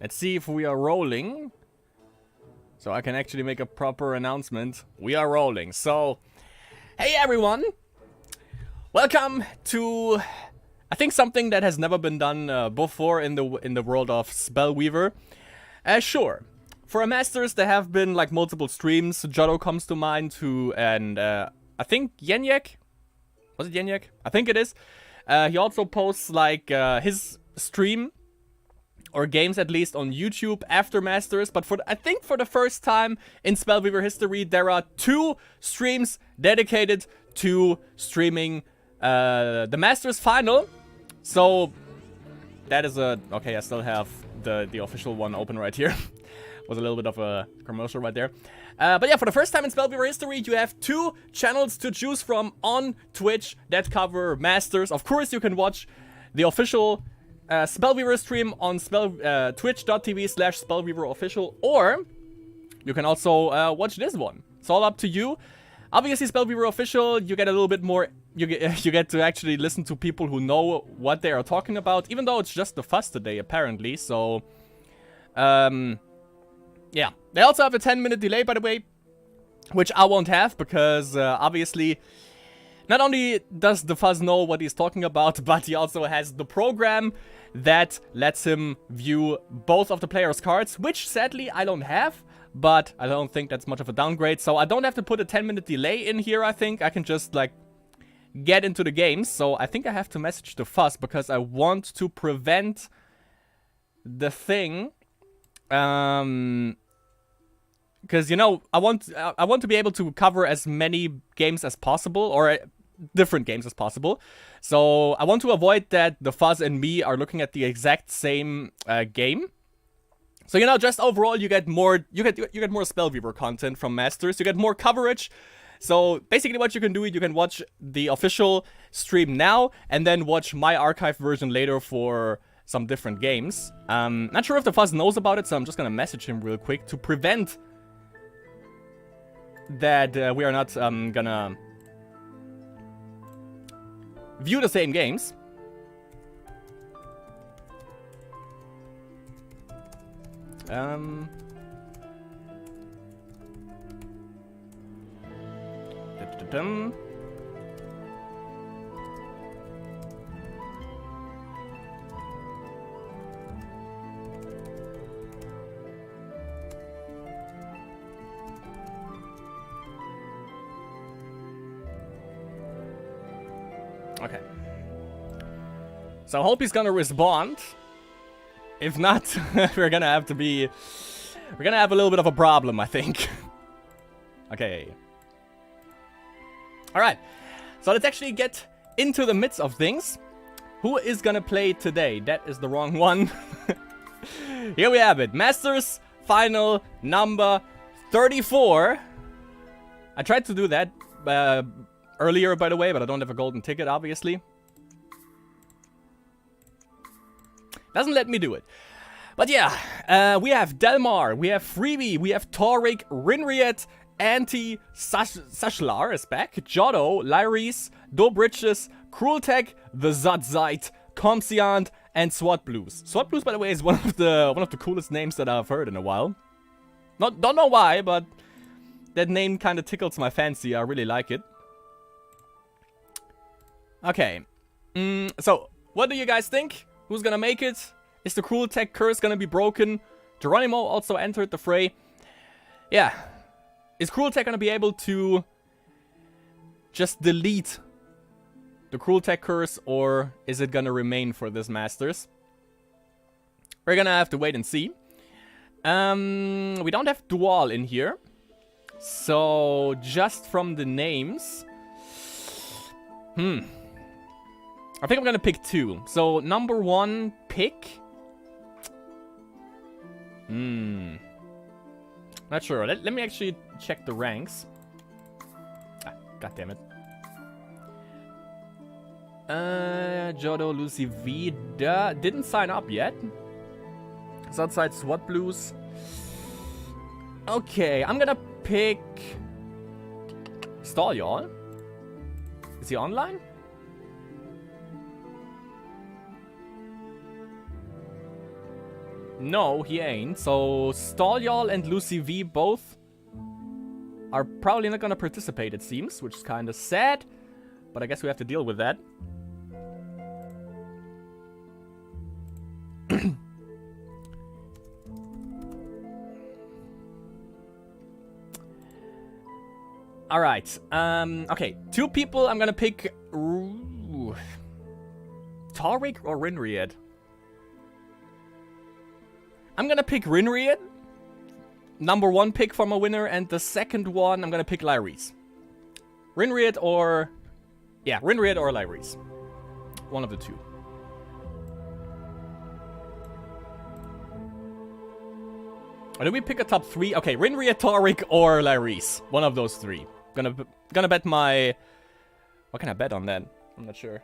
Let's see if we are rolling. So I can actually make a proper announcement. We are rolling. So, hey everyone! Welcome to, I think, something that has never been done before in the world of Spellweaver. Sure. For a Masters, there have been like multiple streams. Jodo comes to mind, and I think Yenyek? Was it Yenyek? I think it is. He also posts like his stream, or games at least, on YouTube after Masters. But I think for the first time in Spellweaver history, there are 2 streams dedicated to streaming the Masters final. So that is okay. I still have the official one open right here. Was a little bit of a commercial right there. But yeah, for the first time in Spellweaver history, you have 2 channels to choose from on Twitch that cover Masters. Of course, you can watch the official Spellweaver stream on twitch.tv/SpellweaverOfficial, or you can also watch this one. It's all up to you. Obviously, Spellweaver Official, you get a little bit more. You get to actually listen to people who know what they are talking about, even though it's just the Fuzz today, apparently. So, yeah. They also have a 10-minute delay, by the way, which I won't have because obviously, not only does the Fuzz know what he's talking about, but he also has the program that lets him view both of the players' cards, which sadly I don't have, but I don't think that's much of a downgrade. So I don't have to put a 10-minute delay in here, I think. I can just, like, get into the games. So I think I have to message the Fuzz because I want to prevent the thing. Because, you know, I want to be able to cover as many games as possible, or different games as possible. So I want to avoid that the Fuzz and me are looking at the exact same game. So, you know, just overall you get more more Spellweaver content from Masters. You get more coverage. So basically what you can do, you can watch the official stream now and then watch my archive version later for some different games. Not sure if the Fuzz knows about it, so I'm just gonna message him real quick to prevent that we are not gonna view the same games. Okay. So I hope he's gonna respond. If not, we're gonna have a little bit of a problem, I think. Okay. Alright. So let's actually get into the midst of things. Who is gonna play today? That is the wrong one. Here we have it. Masters Final number 34. I tried to do that earlier, by the way, but I don't have a golden ticket, obviously. Doesn't let me do it. But yeah, we have Delmar, we have Freebie, we have Torik, Rinriet, Sashlar is back, Jodo, Lyris, Dobridges, Crueltech, the Zudzite, Comsiant, and SWAT Blues. SWAT Blues, by the way, is one of the coolest names that I've heard in a while. Don't know why, but that name kind of tickles my fancy. I really like it. Okay. So, what do you guys think? Who's gonna make it? Is the Crueltech curse gonna be broken? Geronimo also entered the fray. Yeah. Is Crueltech gonna be able to just delete the Crueltech curse, or is it gonna remain for this Masters? We're gonna have to wait and see. We don't have Dual in here. So, just from the names... I think I'm gonna pick 2. So, number 1 pick. Not sure. Let me actually check the ranks. Ah, God damn it. Jodo, Lucy, Vida didn't sign up yet. It's outside SWAT Blues. Okay, I'm gonna pick Stall, y'all. Is he online? No, he ain't. So Stall and Lucy V both are probably not gonna participate, it seems, which is kind of sad. But I guess we have to deal with that. Alright, okay. 2 people, I'm gonna pick... Ooh. Tariq or Rinried? I'm gonna pick Rinried. Number 1 pick for my winner, and the second one, I'm gonna pick Lyris. Rinried or... Yeah, Rinried or Lyris. One of the 2. Or did we pick a top 3? Okay, Rinried, Tariq, or Lyris. One of those 3. Gonna bet my... What can I bet on that? I'm not sure.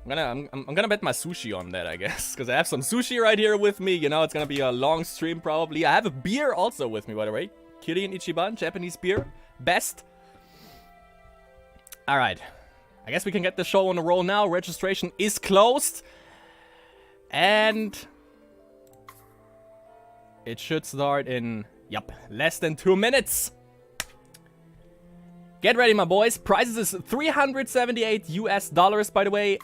I'm gonna bet my sushi on that, I guess. Because I have some sushi right here with me. You know, it's gonna be a long stream probably. I have a beer also with me, by the way. Kirin Ichiban, Japanese beer. Best. Alright. I guess we can get the show on the roll now. Registration is closed. And... it should start in, yup, less than 2 minutes. Get ready, my boys. Prizes is $378 US, by the way.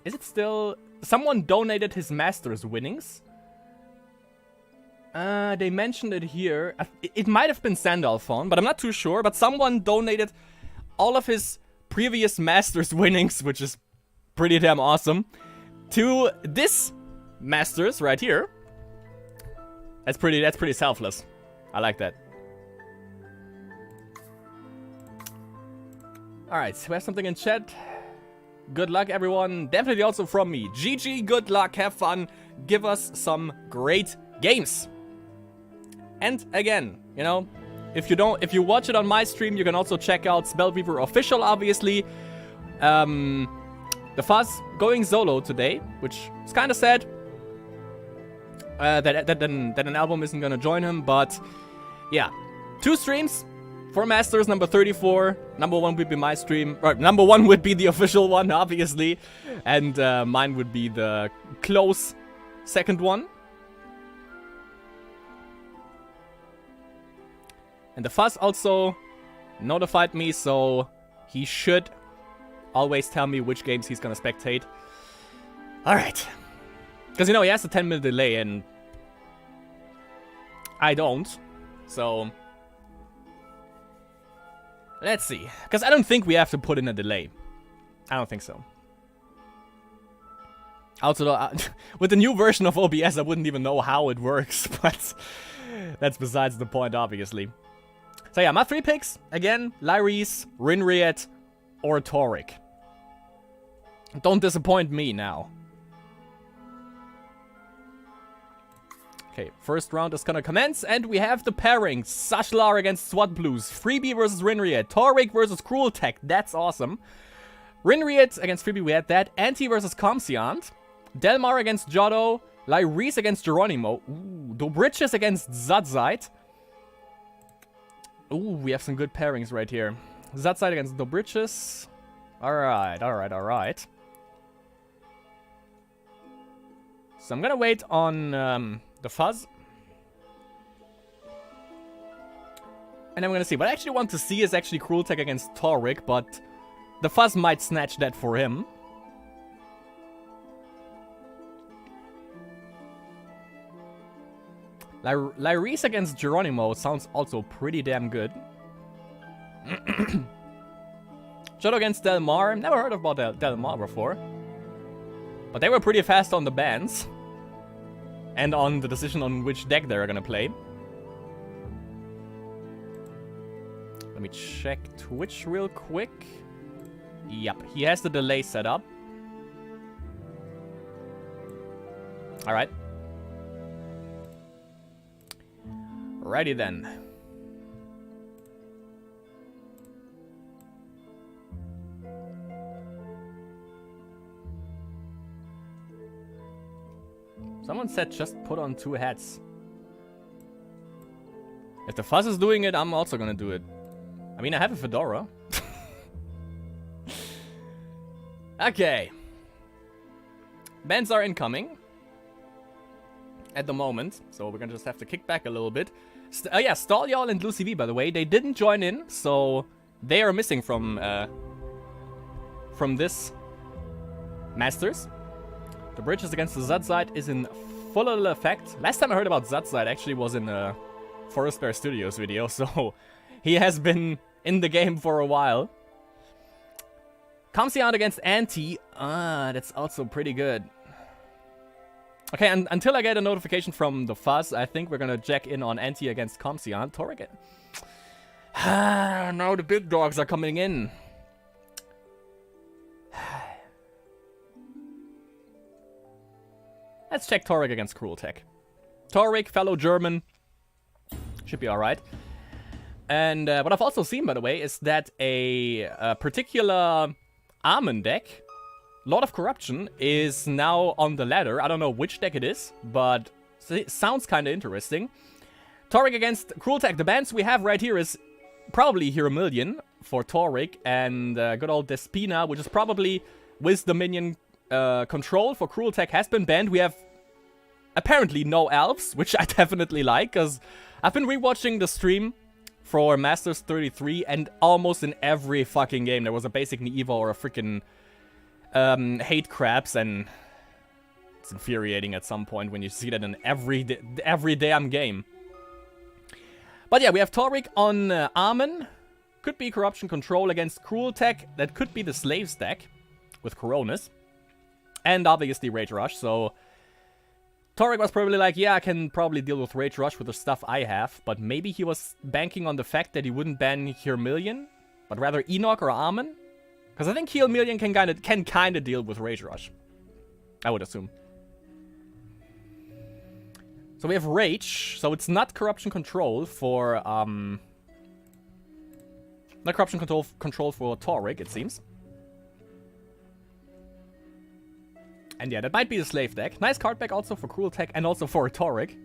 Is it still... Someone donated his Masters winnings. They mentioned it here. It might have been Sandalphon, but I'm not too sure. But someone donated all of his previous Masters winnings, which is pretty damn awesome, to this Masters right here. That's pretty selfless. I like that. Alright, we have something in chat. Good luck, everyone. Definitely also from me. GG, good luck, have fun. Give us some great games. And again, you know, if you watch it on my stream, you can also check out Spellweaver Official, obviously. The Fuzz going solo today, which is kind of sad. That an album isn't gonna join him, but yeah. 2 streams for Masters, number 34. Number 1 would be my stream. Or, number 1 would be the official one, obviously. And mine would be the close second one. And the Fuzz also notified me, so he should always tell me which games he's gonna spectate. Alright. Because, you know, he has a 10-minute delay, and I don't. So, let's see. Because I don't think we have to put in a delay. I don't think so. Also, with the new version of OBS, I wouldn't even know how it works, but that's besides the point, obviously. So yeah, my 3 picks, again, Lyris, Rinried, or Tariq. Don't disappoint me now. Okay, first round is gonna commence, and we have the pairings. Sashlar against SWAT Blues, Freebie versus Rinried, Tariq versus Cruel Tech, that's awesome. Rinried against Freebie, we had that. Anti versus Comsiant. Delmar against Jotto. Lyris against Geronimo. Ooh, Dobricious against Zatzite. Ooh, we have some good pairings right here. Zatzite against Dobricious. Alright, alright, alright. So I'm gonna wait on the Fuzz. And I'm gonna see. What I actually want to see is actually Cruel Tech against Tariq, but the Fuzz might snatch that for him. Lyris against Geronimo sounds also pretty damn good. Jotto against Delmar. Never heard about Delmar before. But they were pretty fast on the bans. And on the decision on which deck they're gonna play. Let me check Twitch real quick. Yep, he has the delay set up. Alright. Righty then. Someone said just put on 2 hats. If the Fuzz is doing it, I'm also gonna do it. I mean, I have a fedora. Okay. Bans are incoming. at the moment. So we're gonna just have to kick back a little bit. Yeah, Stall and Lucy V, by the way, they didn't join in, so they are missing from this Masters. The bridges against the Zud side is in full effect. Last time I heard about Zud side actually was in a Forest Bear Studios video, so he has been in the game for a while. Comsiant against Anti. That's also pretty good. Okay, and until I get a notification from the Fuzz, I think we're gonna jack in on Anti against Comsiant. Torek. Now the big dogs are coming in. Let's check Torek against Cruel Tech. Torek, fellow German. Should be alright. And what I've also seen, by the way, is that a particular Armen deck, Lord of Corruption, is now on the ladder. I don't know which deck it is, but it sounds kind of interesting. Torek against Cruel Tech. The bans we have right here is probably Hero Million for Torek, and good old Despina, which is probably with Dominion control for Cruel Tech, has been banned. We have apparently no elves, which I definitely like, because I've been rewatching the stream for Masters 33, and almost in every fucking game there was a basic Evo or a freaking hate crabs, and it's infuriating at some point when you see that in every damn game. But yeah, we have Torek on Armen. Could be Corruption Control against Cruel Tech. That could be the Slaves deck with Coronas. And obviously Rage Rush, so Torek was probably like, yeah, I can probably deal with Rage Rush with the stuff I have, but maybe he was banking on the fact that he wouldn't ban Heal Million, but rather Enoch or Armen. Because I think Heal Million can kind of deal with Rage Rush, I would assume. So we have Rage, so it's not Corruption Control for not Corruption Control for Torek, it seems. And yeah, that might be the Slave deck. Nice card back also for Cruel Tech and also for Torek.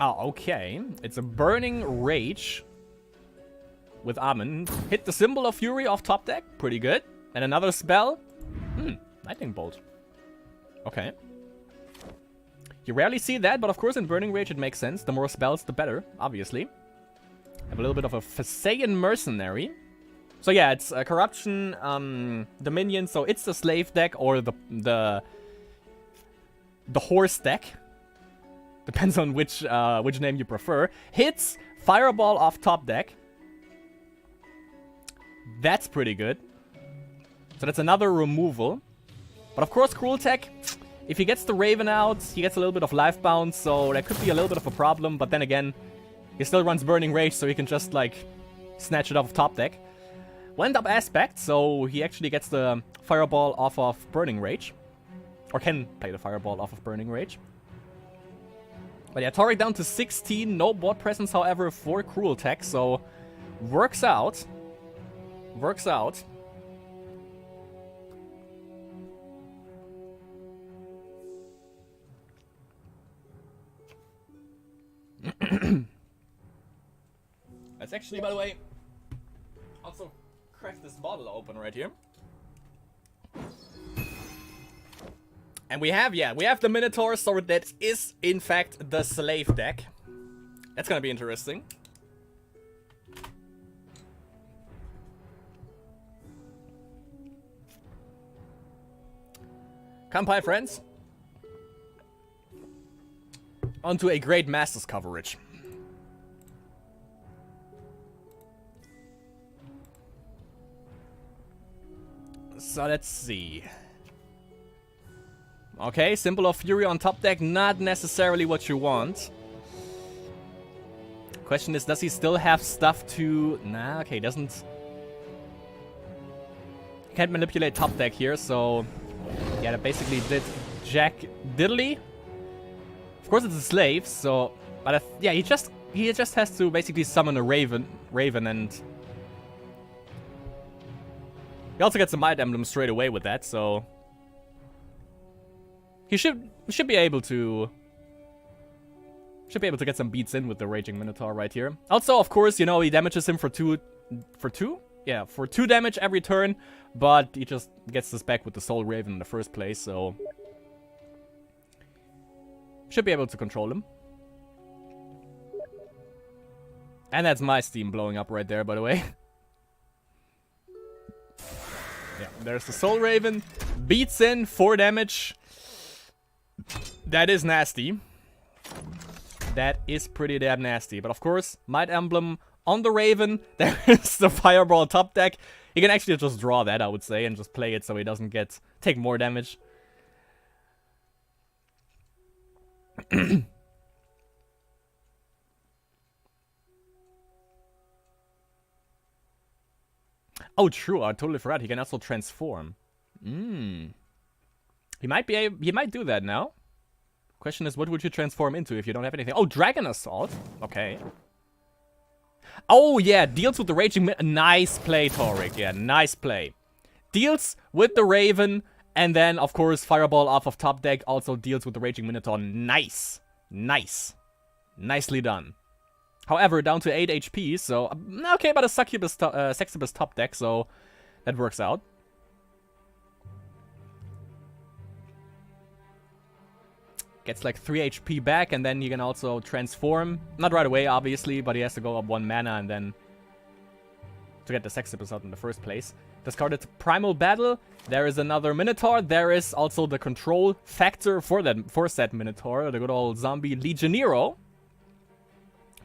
Oh, okay. It's a Burning Rage with Amen. Hit the Symbol of Fury off top deck. Pretty good. And another spell. Lightning Bolt. Okay. You rarely see that, but of course in Burning Rage it makes sense. The more spells, the better, obviously. Have a little bit of a Phasean Mercenary. So yeah, it's Corruption, Dominion, so it's the Slave deck or the Horse deck. Depends on which name you prefer. Hits Fireball off top deck. That's pretty good. So that's another removal. But of course, Cruel Tech, if he gets the Raven out, he gets a little bit of life bounce, so that could be a little bit of a problem. But then again, he still runs Burning Rage, so he can just, like, snatch it off of top deck. Went up Aspect, so he actually gets the Fireball off of Burning Rage. Or can play the Fireball off of Burning Rage. But yeah, Torek down to 16. No board presence, however, for Cruel Tech, so works out. Works out. Let's actually, by the way, also crack this bottle open right here. And we have the Minotaur, so that is, in fact, the Slave deck. That's gonna be interesting. Kampai friends. Onto a great Masters coverage. So let's see. Okay, Symbol of Fury on top deck, not necessarily what you want. Question is, does he still have stuff to... Nah, okay, doesn't... Can't manipulate top deck here, so... Yeah, that basically did Jack Diddley. Of course it's a slave, so... But yeah, he just has to basically summon a Raven and... He also gets a Might Emblem straight away with that, so... He should be able to Should be able to get some beats in with the Raging Minotaur right here. Also, of course, you know, he damages him for two? Yeah, for 2 damage every turn, but he just gets this back with the Soul Raven in the first place, so... Should be able to control him. And that's my Steam blowing up right there, by the way. Yeah, there's the Soul Raven. Beats in, 4 damage. That is nasty. That is pretty damn nasty. But of course, Might Emblem on the Raven. There is the Fireball top deck. You can actually just draw that, I would say, and just play it so he doesn't take more damage. Oh, true. I totally forgot. He can also transform. He might do that now. Question is, what would you transform into if you don't have anything? Oh, Dragon Assault. Okay. Oh, yeah. Deals with the Raging... Nice play, Taurik. Yeah, nice play. Deals with the Raven. And then, of course, Fireball off of top deck also deals with the Raging Minotaur. Nice. Nice. Nicely done. However, down to 8 HP, so... Okay, but a Sexibus top deck, so that works out. Gets like 3 HP back, and then you can also transform. Not right away, obviously, but he has to go up 1 mana and then... to get the Sexibus out in the first place. Discarded Primal Battle. There is another Minotaur. There is also the control factor for said Minotaur, the good old zombie Legionero.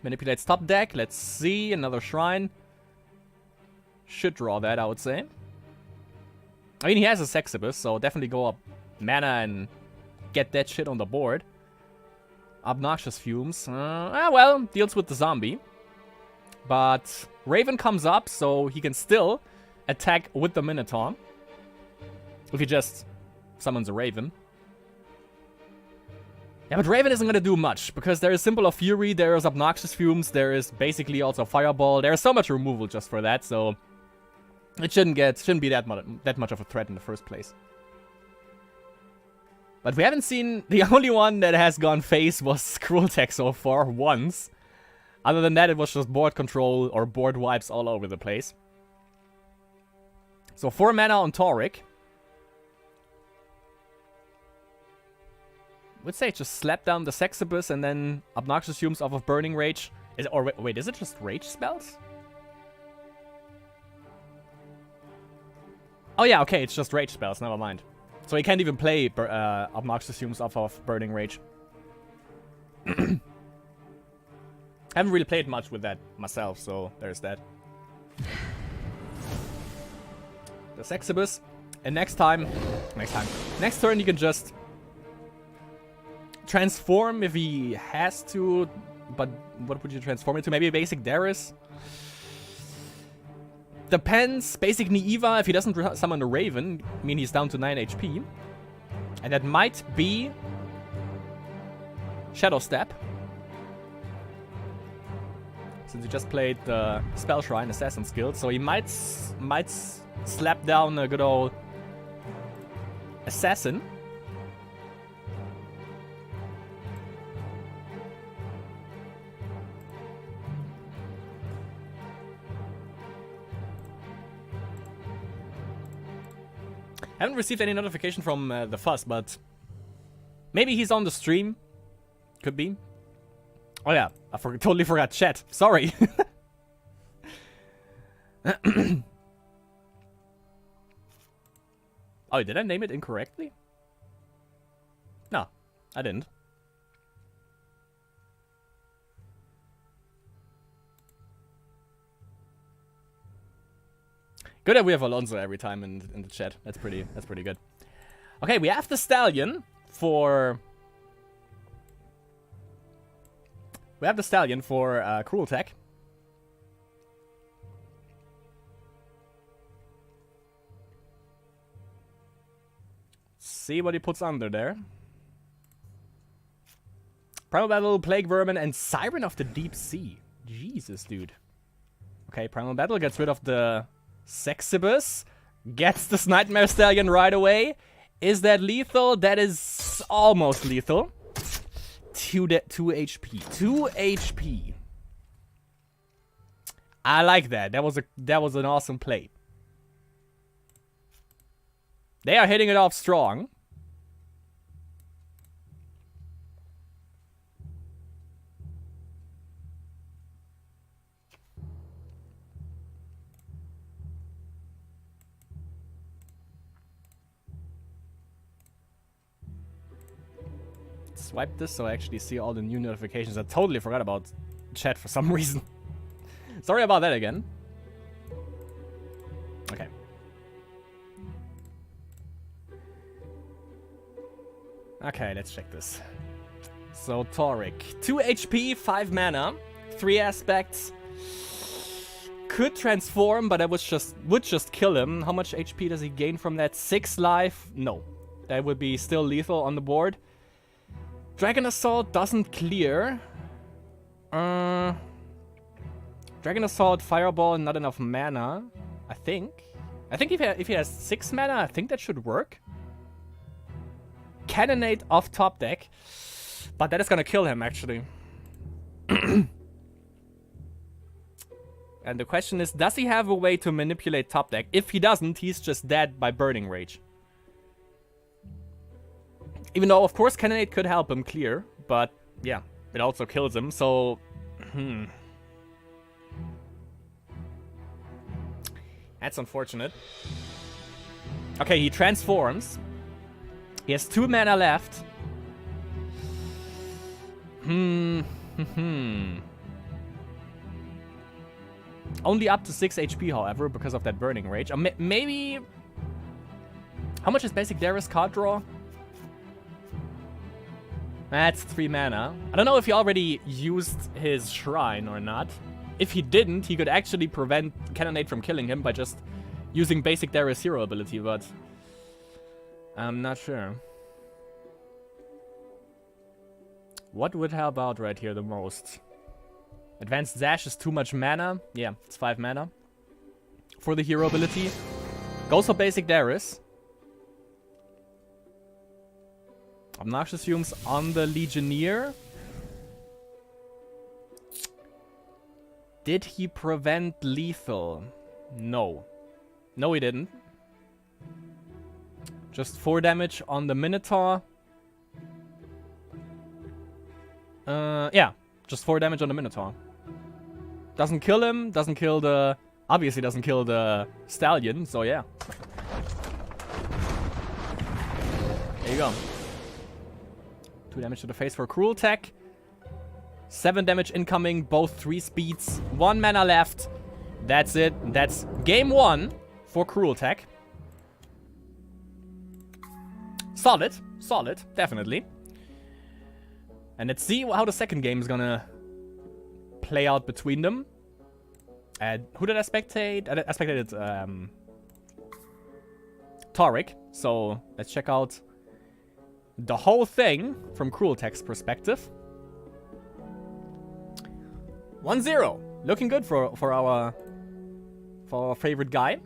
Manipulates top deck. Let's see. Another Shrine. Should draw that, I would say. I mean, he has a Sexibus, so definitely go up mana and get that shit on the board. Obnoxious Fumes. Well, deals with the zombie. But Raven comes up, so he can still attack with the Minotaur. If he just summons a Raven. Yeah, but Raven isn't going to do much, because there is Symbol of Fury, there is Obnoxious Fumes, there is basically also Fireball. There is so much removal just for that, so it shouldn't be that much of a threat in the first place. But we haven't seen... The only one that has gone face was Cruel Tech so far, once. Other than that, it was just board control or board wipes all over the place. So 4 mana on Taurik. Would say just slap down the Sexibus and then Obnoxious Fumes off of Burning Rage. Wait, is it just Rage spells? Oh yeah, okay, it's just Rage spells, never mind. So he can't even play Obnoxious Fumes off of Burning Rage. Haven't really played much with that myself, so there's that. The Sexibus. And next turn you can just transform if he has to. But what would you transform into? Maybe a basic Darius? Depends. Basic Niiva, if he doesn't summon a Raven, I mean he's down to 9 HP. And that might be Shadow Step. Since he just played the Spell Shrine Assassin's Guild, so he might slap down a good old Assassin. I haven't received any notification from the Fuzz, but maybe he's on the stream. Could be. Oh yeah, I totally forgot chat. Sorry. Oh, did I name it incorrectly? No, I didn't. Good that we have Alonso every time in the chat. That's pretty good. Okay, we have the Stallion for... Cruel Tech. See what he puts under there. Primal Battle, Plague Vermin, and Siren of the Deep Sea. Jesus, dude. Okay, Primal Battle gets rid of the Sexibus. Gets this Nightmare Stallion right away. Is that lethal? That is almost lethal. 2 HP. 2 HP. I like that. That was an awesome play. They are hitting it off strong. Swipe this so I actually see all the new notifications. I totally forgot about chat for some reason. Sorry about that again. Okay. Okay, let's check this. So, Toric. 2 HP, 5 mana, 3 aspects. Could transform, but that would just kill him. How much HP does he gain from that? 6 life? No. That would be still lethal on the board. Dragon Assault doesn't clear. Dragon Assault, Fireball, not enough mana. I think if he has 6 mana, I think that should work. Cannonade off top deck. But that is gonna kill him, actually. And the question is, does he have a way to manipulate top deck? If he doesn't, he's just dead by Burning Rage. Even though, of course, Cannonade could help him clear, but yeah, it also kills him, so... That's unfortunate. Okay, he transforms. He has 2 mana left. Only up to 6 HP, however, because of that Burning Rage. Maybe... How much is basic Darius card draw? That's 3 mana. I don't know if he already used his shrine or not. If he didn't, he could actually prevent Cannonade from killing him by just using basic Darius hero ability, but I'm not sure. What would help out right here the most? Advanced Zash is too much mana. Yeah, it's 5 mana. For the hero ability. Goes for basic Darius. Obnoxious Fumes on the Legionnaire. Did he prevent lethal? No. No, he didn't. Just 4 damage on the Minotaur. Yeah. Just 4 damage on the Minotaur. Doesn't kill him. Doesn't kill the... Obviously doesn't kill the Stallion, so yeah. There you go. 2 damage to the face for Cruel Tech. 7 damage incoming, both 3 speeds. 1 mana left. That's it. That's game 1 for Cruel Tech. Solid. Solid, definitely. And let's see how the second game is gonna play out between them. Who did I spectate? I spectated Toric. So let's check out the whole thing from Cruel Tech's perspective. 1-0. Looking good for our favorite guy.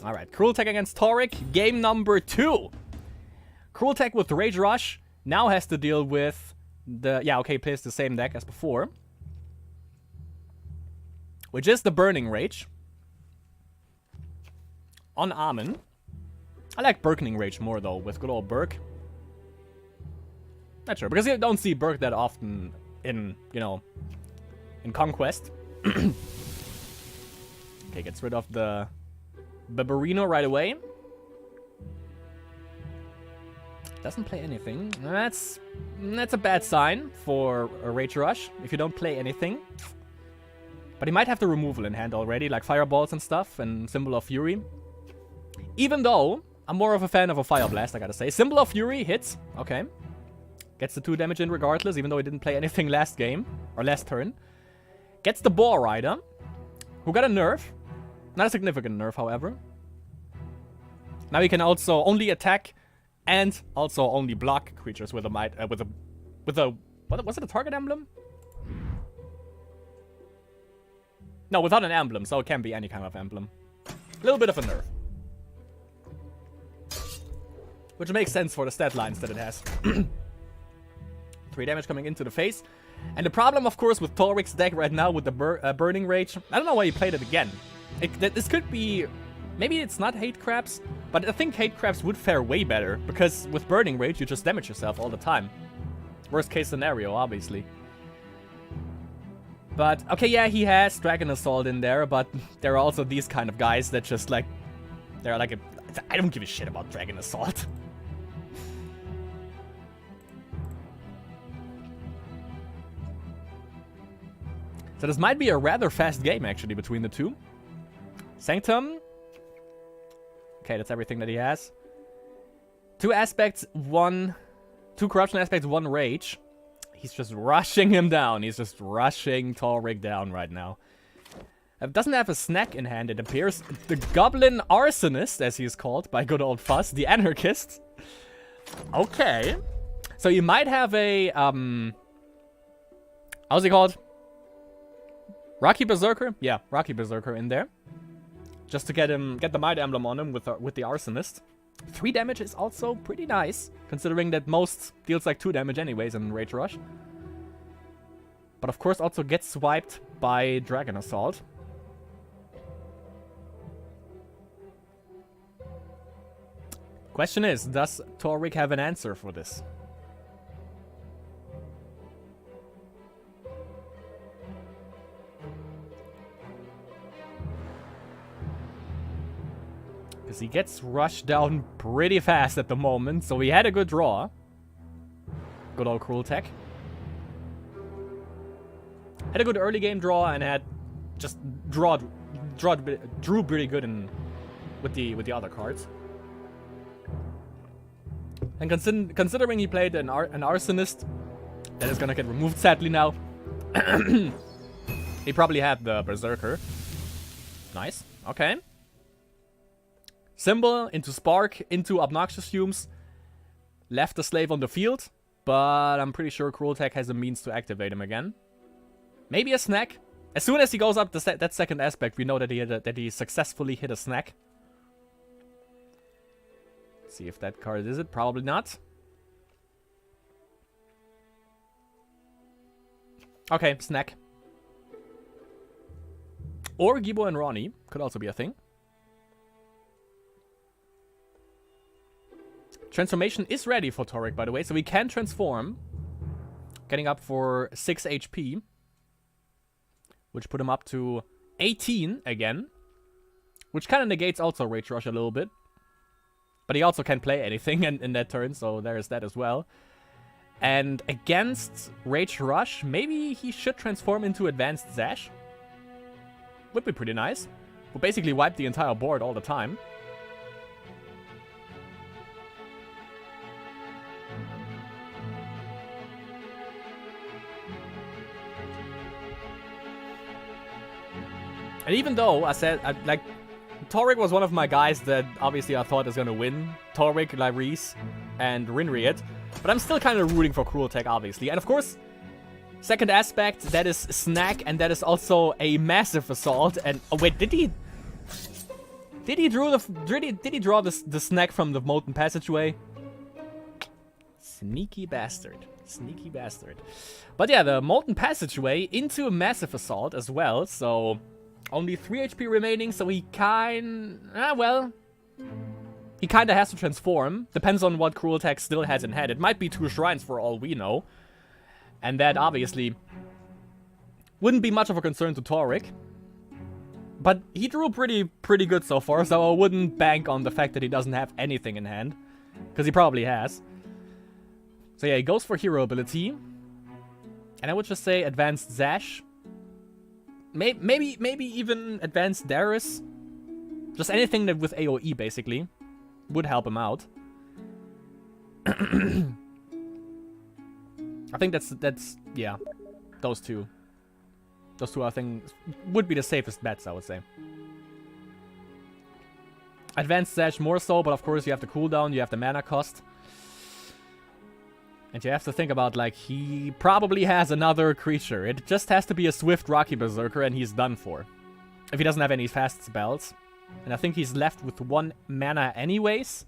Alright, Cruel Tech against Toric. Game number 2. Cruel Tech with Rage Rush now has to deal with the... Yeah, okay, plays the same deck as before. Which is the Burning Rage. On Armin. I like Burning Rage more, though, with good old Burke. Not sure, because you don't see Burke that often in, you know, in Conquest. Okay, gets rid of the Barbarino right away. Doesn't play anything. That's a bad sign for a Rage Rush, if you don't play anything. But he might have the removal in hand already, like Fireballs and stuff, and Symbol of Fury. Even though, I'm more of a fan of a Fire Blast, I gotta say. Symbol of Fury hits, okay. Gets the 2 damage in regardless, even though he didn't play anything last game, or last turn. Gets the Boar Rider, who got a nerf. Not a significant nerf, however. Now he can also only attack and also only block creatures with a what was it, a target emblem? No, without an emblem, so it can be any kind of emblem. A little bit of a nerf. which makes sense for the stat lines that it has. 3 damage coming into the face. And the problem, of course, with Torric's deck right now with the Burning Rage, I don't know why he played it again. This could be... Maybe it's not Hate Crabs, but I think Hate Crabs would fare way better, because with Burning Rage, you just damage yourself all the time. Worst case scenario, obviously. But, okay, yeah, he has Dragon Assault in there, but there are also these kind of guys that just, like... They're like a... I don't give a shit about Dragon Assault. So this might be a rather fast game, actually, between the two. Sanctum. Okay, that's everything that he has. 2 aspects, 2 corruption aspects, 1 rage. He's just rushing him down. He's just rushing Torric down right now. Doesn't have a snack in hand, it appears. The Goblin Arsonist, as he's called by good old Fuzz, the Anarchist. Okay. So you might have a, how's he called? Rocky Berserker? Yeah, Rocky Berserker in there. Just to get the Might Emblem on him with the Arsonist. 3 damage is also pretty nice, considering that most deals like 2 damage anyways in Rage Rush. But of course also gets swiped by Dragon Assault. Question is, does Torric have an answer for this? Because he gets rushed down pretty fast at the moment, so he had a good draw. Good old Cruel Tech. Had a good early game draw and had just drew pretty good with the other cards. And considering he played an Arsonist, that is gonna get removed sadly now. He probably had the Berserker. Nice. Okay. Symbol into Spark, into Obnoxious Fumes. Left the Slave on the field, but I'm pretty sure Cruel Tech has a means to activate him again. Maybe a snack. As soon as he goes up that second aspect, we know that he successfully hit a snack. Let's see if that card is it. Probably not. Okay, snack. Or Gibo and Ronnie could also be a thing. Transformation is ready for Torric, by the way, so we can transform. Getting up for 6 HP. Which put him up to 18 again. Which kind of negates also Rage Rush a little bit. But he also can play anything in that turn, so there's that as well. And against Rage Rush, maybe he should transform into Advanced Zash. Would be pretty nice. Would basically wipe the entire board all the time. And even though I said, like, Torric was one of my guys that obviously I thought is going to win. Torric, Lyris, and Rinriet. But I'm still kind of rooting for Cruel Tech, obviously. And of course, second aspect, that is Snack, and that is also a Massive Assault. And, oh wait, did he draw the Snack from the Molten Passageway? Sneaky bastard. Sneaky bastard. But yeah, the Molten Passageway into a Massive Assault as well, so... Only 3 HP remaining, so he he kinda has to transform. Depends on what Cruel Tech still has in hand. It might be 2 Shrines for all we know. And that, obviously, wouldn't be much of a concern to Torric. But he drew pretty good so far, so I wouldn't bank on the fact that he doesn't have anything in hand. Because he probably has. So yeah, he goes for Hero Ability. And I would just say Advanced Zash. Maybe even Advanced Darius. Just anything that with AoE, basically, would help him out. I think that's yeah, those two. Those two, I think, would be the safest bets, I would say. Advanced Sash more so, but of course you have the cooldown, you have the mana cost. And you have to think about, like, he probably has another creature. It just has to be a Swift Rocky Berserker and he's done for. If he doesn't have any fast spells. And I think he's left with 1 mana anyways.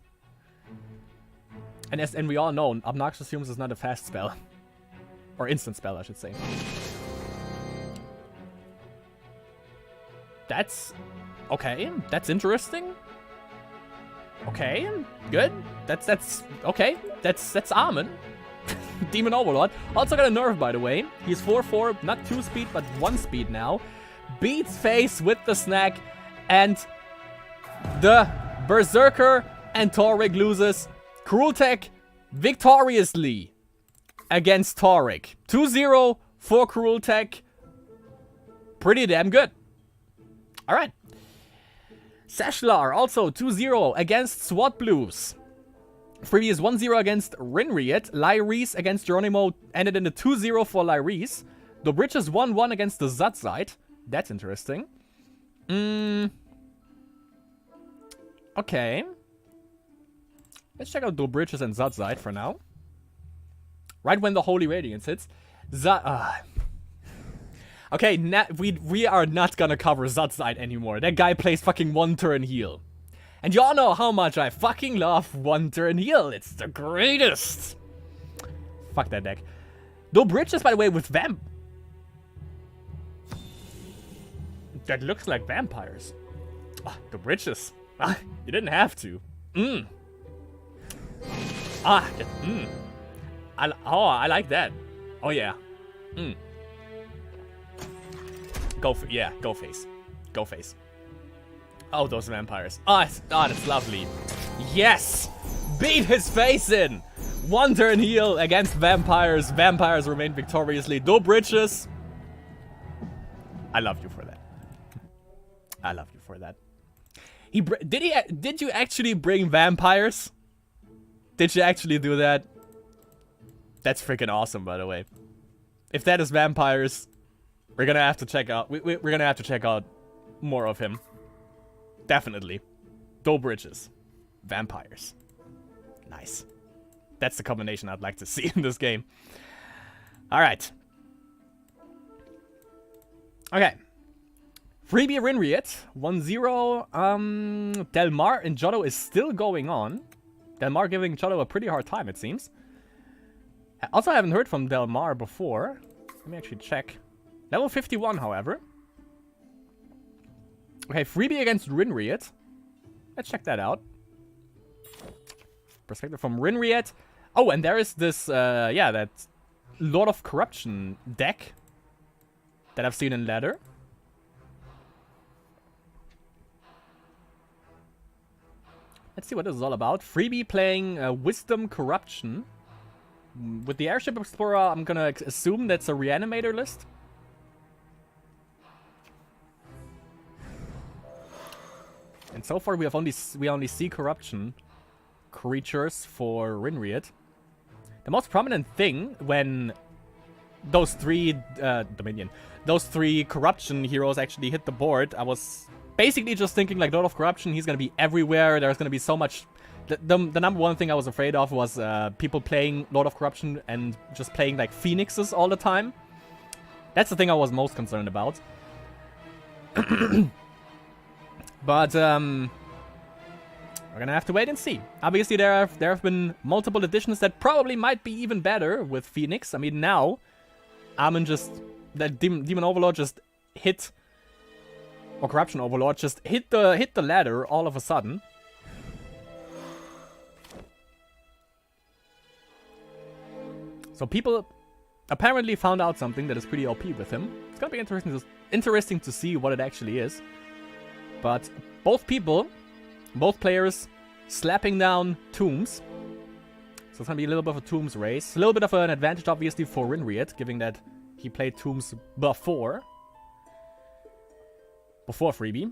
And we all know, Obnoxious Fumes is not a fast spell. Or instant spell, I should say. That's... okay, that's interesting. Okay, good. That's okay. That's Armin. Demon Overlord. Also got a nerf, by the way. He's 4-4, not 2 speed, but 1 speed now. Beats face with the snack, and the Berserker and Torek loses. Cruel Tech victoriously against Torek. 2-0 for Cruel Tech. Pretty damn good. Alright. Sashlar also 2-0 against SWAT Blues. Freebie is 1-0 against Rinriet. Lyris against Geronimo ended in a 2-0 for Lyris. Dobrich 1-1 against the Zutzite. That's interesting. Okay. Let's check out Dobrich and Zutzite for now. Right when the Holy Radiance hits. Okay, we are not gonna cover Zutzite anymore. That guy plays fucking 1-turn heal. And y'all know how much I fucking love 1-turn heal. It's the greatest. Fuck that deck. Dobrich, by the way, with Vamp. That looks like vampires. Ah, Dobrich. Ah, you didn't have to. I like that. Oh yeah. Go face. Go face. Oh, those vampires. Oh, that's lovely. Yes! Beat his face in! 1-turn heal against vampires. Vampires remain victoriously. Dobrich. I love you for that. I love you for that. Did you actually bring vampires? Did you actually do that? That's freaking awesome, by the way. If that is vampires, we're gonna have to check out. We're gonna have to check out more of him. Definitely. Dobrich. Vampires. Nice. That's the combination I'd like to see in this game. Alright. Okay. Freebie Rinriet. 1-0. Delmar and Jotto is still going on. Delmar giving Jotto a pretty hard time, it seems. Also, I haven't heard from Delmar before. Let me actually check. Level 51, however. Okay, Freebie against Rinriet. Let's check that out. Perspective from Rinriet. Oh, and there is this, that Lord of Corruption deck that I've seen in Ladder. Let's see what this is all about. Freebie playing Wisdom Corruption. With the Airship Explorer, I'm gonna assume that's a Reanimator list. And so far we only see Corruption creatures for Rinriet. The most prominent thing when those three Corruption heroes actually hit the board, I was basically just thinking like Lord of Corruption, he's gonna be everywhere. There's gonna be so much. The number one thing I was afraid of was people playing Lord of Corruption and just playing like Phoenixes all the time. That's the thing I was most concerned about. But we're gonna have to wait and see. Obviously, there have been multiple additions that probably might be even better with Phoenix. I mean, now Armin that Demon Overlord just hit, or Corruption Overlord just hit the ladder all of a sudden. So people apparently found out something that is pretty OP with him. It's gonna be interesting to see what it actually is. But both players, slapping down tombs. So it's gonna be a little bit of a tombs race. A little bit of an advantage, obviously, for Rinriet, given that he played tombs before Freebie.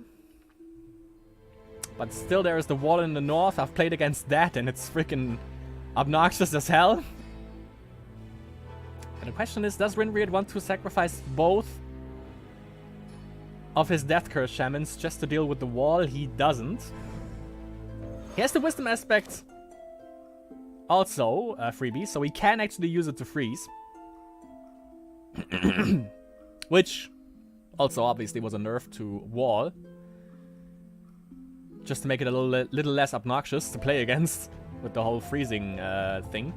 But still, there is the wall in the north. I've played against that, and it's freaking obnoxious as hell. And the question is, does Rinriet want to sacrifice both of his Death Curse Shamans just to deal with the wall? He doesn't. He has the Wisdom aspect also, Freebie, so he can actually use it to freeze. Which also obviously was a nerf to wall. Just to make it a little less obnoxious to play against. with the whole freezing thing.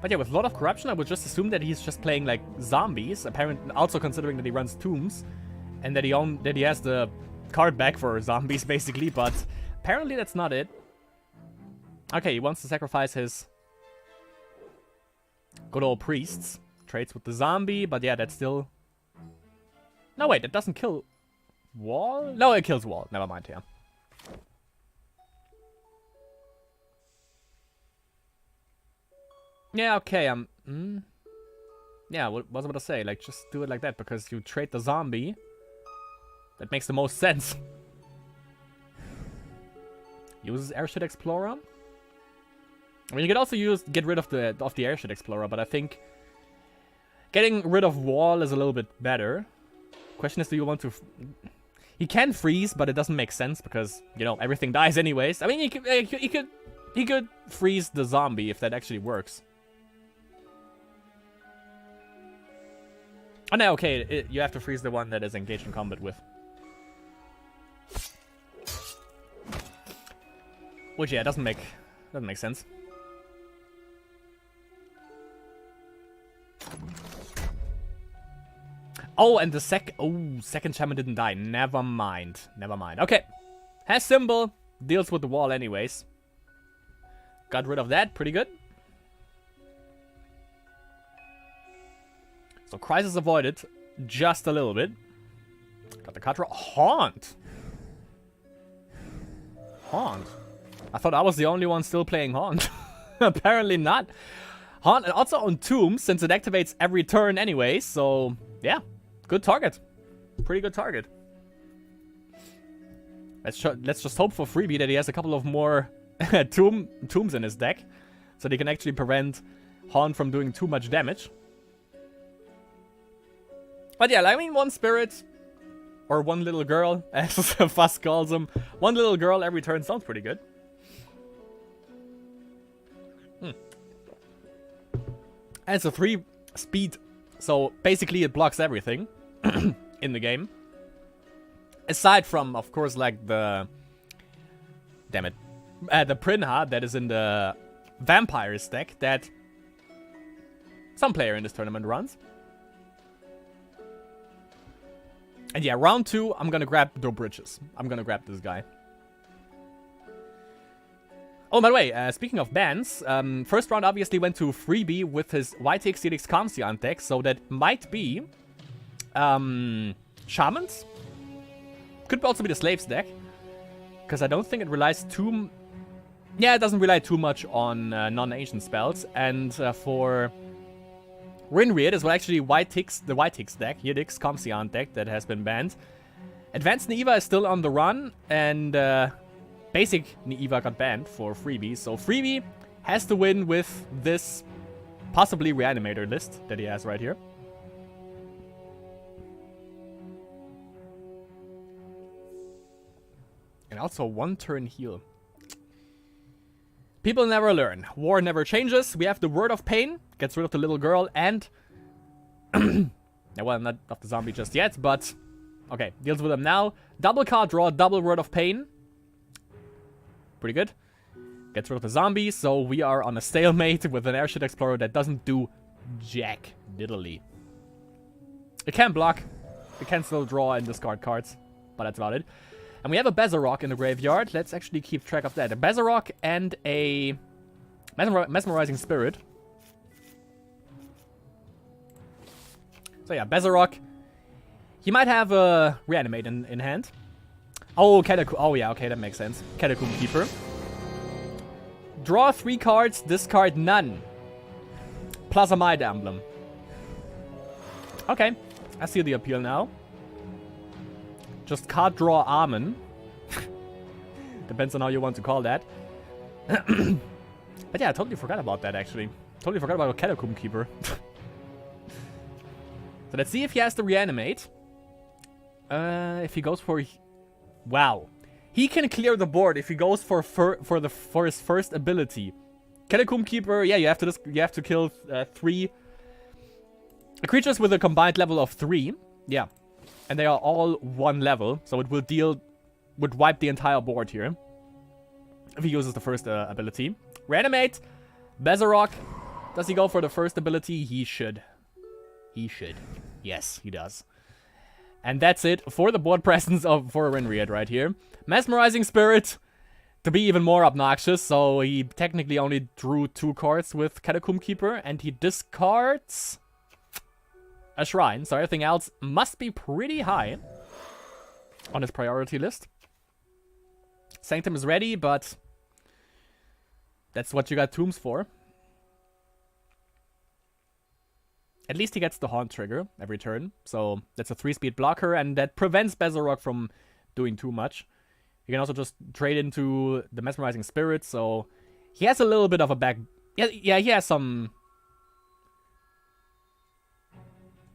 But yeah, with a lot of corruption, I would just assume that he's just playing like zombies. Apparently, also considering that he runs tombs, and that he has the card back for zombies basically. But apparently, that's not it. Okay, he wants to sacrifice his good old priests. Trades with the zombie, but yeah, that's still. No, wait, that doesn't kill Wall. No, it kills Wall. Never mind. Yeah. Yeah, okay, yeah, what was I about to say? Like, just do it like that, because you trade the zombie. That makes the most sense. Uses Airship Explorer. I mean, you could also get rid of the Airship Explorer, but I think getting rid of Wall is a little bit better. Question is, do you want to... He can freeze, but it doesn't make sense, because, you know, everything dies anyways. I mean, he could freeze the zombie if that actually works. Oh no, okay, you have to freeze the one that is engaged in combat with. Which, yeah, doesn't make sense. Oh, and the second shaman didn't die. Never mind. Never mind. Okay. Has symbol. Deals with the wall anyways. Got rid of that. Pretty good. So crisis avoided just a little bit. Got the card draw. Haunt. Haunt. I thought I was the only one still playing Haunt. Apparently not. Haunt, and also on Tomb, since it activates every turn anyway. So, yeah. Good target. Pretty good target. Let's just hope for freebie that he has a couple of more tombs in his deck. So they can actually prevent Haunt from doing too much damage. But yeah, I mean, one spirit, or one little girl, as Fuzz calls him. One little girl every turn sounds pretty good. And it's a 3 speed, so basically it blocks everything in the game. Aside from, of course, like the... Damn it. The Prinha that is in the Vampires deck that some player in this tournament runs. And yeah, round 2, I'm gonna grab Dobridges. I'm gonna grab this guy. Oh, by the way, speaking of bans, first round obviously went to freebie with his YTX CDX Comsiant deck, so that might be Shamans. Could also be the Slaves deck, because I don't think it relies too... Yeah, it doesn't rely too much on non-ancient spells, and for... Rinried is actually the YTX deck, Yidix Comsiant deck that has been banned. Advanced Neva is still on the run, and Basic Neva got banned for freebie. So freebie has to win with this possibly Reanimator list that he has right here. And also 1 turn heal. People never learn. War never changes. We have the Word of Pain. Gets rid of the little girl and... well, not of the zombie just yet, but... Okay, deals with him now. Double card draw, double Word of Pain. Pretty good. Gets rid of the zombie, so we are on a stalemate with an Airship Explorer that doesn't do jack diddly. It can block. It can still draw and discard cards, but that's about it. And we have a Bezarok in the graveyard. Let's actually keep track of that. A Bezarok and a Mesmerizing Spirit. So yeah, Bezarok. He might have a Reanimate in hand. Oh, Catacomb. Oh yeah, okay, that makes sense. Catacomb Keeper. Draw 3 cards, discard none. Plus a Might Emblem. Okay, I see the appeal now. Just card draw Armen. Depends on how you want to call that. But yeah, I totally forgot about that, actually. Totally forgot about a Catacomb Keeper. So let's see if he has to Reanimate. If he goes for... Wow. He can clear the board if he goes for his first ability. Catacomb Keeper, yeah, you have to kill 3 creatures with a combined level of 3. Yeah. And they are all 1 level, so it will deal would wipe the entire board here. If he uses the first ability. Reanimate. Bezarok. Does he go for the first ability? He should. He should. Yes, he does. And that's it for the board presence for Rinried right here. Mesmerizing Spirit. To be even more obnoxious, so he technically only drew 2 cards with Catacomb Keeper, and he discards a Shrine, so everything else must be pretty high on his priority list. Sanctum is ready, but that's what you got Tombs for. At least he gets the Haunt trigger every turn, so that's a 3-speed blocker, and that prevents Bezarok from doing too much. You can also just trade into the Mesmerizing Spirit, so he has a little bit of a back... Yeah, he has some...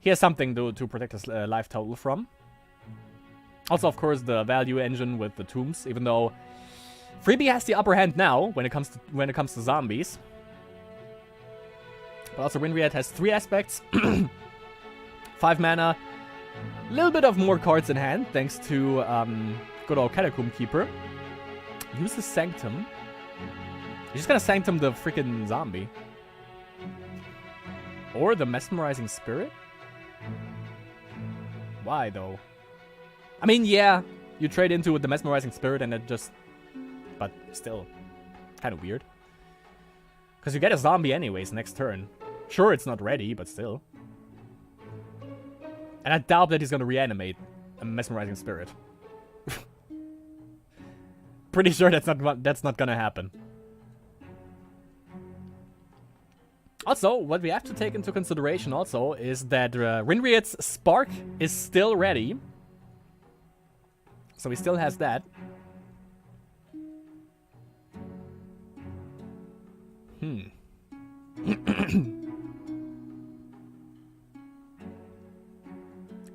He has something to protect his life total from. Also, of course, the value engine with the Tombs, even though Freebie has the upper hand now when it comes to zombies. But also Rinried has 3 aspects. 5 mana. A little bit of more cards in hand, thanks to... good old Catacomb Keeper. Use the Sanctum. He's just gonna Sanctum the freaking zombie. Or the Mesmerizing Spirit? Why, though? I mean, yeah, you trade into with the Mesmerizing Spirit and it just... But still, kind of weird. Because you get a zombie anyways next turn. Sure, it's not ready, but still. And I doubt that he's gonna reanimate a Mesmerizing Spirit. Pretty sure that's not gonna happen. Also, what we have to take into consideration also is that Rinried's Spark is still ready. So he still has that.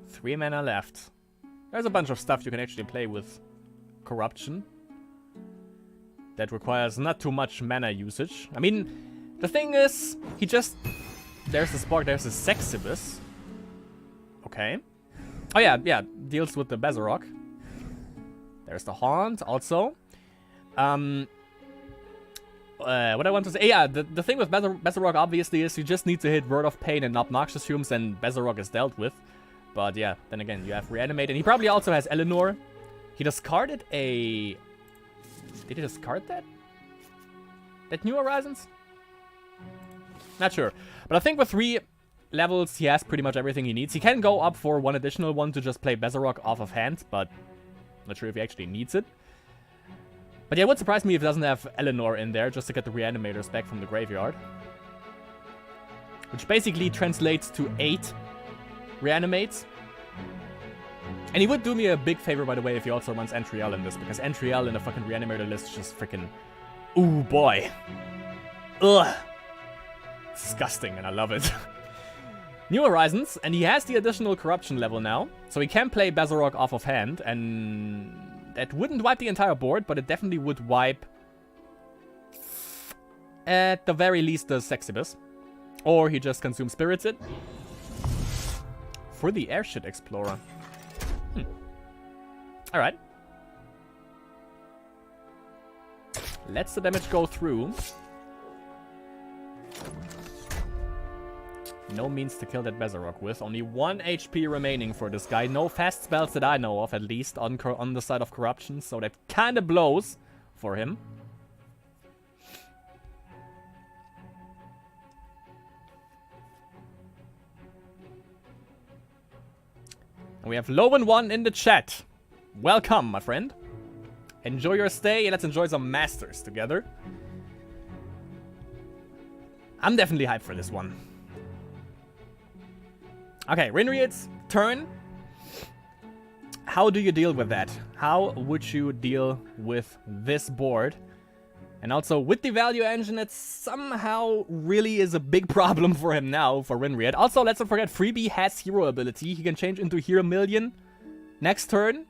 Three mana left. There's a bunch of stuff you can actually play with. Corruption. That requires not too much mana usage. I mean, the thing is, he just... There's the Spark, there's the Sexibus. Okay. Oh yeah, deals with the Bezarok. There's the Haunt also. What I want to say... Yeah, the thing with Bezarok obviously is you just need to hit Word of Pain and Obnoxious Fumes and Bezarok is dealt with. But yeah, then again, you have Reanimate. And he probably also has Eleanor. He discarded a... Did he discard that? That New Horizons? Not sure. But I think with 3 levels, he has pretty much everything he needs. He can go up for 1 additional one to just play Bezarok off of hand, but not sure if he actually needs it. But yeah, it would surprise me if he doesn't have Eleanor in there just to get the Reanimators back from the graveyard. Which basically translates to 8 Reanimates. And he would do me a big favor, by the way, if he also runs Entriel in this, because Entriel in the fucking Reanimator list is just freaking... Ooh, boy. Ugh. Disgusting, and I love it. New Horizons, and he has the additional Corruption level now, so he can play Bezarok off of hand, and that wouldn't wipe the entire board, but it definitely would wipe, at the very least, the Sexibus. Or he just consumes Spirits it. For the Airship Explorer. Alright. Let's the damage go through. No means to kill that Bezarok with. Only 1 HP remaining for this guy. No fast spells that I know of, at least, on the side of Corruption. So that kind of blows for him. And we have Lowen1 in the chat. Welcome, my friend. Enjoy your stay, and let's enjoy some Masters together. I'm definitely hyped for this one. Okay, Rinried's turn. How do you deal with that? How would you deal with this board? And also, with the value engine, it somehow really is a big problem for him now, for Rinried. Also, let's not forget, Freebie has Hero ability. He can change into Hero Million next turn.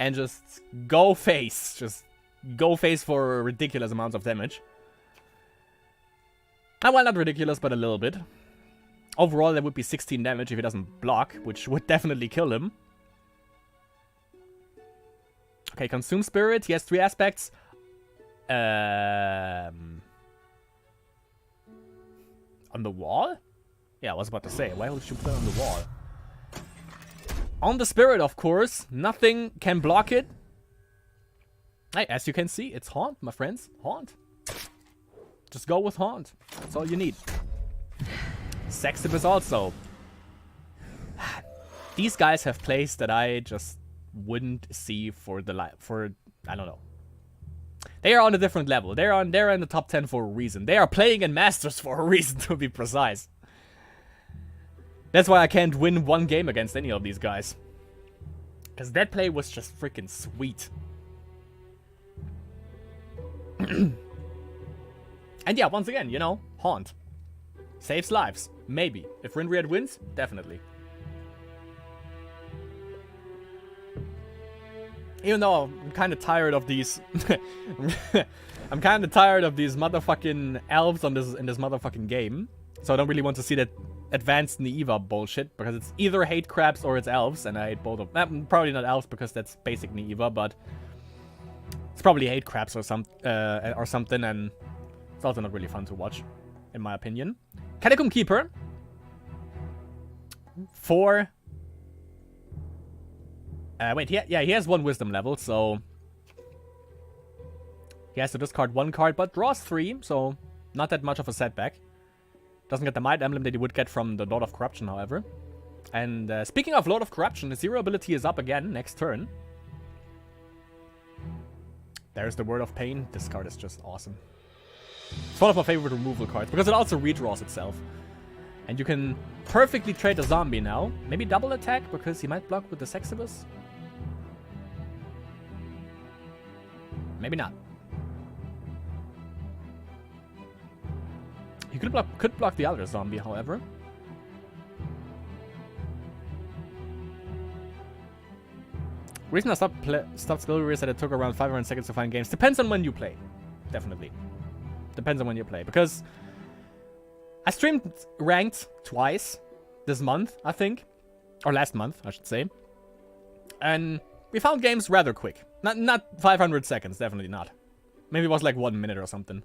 And just go face. Just go face for ridiculous amounts of damage. Well, not ridiculous, but a little bit. Overall, that would be 16 damage if he doesn't block, which would definitely kill him. Okay, Consume Spirit. He has 3 aspects. On the wall? Yeah, I was about to say, why would you put it on the wall? On the Spirit, of course. Nothing can block it. Hey, as you can see, it's Haunt, my friends. Haunt. Just go with Haunt. That's all you need. Sextipus also. These guys have plays that I just wouldn't see for the I don't know. They are on a different level. They're in the top 10 for a reason. They are playing in Masters for a reason, to be precise. That's why I can't win one game against any of these guys. Because that play was just freaking sweet. And yeah, once again, you know, Haunt. Saves lives. Maybe. If Rinriad wins, definitely. Even though I'm kind of tired of these... I'm kind of tired of these motherfucking elves in this motherfucking game. So I don't really want to see that advanced Naiva bullshit. Because it's either hate crabs or it's elves. And I hate both of them. Probably not elves because that's basic Naiva, but... It's probably hate crabs or something, and it's also not really fun to watch, in my opinion. Catacomb Keeper. 4. Wait, he has 1 wisdom level, so... He has to discard 1 card, but draws 3, so not that much of a setback. Doesn't get the Might Emblem that he would get from the Lord of Corruption, however. And speaking of Lord of Corruption, his hero ability is up again next turn. There's the Word of Pain. This card is just awesome. It's one of my favorite removal cards, because it also redraws itself. And you can perfectly trade a zombie now. Maybe double attack, because he might block with the Sextipus. Maybe not. He could block the other zombie, however. Reason I stopped Spellweaver is that it took around 500 seconds to find games. Depends on when you play. Definitely. Depends on when you play. Because I streamed ranked twice this month, I think. Or last month, I should say. And we found games rather quick. Not 500 seconds, definitely not. Maybe it was like 1 minute or something.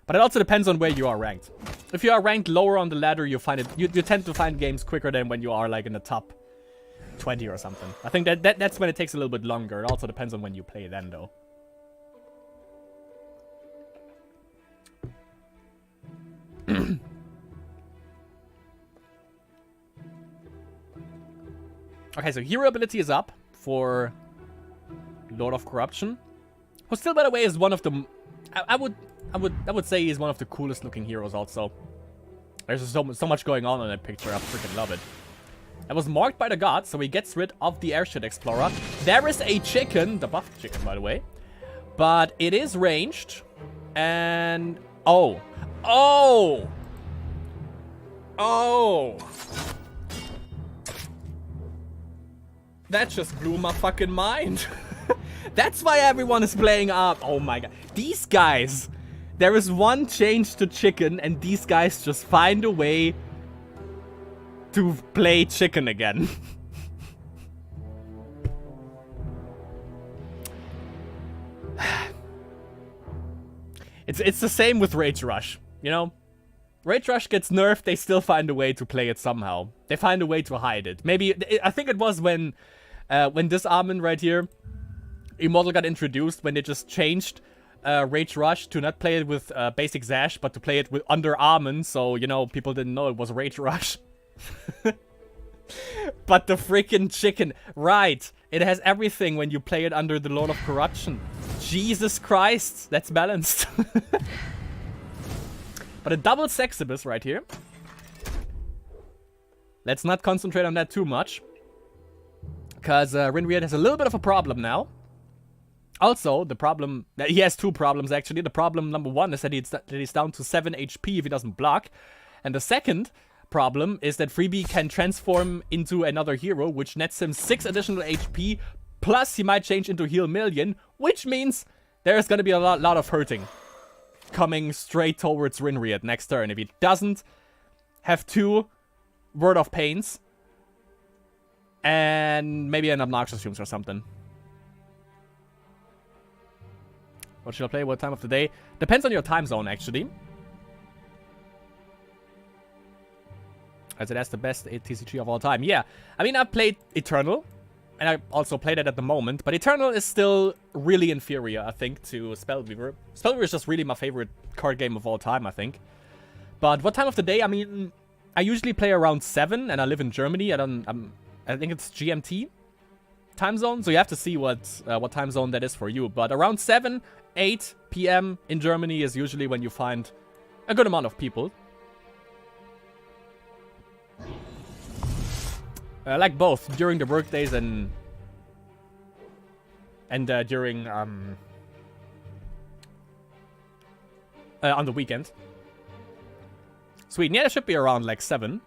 But it also depends on where you are ranked. If you are ranked lower on the ladder, you tend to find games quicker than when you are like in the top 20 or something. I think that's when it takes a little bit longer. It also depends on when you play then, though. Okay, so hero ability is up for Lord of Corruption, who still, by the way, is one of the... I would say he's one of the coolest looking heroes also. There's so much going on in that picture. I freaking love it. It was marked by the gods, so he gets rid of the Airship Explorer. There is a chicken, the buffed chicken, by the way. But it is ranged. And... Oh. Oh! Oh! That just blew my fucking mind. That's why everyone is playing up. Oh my god. These guys. There is one change to chicken, and these guys just find a way to play chicken again. It's the same with Rage Rush, you know? Rage Rush gets nerfed, they still find a way to play it somehow. They find a way to hide it. Maybe, I think it was when Disarmament right here, Immortal got introduced, when they just changed Rage Rush to not play it with basic Zash, but to play it with under Armand, so, you know, people didn't know it was Rage Rush. But the freaking chicken, right, it has everything when you play it under the Lord of Corruption. Jesus Christ, that's balanced. But a double Sextipus right here. Let's not concentrate on that too much, because Rinriad has a little bit of a problem now. Also, the problem... He has 2 problems, actually. The problem number 1 is that he's down to 7 HP if he doesn't block. And the second problem is that Freebie can transform into another hero, which nets him 6 additional HP, plus he might change into Heal Million, which means there's gonna be a lot of hurting coming straight towards Rinriad next turn if he doesn't have 2 Word of Pains and maybe an Obnoxious Fumes or something. What should I play? What time of the day? Depends on your time zone, actually. As that's the best TCG of all time. Yeah, I mean, I've played Eternal, and I also played it at the moment, but Eternal is still really inferior, I think, to Spellweaver. Spellweaver is just really my favorite card game of all time, I think. But what time of the day? I mean, I usually play around 7, and I live in Germany. I think it's GMT time zone, so you have to see what time zone that is for you. But around 7, 8 p.m. in Germany is usually when you find a good amount of people. Like both during the work days and during on the weekend. Sweet. Yeah, it should be around like 7,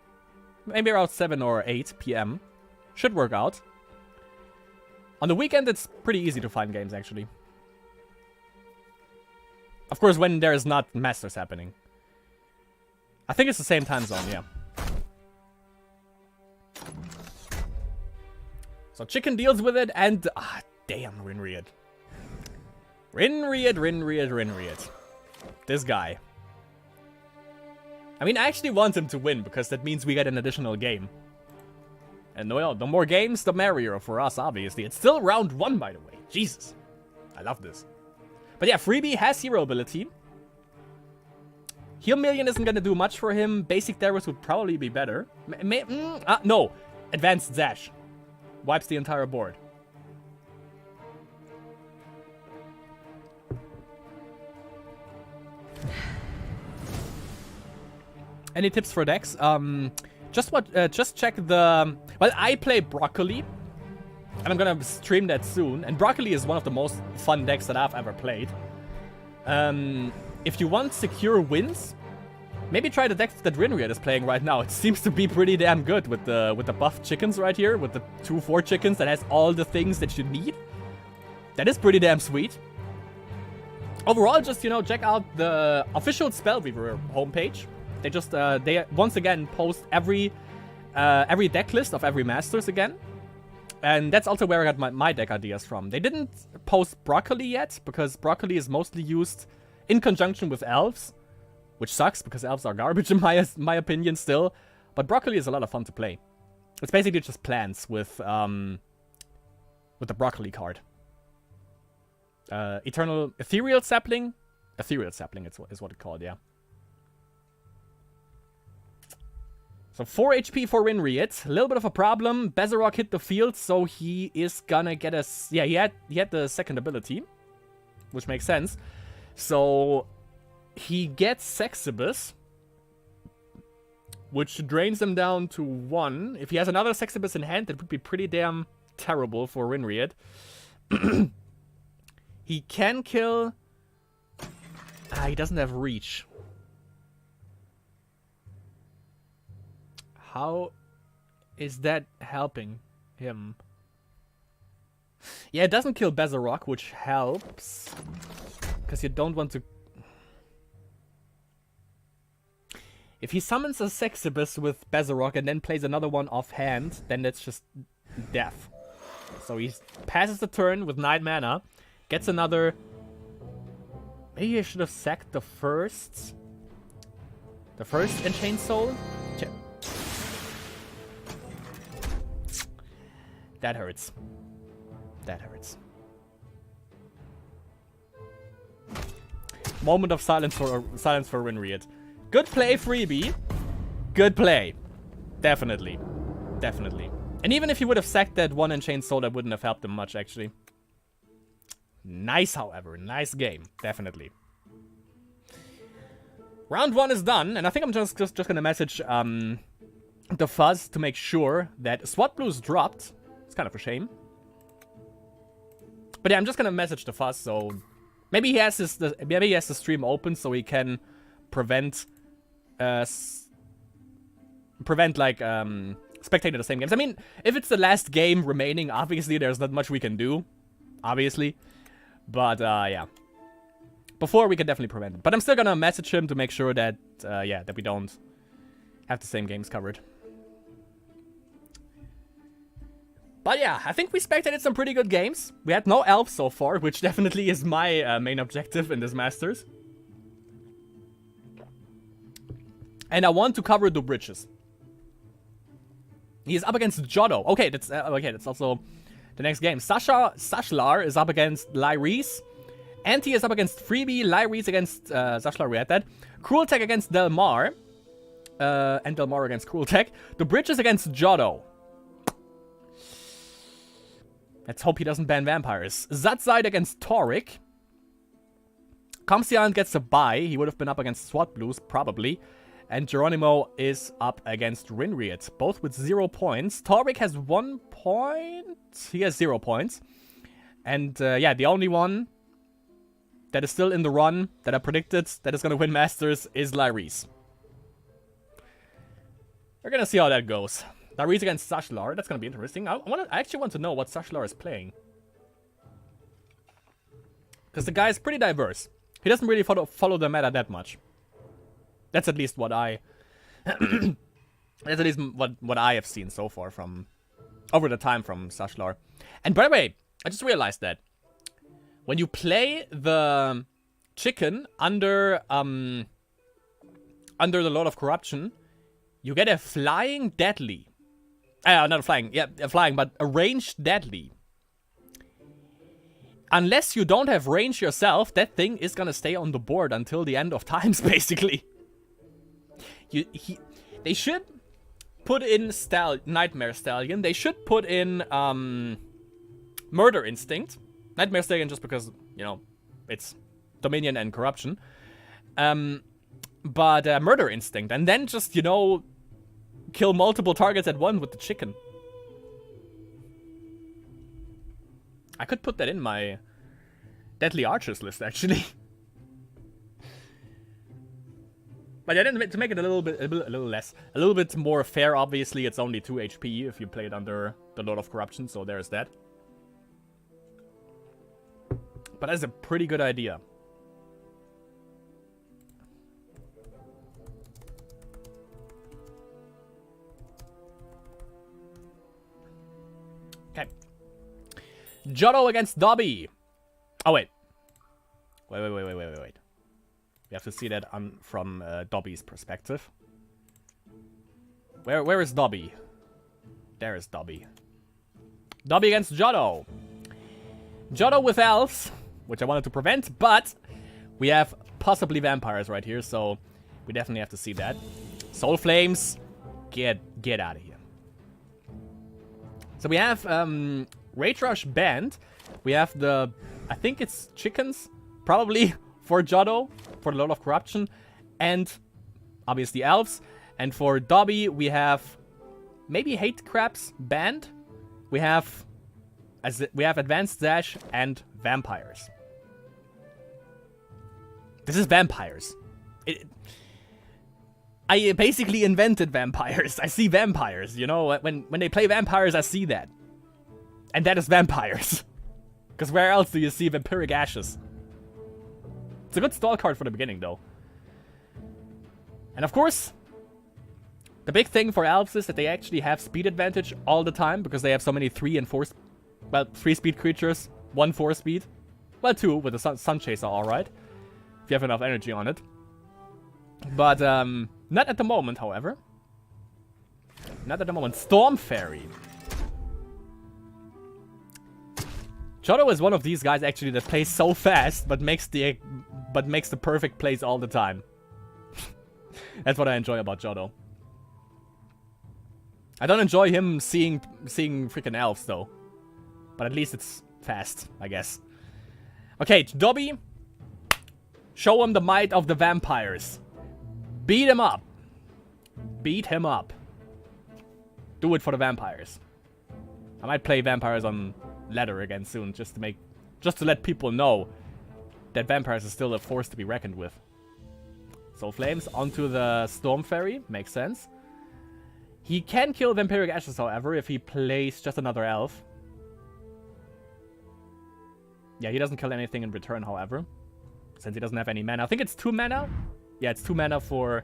maybe around 7 or 8 p.m. Should work out. On the weekend, it's pretty easy to find games actually. Of course, when there is not Masters happening. I think it's the same time zone. Yeah. So Chicken deals with it, and damn, Rinried. Rinried. This guy. I mean, I actually want him to win, because that means we get an additional game. And well, the more games, the merrier for us, obviously. It's still round 1, by the way. Jesus. I love this. But yeah, Freebie has hero ability. Heal Million isn't gonna do much for him. Basic Darius would probably be better. No. Advanced Zash. Wipes the entire board. Any tips for decks? Just check the... Well, I play Broccoli. And I'm gonna stream that soon. And Broccoli is one of the most fun decks that I've ever played. If you want secure wins, maybe try the deck that Rinried is playing right now. It seems to be pretty damn good with the buff chickens right here, with the 2/4 chickens that has all the things that you need. That is pretty damn sweet. Overall, just, you know, check out the official Spellweaver homepage. They just they once again post every deck list of every Masters again. And that's also where I got my deck ideas from. They didn't post Broccoli yet, because Broccoli is mostly used in conjunction with Elves. Which sucks, because Elves are garbage in my opinion still. But Broccoli is a lot of fun to play. It's basically just plants with the Broccoli card. Ethereal Sapling? Ethereal Sapling is what it's called, yeah. So 4 HP for Rinried. A little bit of a problem. Bezarok hit the field, so he is gonna get a... Yeah, he had the second ability. Which makes sense. So... he gets Sexibus, which drains him down to 1. If he has another Sexibus in hand, that would be pretty damn terrible for Rinried. He can kill... he doesn't have reach. How is that helping him? Yeah, it doesn't kill Bezarok, which helps. Because you don't want to... If he summons a Sexibus with Bezarok and then plays another one offhand, then that's just death. So he passes the turn with 9 mana, gets another... Maybe I should have sacked the first... The first Enchained Soul? That hurts. That hurts. Moment of silence for Rinried. Good play, Freebie. Good play. Definitely. Definitely. And even if he would have sacked that one Enchained Soul, that wouldn't have helped him much, actually. Nice, however. Nice game. Definitely. Round 1 is done, and I think I'm just gonna message the Fuzz to make sure that SWAT Blue's dropped. It's kind of a shame. But yeah, I'm just gonna message the Fuzz, so... Maybe he has the stream open so he can prevent like spectating the same games. I mean, if it's the last game remaining, obviously there's not much we can do, obviously. But yeah, before we can definitely prevent it. But I'm still gonna message him to make sure that yeah, that we don't have the same games covered. But yeah, I think we spectated some pretty good games. We had no elves so far, which definitely is my main objective in this Masters. And I want to cover the bridges. He is up against Jodo. Okay, that's also the next game. Sashlar is up against Lyris. Anti is up against Freebie. Lyris against Sashlar, we had that. Cruel Tech against Delmar. And Delmar against Cruel Tech. The bridges against Jodo. Let's hope he doesn't ban vampires. Zatzide against Toric. Comsian gets a bye. He would have been up against SWAT Blues, probably. And Geronimo is up against Rinriet, both with 0 points. Toric has 1 point. He has 0 points. And yeah, the only one that is still in the run that I predicted that is going to win Masters is Lyris. We're going to see how that goes. Lyris against Sashlar. That's going to be interesting. I actually want to know what Sashlar is playing. Because the guy is pretty diverse. He doesn't really follow the meta that much. That's at least what I... that's at least what I have seen so far from... over the time from Sashlar. And by the way, I just realized that when you play the chicken under the Lord of Corruption, you get a flying deadly. Not a flying, yeah, a flying, but a ranged deadly. Unless you don't have range yourself, that thing is gonna stay on the board until the end of times, basically. They should put in Nightmare Stallion. They should put in Murder Instinct. Nightmare Stallion just because, you know, it's Dominion and Corruption. But Murder Instinct. And then just, you know, kill multiple targets at once with the chicken. I could put that in my Deadly Archers list, actually. But yeah, to make it a little bit more fair, obviously, it's only 2 HP if you play it under the Lord of Corruption, so there's that. But that's a pretty good idea. Okay. Jodo against Dobby. Oh, wait. Wait. We have to see that from Dobby's perspective. Where is Dobby? There is Dobby. Dobby against Jodo. Jodo with elves, which I wanted to prevent, but we have possibly vampires right here, so we definitely have to see that. Soul Flames, get out of here. So we have Rage Rush Band. We have the, I think it's chickens, probably, for Jodo, for the Lord of Corruption, and obviously elves. And for Dobby, we have maybe Hate Crabs Band. We have Advanced Dash and Vampires. This is Vampires. I basically invented vampires. I see vampires, you know? When they play vampires, I see that. And that is vampires. Because where else do you see Vampiric Ashes? It's a good stall card for the beginning, though. And of course, the big thing for elves is that they actually have speed advantage all the time, because they have so many 3 and 4... Well, 3 speed creatures, 1 4 speed. Well, 2 with the Sun Chaser, alright. If you have enough energy on it. But, not at the moment, however. Not at the moment. Storm Fairy. Jodo is one of these guys, actually, that plays so fast, but makes the perfect plays all the time. That's what I enjoy about Jodo. I don't enjoy him seeing freaking elves, though. But at least it's fast, I guess. Okay, Dobby. Show him the might of the vampires. Beat him up. Beat him up. Do it for the vampires. I might play vampires on ladder again soon, just to let people know that vampires is still a force to be reckoned with. Soul Flames onto the Storm Fairy. Makes sense. He can kill Vampiric Ashes, however, if he plays just another elf. Yeah, he doesn't kill anything in return, however. Since he doesn't have any mana. I think it's 2 mana. Yeah, it's 2 mana for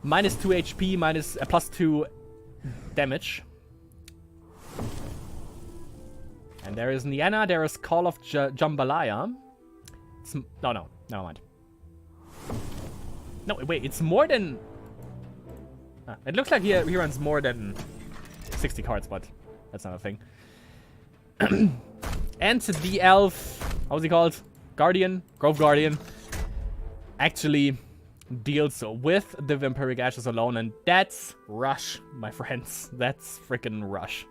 minus 2 HP, plus 2 damage. And there is Nienna, there is Call of Jambalaya. No, never mind. No, wait, it's more than... it looks like he runs more than 60 cards, but that's not a thing. And the elf, how's he called? Guardian, Grove Guardian, actually deals with the Vampiric Ashes alone, and that's rush, my friends. That's freaking rush.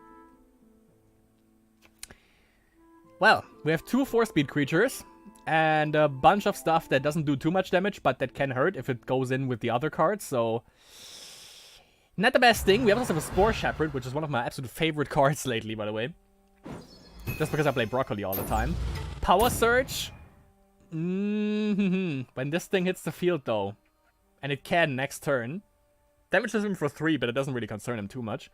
Well, we have 2 4-speed creatures, and a bunch of stuff that doesn't do too much damage, but that can hurt if it goes in with the other cards, so... Not the best thing. We also have a Spore Shepherd, which is one of my absolute favorite cards lately, by the way. Just because I play Broccoli all the time. Power Surge. When this thing hits the field, though, and it can next turn, damages him for 3, but it doesn't really concern him too much.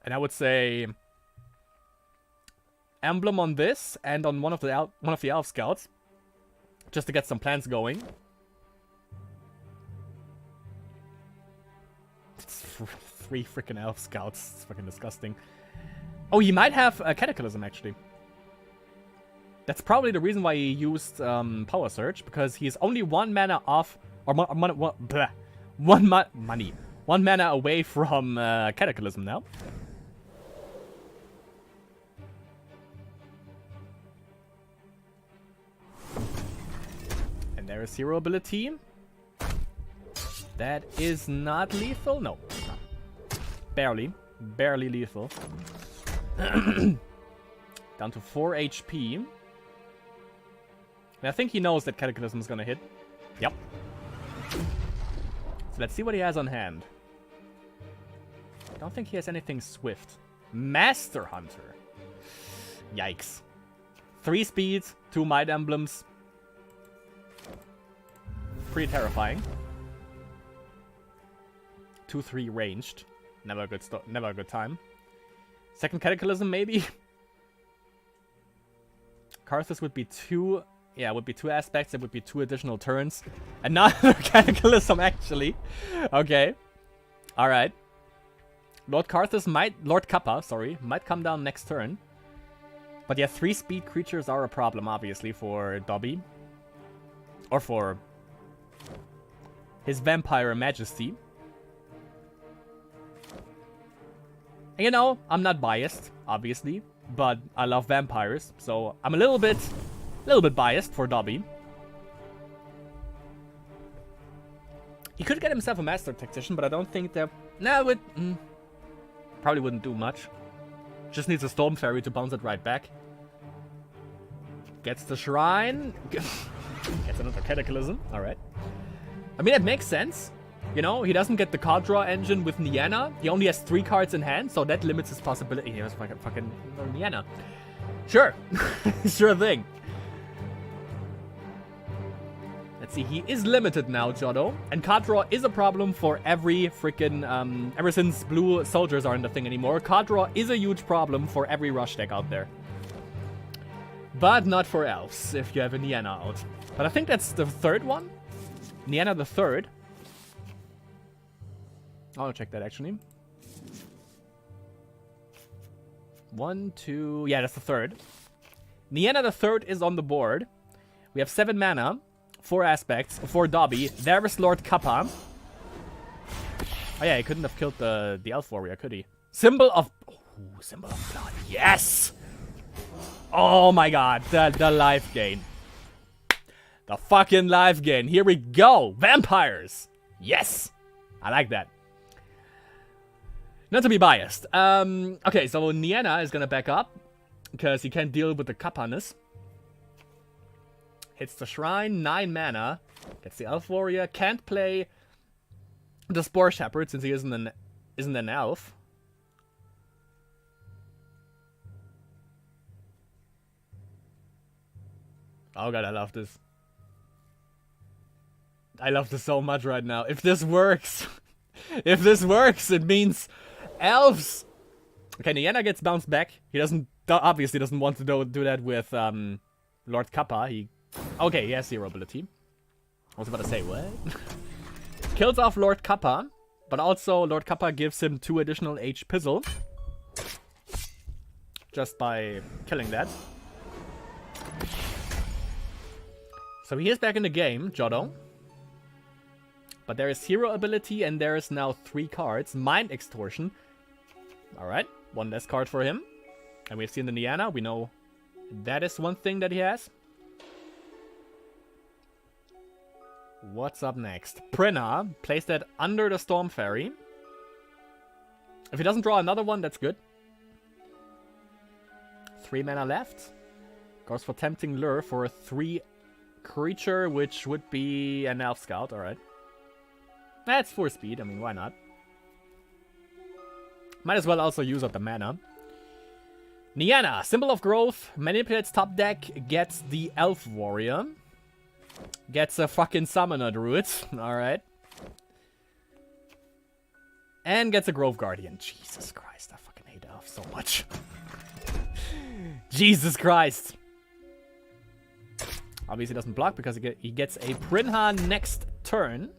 And I would say... Emblem on this, and on one of the Elf Scouts, just to get some plans going. It's 3 freaking Elf Scouts. It's fucking disgusting. Oh, he might have a Cataclysm, actually. That's probably the reason why he used Power Surge, because he's only 1 mana off, or 1 mana away from Cataclysm now. And there is Hero Ability. That is not lethal? No. Barely. Barely lethal. Down to 4 HP. And I think he knows that Cataclysm is gonna hit. Yep. So let's see what he has on hand. I don't think he has anything swift. Master Hunter. Yikes. 3 speeds, 2 Might Emblems. Pretty terrifying. 2/3 ranged. Never a good time. Second Cataclysm, maybe? Karthus would be 2... Yeah, it would be 2 aspects. It would be 2 additional turns. Another Cataclysm, actually. Okay. Alright. Lord Kappa, sorry, might come down next turn. But yeah, 3 speed creatures are a problem, obviously, for Dobby. Or for... His Vampire Majesty. And you know, I'm not biased, obviously, but I love vampires, so I'm a little bit biased for Dobby. He could get himself a Master Tactician, but I don't think that... Nah, it would... probably wouldn't do much. Just needs a Storm Fairy to bounce it right back. Gets the Shrine. Gets another Cataclysm. Alright. I mean, it makes sense. You know, he doesn't get the card draw engine with Nienna. He only has 3 cards in hand, so that limits his possibility. He has fucking Nienna. Sure. Sure thing. Let's see, he is limited now, Jodo. And card draw is a problem for every freaking, ever since blue soldiers aren't a thing anymore. Card draw is a huge problem for every rush deck out there. But not for elves, if you have a Nienna out. But I think that's the 3rd one. Nienna the 3rd. I'll check that, actually. 1, 2... Yeah, that's the 3rd. Nienna the 3rd is on the board. We have 7 mana. 4 aspects. 4 Dobby. There is Lord Kappa. Oh yeah, he couldn't have killed the Elf Warrior, could he? Symbol of... Oh, Symbol of Blood. Yes! Oh my god. The life gain. The fucking life gain. Here we go. Vampires. Yes. I like that. Not to be biased. Okay, so Nienna is gonna back up. Because he can't deal with the Kappa-ness. Hits the Shrine. 9 mana. Gets the Elf Warrior. Can't play the Spore Shepherd since he isn't an elf. Oh god, I love this. I love this so much right now. If this works, if this works, it means elves. Okay, Nienna gets bounced back. He obviously doesn't want to do that with Lord Kappa. Okay, he has 0 ability. I was about to say, what? Kills off Lord Kappa, but also Lord Kappa gives him 2 additional H Pizzle. just by killing that. So he is back in the game, Jodo. But there is hero ability and there is now 3 cards. Mind Extortion. Alright, 1 less card for him. And we've seen the Niana. We know that is one thing that he has. What's up next? Prina. Place that under the Storm Fairy. If he doesn't draw another one, that's good. 3 mana left. Goes for Tempting Lure for a 3 creature, which would be an Elf Scout. Alright. That's 4 speed. I mean, why not? Might as well also use up the mana. Niana, Symbol of Growth, manipulates top deck, gets the Elf Warrior. Gets a fucking Summoner Druid. Alright. And gets a Grove Guardian. Jesus Christ, I fucking hate Elf so much. Jesus Christ. Obviously doesn't block because he gets a Prinha next turn.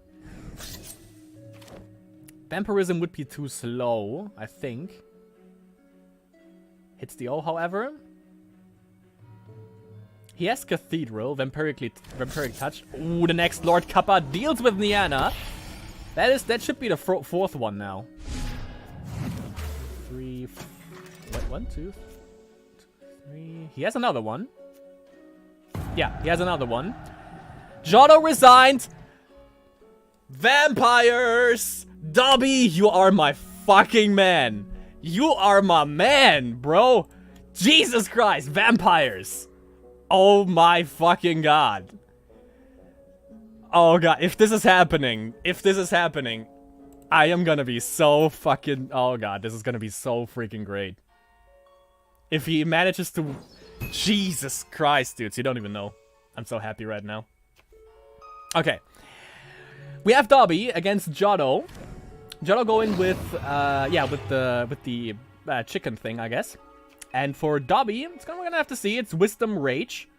Vampirism would be too slow, I think. Hits the O, however. He has Cathedral, Vampiric Touch. Ooh, the next Lord Kappa deals with Niana. That should be the 4th one now. 3... Wait, 1, 2, 3... He has another one. Yeah, he has another one. Jodo resigned. Vampires! Dobby, you are my fucking man. You are my man, bro. Jesus Christ, vampires. Oh my fucking god. Oh god, if this is happening, I am gonna be so fucking... Oh god, this is gonna be so freaking great. If he manages to... Jesus Christ, dudes, you don't even know. I'm so happy right now. Okay. We have Dobby against Jodo. Jodo going with, with the chicken thing, I guess. And for Dobby, we're gonna have to see. It's Wisdom Rage.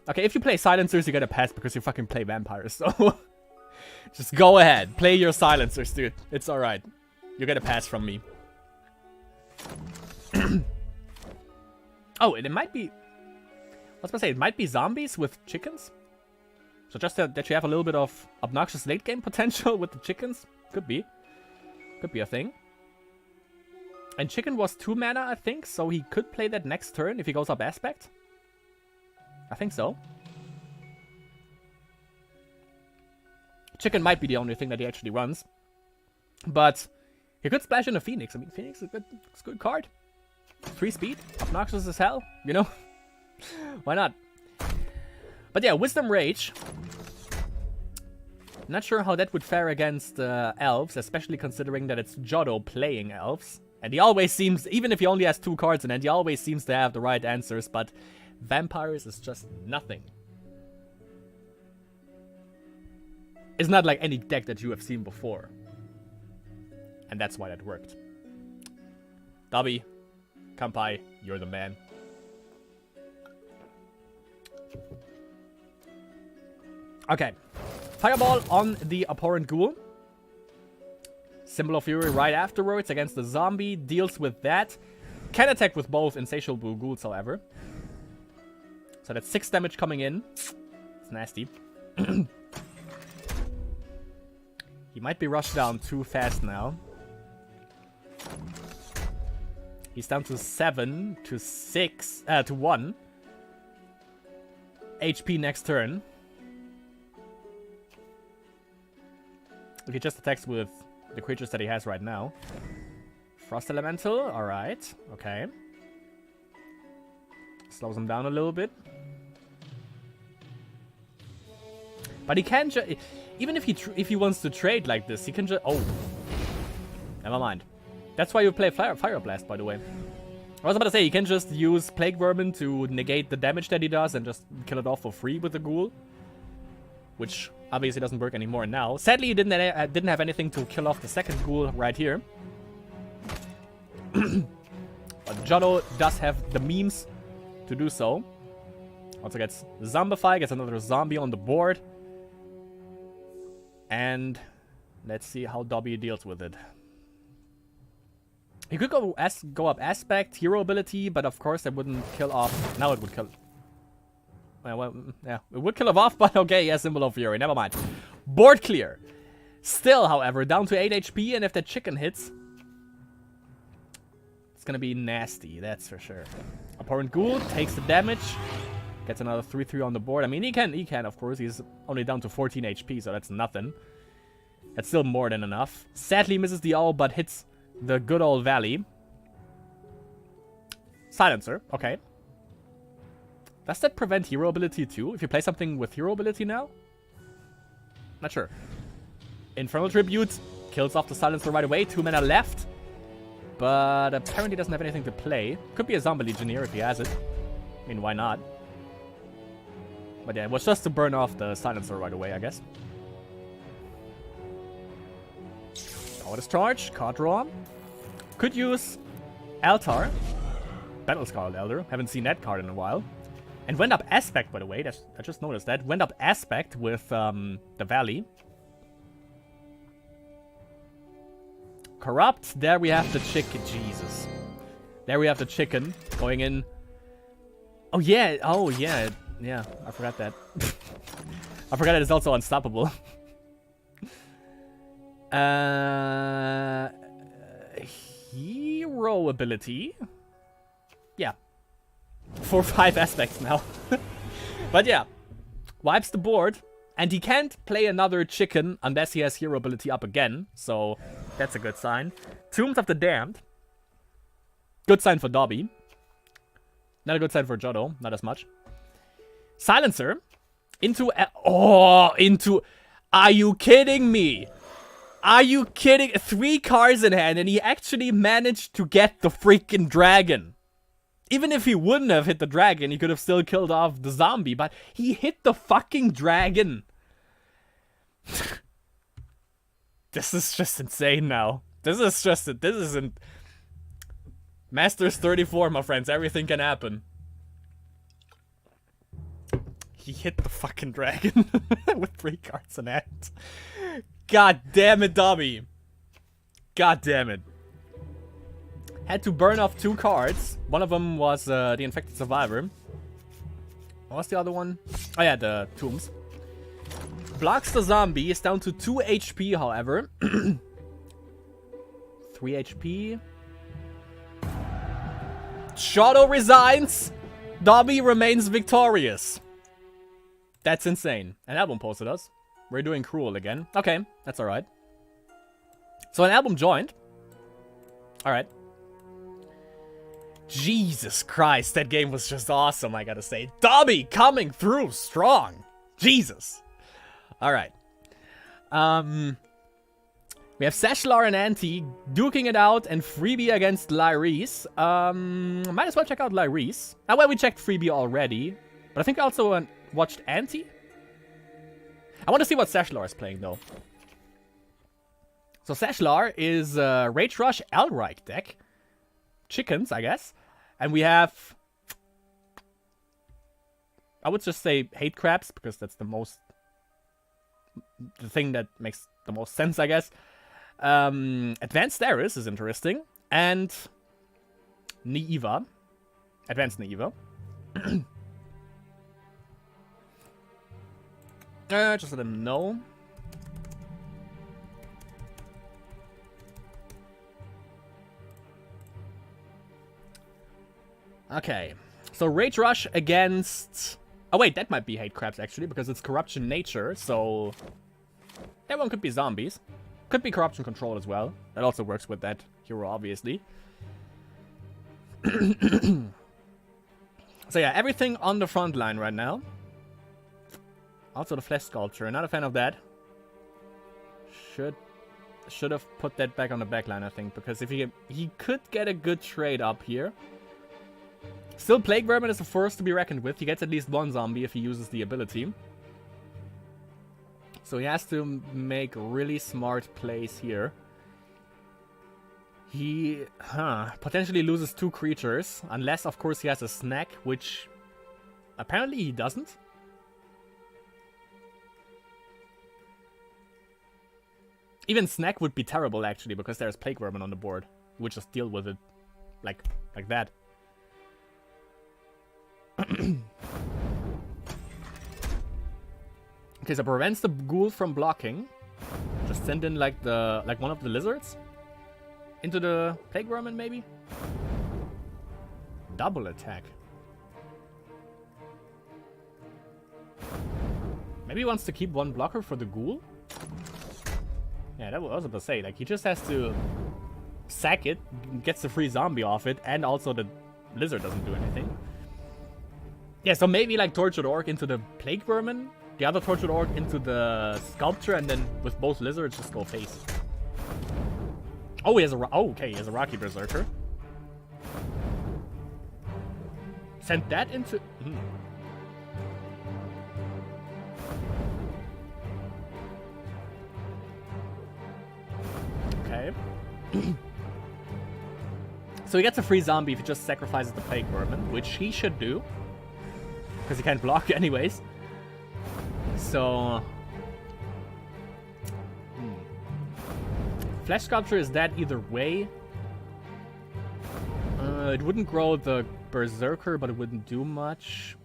Okay, if you play Silencers, you get a pass because you fucking play Vampires, so... Just go ahead. Play your Silencers, dude. It's alright. You get a pass from me. Oh, and it might be... I was gonna say, it might be zombies with chickens. So just that you have a little bit of obnoxious late game potential with the chickens. Could be. Could be a thing. And chicken was 2 mana, I think, so he could play that next turn if he goes up Aspect. I think so. Chicken might be the only thing that he actually runs. But he could splash in a Phoenix. I mean, Phoenix is a good card. 3 speed, obnoxious as hell, you know? Why not? But yeah, Wisdom Rage. Not sure how that would fare against elves, especially considering that it's Jodo playing elves. And he always seems, even if he only has 2 cards in hand, he always seems to have the right answers, but vampires is just nothing. It's not like any deck that you have seen before. And that's why that worked. Dobby, Kampai, you're the man. Okay. Fireball on the abhorrent ghoul. Symbol of Fury right afterwards against the zombie. Deals with that. Can attack with both insatiable ghouls, however. So that's 6 damage coming in. It's nasty. He might be rushed down too fast now. He's down to 7, to 6, to 1 HP next turn. If he just attacks with the creatures that he has right now. Frost Elemental, alright, okay. Slows him down a little bit. But he can just... Even if he wants to trade like this, he can just... Oh. Never mind. That's why you play Fire Blast, by the way. I was about to say, you can just use Plague Vermin to negate the damage that he does and just kill it off for free with the ghoul. Which obviously doesn't work anymore now. Sadly, he didn't have anything to kill off the second ghoul right here. But Jodo does have the memes to do so. Also gets Zombify, gets another zombie on the board. And let's see how Dobby deals with it. He could go up aspect, hero ability, but of course that wouldn't kill off. Now it would kill. Well, yeah, it would kill him off, but okay, yeah, Symbol of Fury. Never mind. Board clear. Still, however, down to 8 HP, and if that chicken hits, it's gonna be nasty, that's for sure. Opponent Ghoul takes the damage, gets another 3/3 on the board. I mean, he can, of course. He's only down to 14 HP, so that's nothing. That's still more than enough. Sadly misses the owl, but hits the good old Valley. Silencer, okay. Does that prevent hero ability too? If you play something with hero ability now? Not sure. Infernal Tribute kills off the Silencer right away. 2 mana left. But apparently doesn't have anything to play. Could be a Zombie Legionnaire if he has it. I mean, why not? But yeah, it was just to burn off the Silencer right away, I guess. Power Discharge, card draw. Could use Altar. Battle-Scarred Elder. Haven't seen that card in a while. And went up Aspect, by the way. I just noticed that. Went up Aspect with the Valley. Corrupt. There we have the chicken. Jesus. There we have the chicken going in. Oh, yeah. Oh, yeah. Yeah, I forgot that. I forgot it is also unstoppable. Hero ability. Yeah. 4/5 aspects now. But yeah. Wipes the board. And he can't play another chicken unless he has hero ability up again. So that's a good sign. Tombs of the Damned. Good sign for Dobby. Not a good sign for Jodo. Not as much. Silencer. Into... Are you kidding me? Are you kidding? 3 cards in hand and he actually managed to get the freaking dragon. Even if he wouldn't have hit the dragon, he could have still killed off the zombie. But he hit the fucking dragon. This is just insane now. This isn't... Masters 34, my friends. Everything can happen. He hit the fucking dragon with 3 cards in hand. God damn it, Dobby. God damn it. Had to burn off 2 cards. One of them was the Infected Survivor. What was the other one? Oh yeah, the Tombs. Blocks the zombie. Is down to 2 HP, however. 3 HP. Shadow resigns. Dobby remains victorious. That's insane. An album posted us. We're doing Cruel again. Okay, that's alright. So an album joined. Alright. Jesus Christ, that game was just awesome, I gotta say. Dobby coming through strong. Jesus. Alright. We have Sashlar and Anti duking it out and Freebie against Lyris. Might as well check out Lyris. Oh, well, we checked Freebie already. But I think I also watched Anti. I want to see what Sashlar is playing, though. So Sashlar is Rage Rush Elrike deck. Chickens, I guess. And we have... I would just say Hate Crabs, because that's the thing that makes the most sense, I guess. Advanced Eris is interesting. And... Naiva. Advanced Naiva. Just let them know. Okay. So Rage Rush against... Oh wait, that might be Hate Crabs actually, because it's Corruption Nature, so... That one could be Zombies. Could be Corruption Control as well. That also works with that hero, obviously. So yeah, everything on the front line right now. Also the Flesh Sculpture, not a fan of that. Should have put that back on the back line, I think, because if he could get a good trade up here. Still, Plague Vermin is the first to be reckoned with. He gets at least 1 zombie if he uses the ability. So he has to make really smart plays here. He potentially loses 2 creatures, unless of course he has a snack, which apparently he doesn't. Even snack would be terrible actually, because there's Plague Vermin on the board. would just deal with it like that. Okay, so prevents the ghoul from blocking. Just send in like one of the lizards into the plague vermin, maybe. Double attack. Maybe he wants to keep one blocker for the ghoul. Yeah, that was I was about to say. Like, he just has to sack it, gets the free zombie off it, and also the lizard doesn't do anything. Yeah, so maybe like Tortured Orc into the plague vermin, the other Tortured Orc into the sculpture, and then with both lizards just go face. Oh, he has a okay, he has a Rocky Berserker. Sent that into. Okay. So he gets a free zombie if he just sacrifices the plague vermin, which he should do. Because he can't block anyways. So... Flesh Sculpture is dead either way. It wouldn't grow the Berserker, but it wouldn't do much.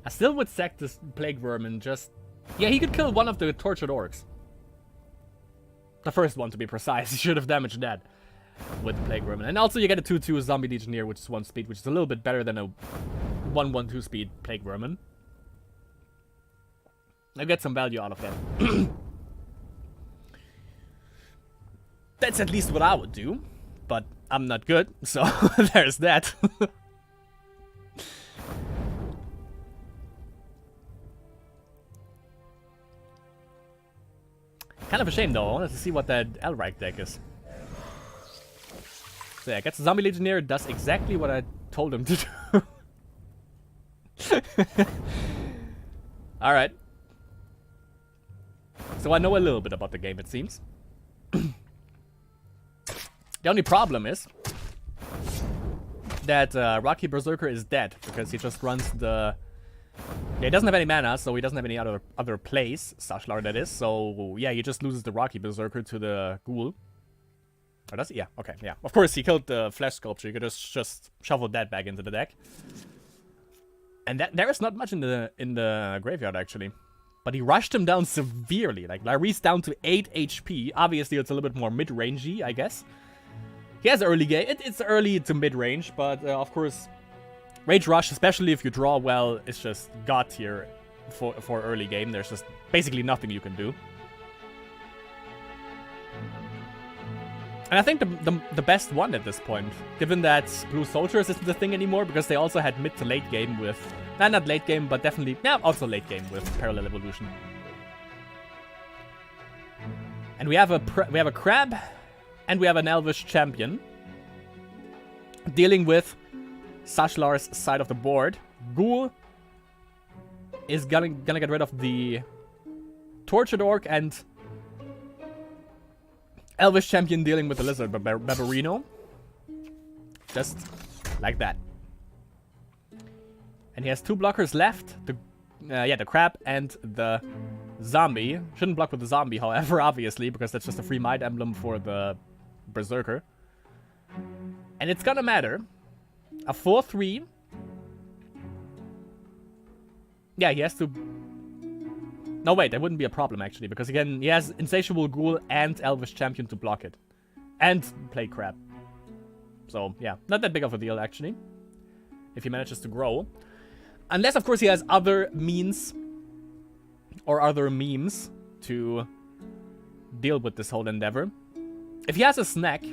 I still would sack this Plague Vermin just... Yeah, he could kill one of the Tortured Orcs. The first one, to be precise. He should have damaged that with the Plague Vermin. And also you get a 2-2 Zombie Legionnaire, which is 1 speed, which is a little bit better than a 1-1-2 speed Plague Vermin. I get some value out of that. That's at least what I would do. But I'm not good, so there's that. Kind of a shame though, I wanted to see what that Elrike deck is. So yeah, gets a Zombie Legionnaire, does exactly what I told him to do. Alright. So I know a little bit about the game, it seems. The only problem is that Rocky Berserker is dead, because he just runs the... Yeah, he doesn't have any mana, so he doesn't have any other plays, Sashlar that is, so yeah, he just loses the Rocky Berserker to the Ghoul. Or does he? Yeah, okay, yeah. Of course, he killed the Flesh Sculpture, you could just shuffle that back into the deck. And there is not much in the graveyard, actually. But he rushed him down severely, like Larry's down to 8 HP. Obviously, it's a little bit more mid-rangey, I guess. He has early game. It's early to mid-range, but of course, Rage Rush, especially if you draw well, is just god tier for early game. There's just basically nothing you can do. And I think the best one at this point, given that Blue Soldiers isn't the thing anymore, because they also had mid to late game with, not late game, but definitely, yeah, also late game with Parallel Evolution. And we have a Crab. And we have an Elvish Champion dealing with Sashlar's side of the board. Ghoul is gonna get rid of the Tortured Orc, and Elvish Champion dealing with the Lizard Barbarino. Just like that. And he has 2 blockers left. The Crab and the Zombie. Shouldn't block with the Zombie, however, obviously, because that's just a free Might Emblem for the Berserker. And it's gonna matter. A 4-3. Yeah, he has to... No, wait, that wouldn't be a problem, actually, because again, he has Insatiable Ghoul and Elvish Champion to block it. And play Crab. So, yeah, not that big of a deal, actually. If he manages to grow. Unless, of course, he has other means or other memes to deal with this whole endeavor. If he has a snack,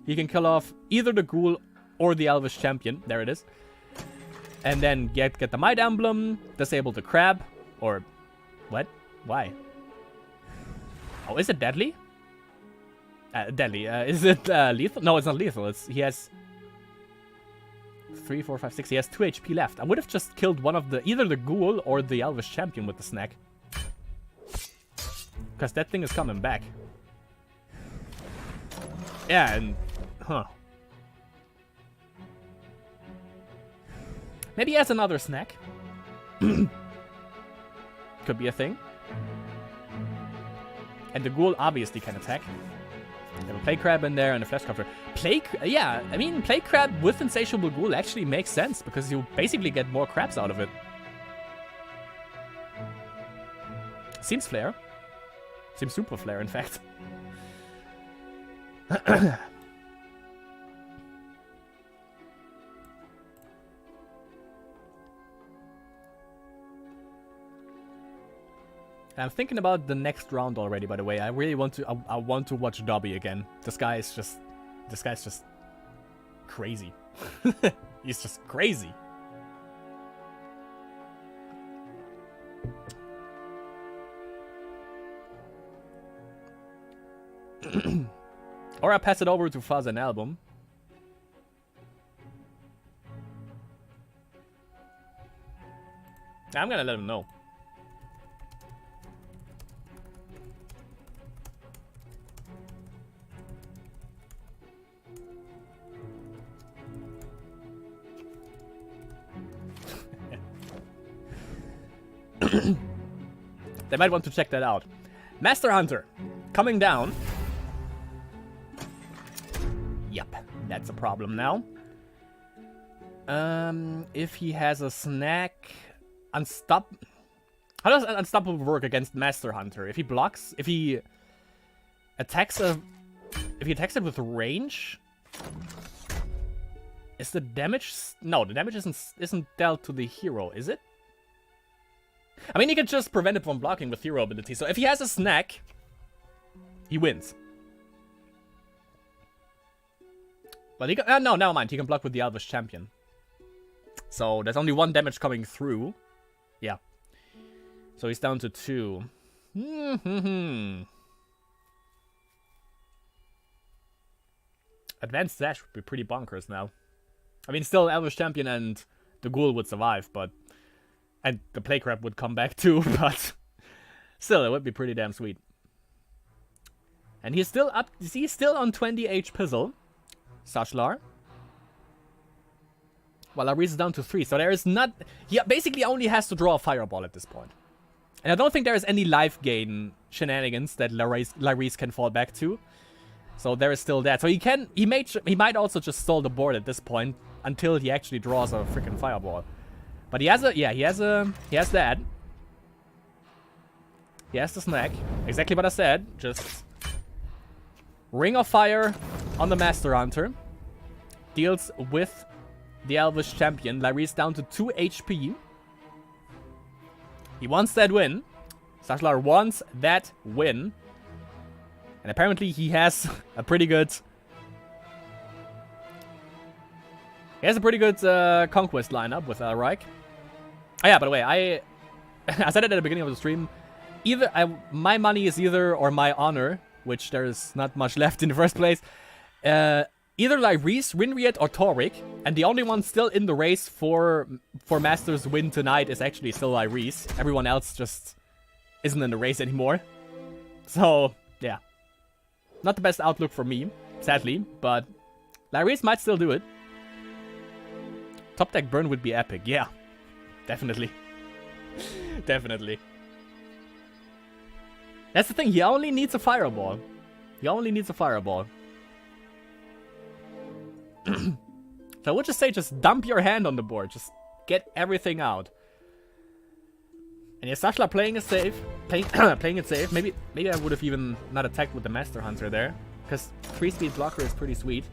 he can kill off either the Ghoul or the Elvish Champion. There it is. And then get the Might Emblem, disable the Crab, or... What? Why? Oh, is it deadly? Deadly. Is it lethal? No, it's not lethal. He has 3, 4, 5, 6. He has 2 HP left. I would have just killed one of either the Ghoul or the Elvish Champion with the snack. Because that thing is coming back. Yeah, and... Huh. Maybe he has another snack. Could be a thing. And the Ghoul obviously can attack. Have a Plague Crab in there and a Flesh Crafter. Yeah, I mean, Plague Crab with Insatiable Ghoul actually makes sense because you basically get more crabs out of it. Seems Flare. Seems super Flare, in fact. I'm thinking about the next round already, by the way. I really want to I want to watch Dobby again. This guy's just crazy. He's just crazy. Or I pass it over to Fuzz and Album. I'm gonna let him know. They might want to check that out. Master Hunter, coming down. Yep, that's a problem now. If he has a snack, how does Unstoppable work against Master Hunter? If he blocks, if he attacks it with range, is the damage? No, the damage isn't dealt to the hero, is it? I mean, he can just prevent it from blocking with hero ability. So if he has a snack, he wins. But he can, no, never mind. He can block with the Elvish Champion. So there's only 1 damage coming through. Yeah. So he's down to 2. Advanced Dash would be pretty bonkers now. I mean, still Elvish Champion and the Ghoul would survive, but... And the Plague Crab would come back too, but... Still, it would be pretty damn sweet. And he's still up... He's still on 20 H Pizzle. Sashlar. While Laris is down to 3, so there is not... He basically only has to draw a Fireball at this point. And I don't think there is any life gain shenanigans that Laris can fall back to. So there is still that. So he might also just stall the board at this point until he actually draws a freaking Fireball. But he has that. He has the snack. Exactly what I said. Just Ring of Fire on the Master Hunter. Deals with the Elvish Champion. Laris down to 2 HP. He wants that win. Sashlar wants that win. And apparently he has a pretty good... He has a pretty good Conquest lineup with Reich. Oh yeah, by the way, I said it at the beginning of the stream. My money is either, or my honor, which there's not much left in the first place, either Laris, Rinriet, or Torrik. And the only one still in the race for Masters win tonight is actually still Laris. Everyone else just isn't in the race anymore. So, yeah. Not the best outlook for me, sadly, but Laris might still do it. Top deck burn would be epic, yeah. Definitely. Definitely. That's the thing, he only needs a Fireball. He only needs a Fireball. So I would just say, just dump your hand on the board. Just get everything out. And yeah, Sashla playing it safe. Playing it safe. Maybe I would have even not attacked with the Master Hunter there. Because 3-speed blocker is pretty sweet.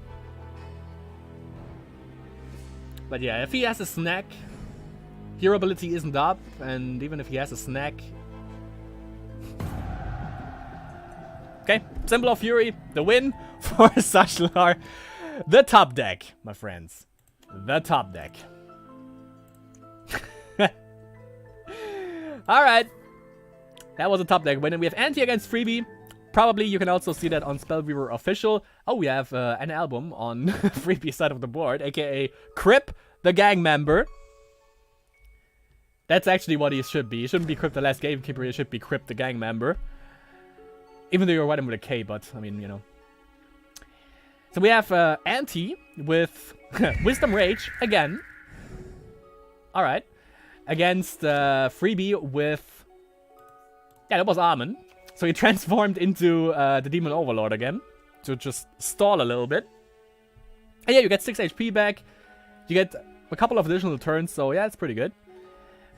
But yeah, if he has a snack, hero ability isn't up, and even if he has a snack... Okay, Symbol of Fury, the win for Sashlar. The top deck, my friends. The top deck. Alright. That was a top deck win, and we have Anti against Freebie. Probably you can also see that on Spellweaver Official. Oh, we have an album on Freebie's side of the board, aka Crip, the gang member. That's actually what he should be. He shouldn't be Crip the last gamekeeper, he should be Crip the gang member. Even though you're writing with a K, but, I mean, you know. So we have Anti with Wisdom Rage, again. Alright. Against Freebie with... Yeah, that was Armin. So he transformed into the Demon Overlord again. to just stall a little bit. And yeah, you get 6 HP back. You get a couple of additional turns, so yeah, it's pretty good.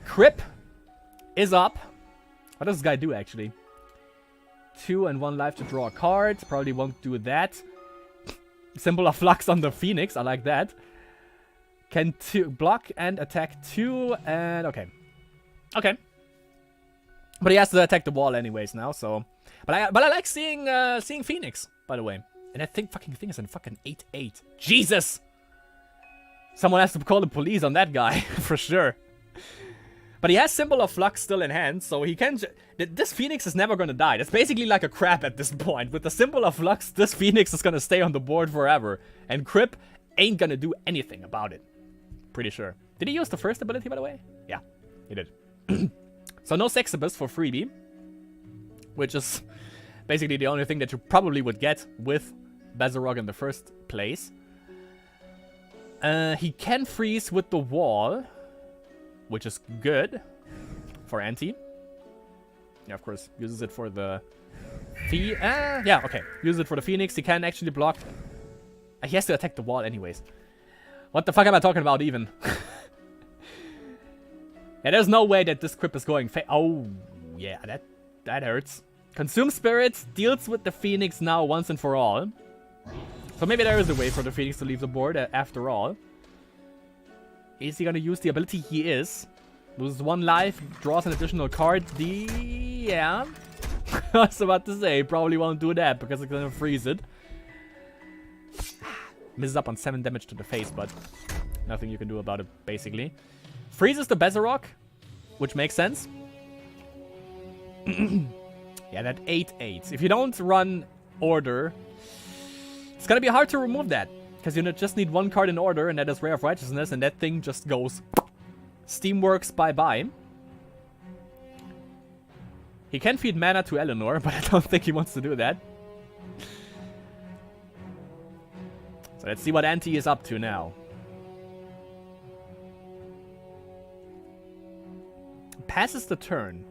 Crip is up. What does this guy do, actually? 2 and 1 life to draw a card. Probably won't do that. Symbol of Flux on the Phoenix. I like that. Can block and attack 2, and okay. Okay. But he has to attack the wall anyways now, so... But I like seeing Phoenix, by the way. And I think fucking thing is in fucking 8-8. Jesus! Someone has to call the police on that guy, for sure. But he has Symbol of Flux still in hand, so he can... This Phoenix is never gonna die. That's basically like a crab at this point. With the Symbol of Flux, this Phoenix is gonna stay on the board forever. And Crip ain't gonna do anything about it. Pretty sure. Did he use the first ability, by the way? Yeah, he did. So no Sexibus for freebie. Which is basically the only thing that you probably would get with Bazarog in the first place. He can freeze with the wall, which is good for anti. Yeah, of course, uses it for the yeah, okay. Uses it for the Phoenix. He can actually block. He has to attack the wall anyways. What the fuck am I talking about even? Yeah, there's no way that this Crip is going oh, yeah, that hurts. Consume Spirits deals with the Phoenix now once and for all. So maybe there is a way for the Phoenix to leave the board after all. Is he gonna use the ability? He is. Loses 1 life, draws an additional card. Yeah. I was about to say, probably won't do that because it's gonna freeze it. Misses up on 7 damage to the face, but nothing you can do about it, basically. Freezes the Bazarok, which makes sense. Yeah, that 8-8. If you don't run Order, it's gonna be hard to remove that. Because you just need 1 card in Order, and that is Ray of Righteousness, and that thing just goes... Steamworks bye-bye. He can feed mana to Eleanor, but I don't think he wants to do that. So let's see what Anti is up to now. Passes the turn.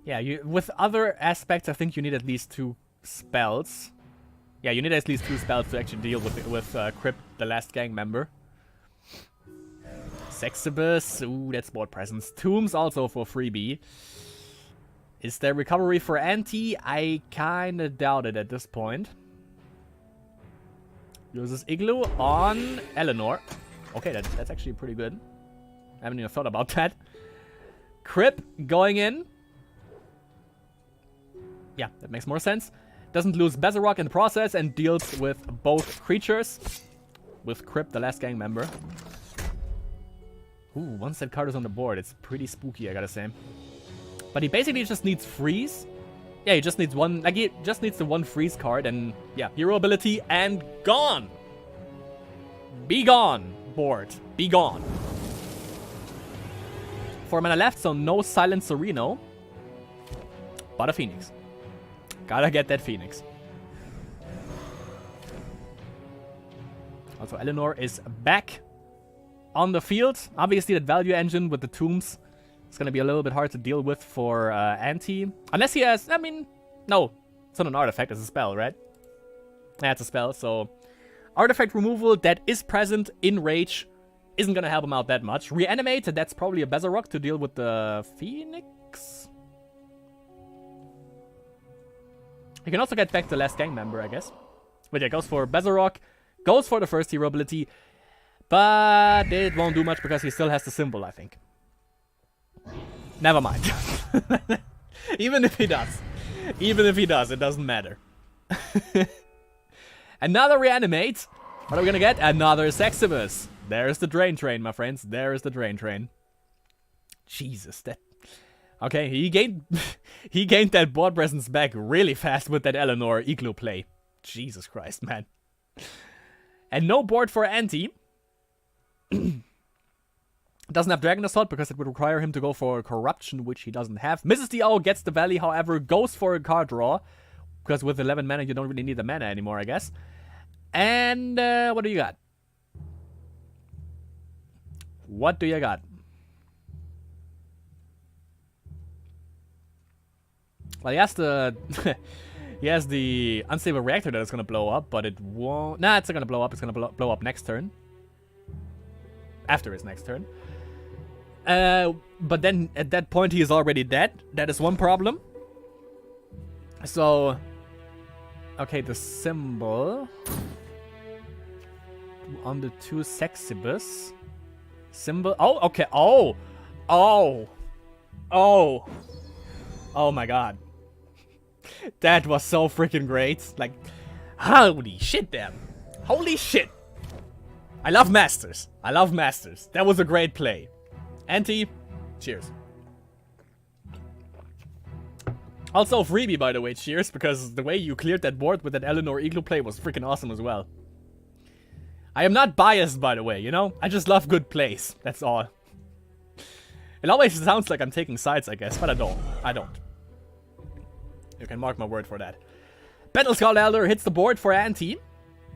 Yeah, with other aspects, I think you need at least 2 spells. Yeah, you need at least 2 spells to actually deal with Crip, the last gang member. Sexibus, ooh, that's board presence. Tombs also for freebie. Is there recovery for Anti? I kinda doubt it at this point. Uses Igloo on Eleanor. Okay, that's actually pretty good. I haven't even thought about that. Crip going in. Yeah, that makes more sense. Doesn't lose Bazarok in the process and deals with both creatures. With Crip, the last gang member. Ooh, once that card is on the board, it's pretty spooky, I gotta say. But he basically just needs freeze. Yeah, he just needs one, like he just needs the 1 freeze card and yeah, hero ability and gone. Be gone, board. Be gone. 4 mana left, so no Silent Sereno. But a Phoenix. Gotta get that Phoenix. Also, Eleanor is back on the field. Obviously, that value engine with the tombs is going to be a little bit hard to deal with for Anti. Unless he has... I mean, no. It's not an artifact. It's a spell, right? Yeah, it's a spell. So, artifact removal that is present in Rage isn't going to help him out that much. Reanimate, that's probably a Bazarok to deal with the Phoenix. You can also get back the last gang member, I guess. But yeah, goes for Bazarok. Goes for the first hero ability. But it won't do much because he still has the symbol, I think. Never mind. Even if he does. Even if he does, it doesn't matter. Another reanimate. What are we gonna get? Another Sexibus. There's the Drain Train, my friends. There is the Drain Train. Jesus, that... Okay, he gained that board presence back really fast with that Eleanor Igloo play. Jesus Christ, man. And no board for Anti. Doesn't have Dragon Assault because it would require him to go for Corruption, which he doesn't have. Misses the O, gets the Valley, however, goes for a card draw. Because with 11 mana, you don't really need the mana anymore, I guess. And what do you got? What do you got? Well, he has the... he has the unstable reactor that is going to blow up, but it won't... Nah, it's not going to blow up. It's going to blow up next turn. After his next turn. But then, at that point, he is already dead. That is one problem. So... Okay, the symbol... On the 2 Sexibus. Symbol... Oh, okay. Oh! Oh! Oh! Oh my god. That was so freaking great. Like, holy shit, damn. Holy shit. I love Masters. I love Masters. That was a great play. Anti, cheers. Also, freebie, by the way, cheers, because the way you cleared that board with that Eleanor Igloo play was freaking awesome as well. I am not biased, by the way, you know? I just love good plays. That's all. It always sounds like I'm taking sides, I guess, but I don't. I don't. You can mark my word for that. Battlescar Elder hits the board for Anti.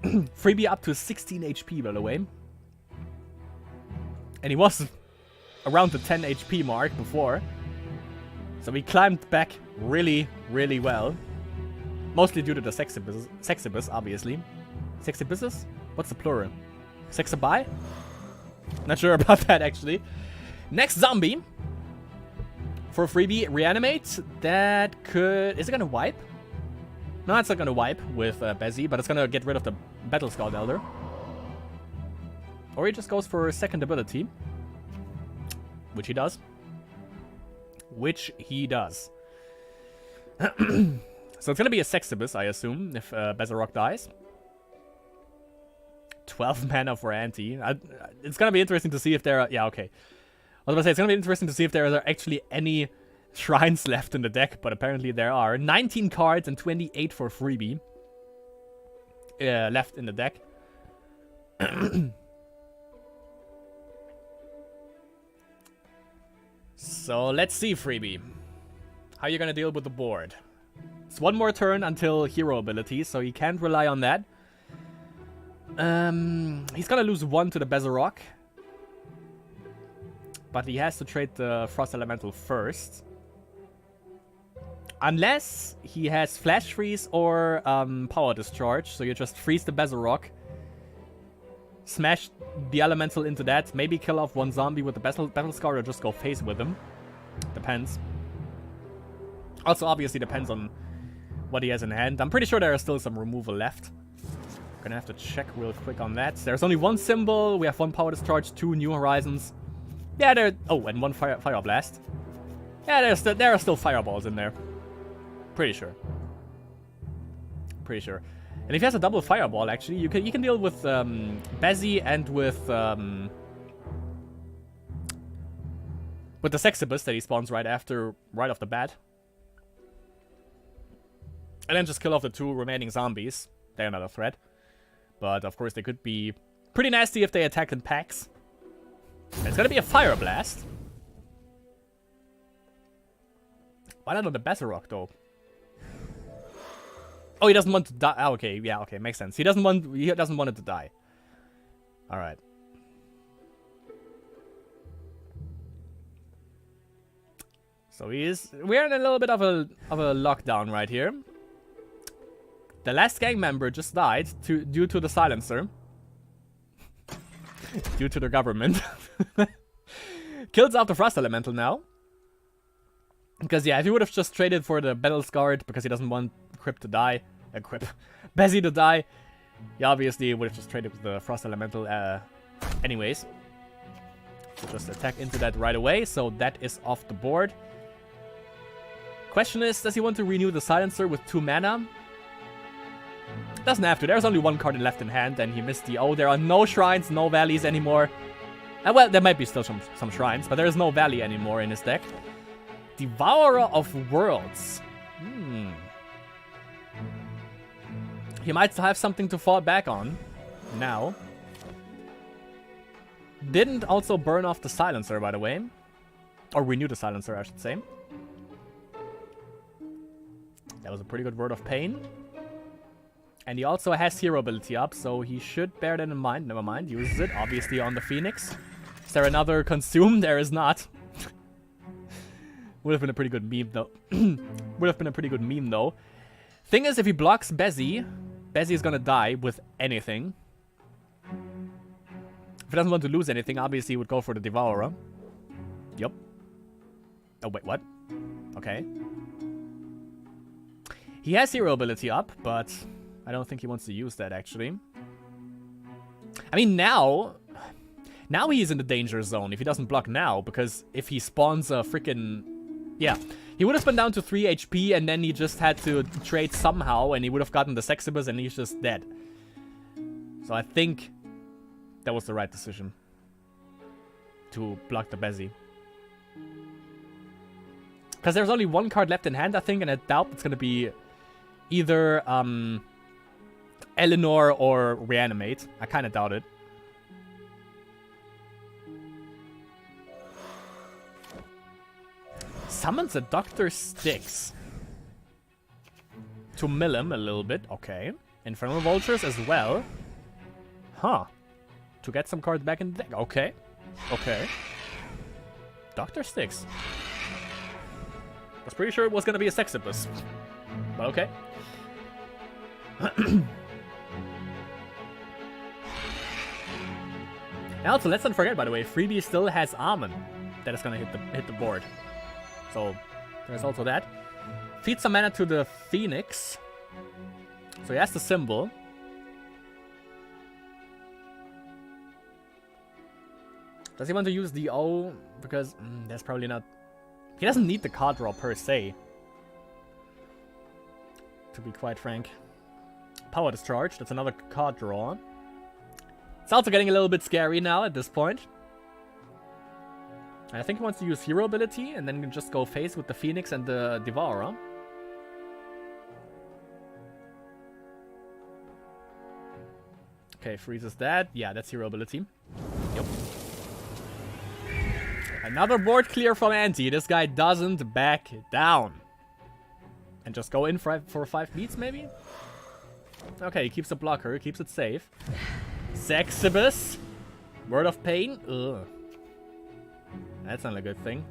Freebie up to 16 HP, by the way. And he was around the 10 HP mark before. So he climbed back really, really well. Mostly due to the Sexibus, obviously. Sexibuses? What's the plural? Sexibi? Not sure about that, actually. Next zombie. For freebie, reanimate. That could... Is it gonna wipe? No, it's not gonna wipe with Bezzy, but it's gonna get rid of the Battlescar Elder. Or he just goes for a second ability. Which he does. Which he does. So it's gonna be a Sexibus, I assume, if Bezarok dies. 12 mana for Anti. It's gonna be interesting to see if there are... Yeah, okay. I was gonna say, it's gonna be interesting to see if there are actually any shrines left in the deck, but apparently there are. 19 cards and 28 for freebie. Left in the deck. So, let's see, freebie. How you gonna deal with the board? It's one more turn until hero ability, so he can't rely on that. He's gonna lose 1 to the Bezarok. But he has to trade the Frost Elemental first. Unless he has Flash Freeze or Power Discharge. So you just freeze the Bezarok. Smash the Elemental into that. Maybe kill off 1 zombie with the Battlescar or just go face with him. Depends. Also obviously depends on what he has in hand. I'm pretty sure there is still some removal left. Gonna have to check real quick on that. There's only 1 symbol. We have 1 Power Discharge, 2 New Horizons. Yeah, there... Oh, and 1 Fire Blast. Yeah, there are still Fireballs in there. Pretty sure. Pretty sure. And if he has a double Fireball, actually, you can deal with Bezzy and with the Sexibus that he spawns right off the bat. And then just kill off the 2 remaining zombies. They're not a threat. But, of course, they could be pretty nasty if they attack in packs. It's gonna be a Fire Blast. Why not on the Bezarok, though? Oh, he doesn't want to die. Oh, okay, yeah, okay, makes sense. He doesn't want it to die. All right. So we're in a little bit of a lockdown right here. The last gang member just died due to the silencer. Due to the government. Kills off the Frost Elemental now. Because, yeah, if he would have just traded for the Battlescar because he doesn't want Bezzy to die, he obviously would have just traded with the Frost Elemental anyways. So just attack into that right away, so that is off the board. Question is, does he want to renew the Silencer with 2 mana? Doesn't have to. There's only 1 card left in hand, and he missed the... Oh, there are no shrines, no valleys anymore. Well, there might be still some shrines, but there is no valley anymore in his deck. Devourer of Worlds. He might have something to fall back on now. Didn't also burn off the Silencer, by the way. Or renew the Silencer, I should say. That was a pretty good Word of Pain. And he also has Hero ability up, so he should bear that in mind. Never mind, uses it, obviously, on the Phoenix. Is there another Consume? There is not. Would have been a pretty good meme, though. Would have been a pretty good meme, though. Thing is, if he blocks Bezzy, Bezzy is gonna die with anything. If he doesn't want to lose anything, obviously he would go for the Devourer. Yup. Oh, wait, what? Okay. He has Hero ability up, but I don't think he wants to use that, actually. I mean, now he's in the danger zone if he doesn't block now, because if he spawns a freaking... Yeah, he would have been down to 3 HP, and then he just had to trade somehow, and he would have gotten the Sexibus, and he's just dead. So I think that was the right decision to block the Bezzy. Because there's only one card left in hand, I think, and I doubt it's going to be either Eleanor or Reanimate. I kind of doubt it. Summons a Dr. Styx to mill him a little bit. Okay. Infernal Vultures as well. Huh. To get some cards back in the deck. Okay. Okay. Dr. Styx. I was pretty sure it was going to be a Sexibus. But okay. And also, let's not forget, by the way, Freebie still has Armon that is going to hit the board. So, there's also that. Feed some mana to the Phoenix. So he has the symbol. Does he want to use the O? Because that's probably not... He doesn't need the card draw per se. To be quite frank. Power Discharge, that's another card draw. It's also getting a little bit scary now at this point. I think he wants to use Hero ability and then just go face with the Phoenix and the Devourer. Okay, freezes that. Yeah, that's Hero ability. Yep. Another board clear from Anti. This guy doesn't back down. And just go in for 5 beats, maybe? Okay, he keeps the blocker, keeps it safe. Sexibus. Word of Pain. Ugh. That's not a good thing.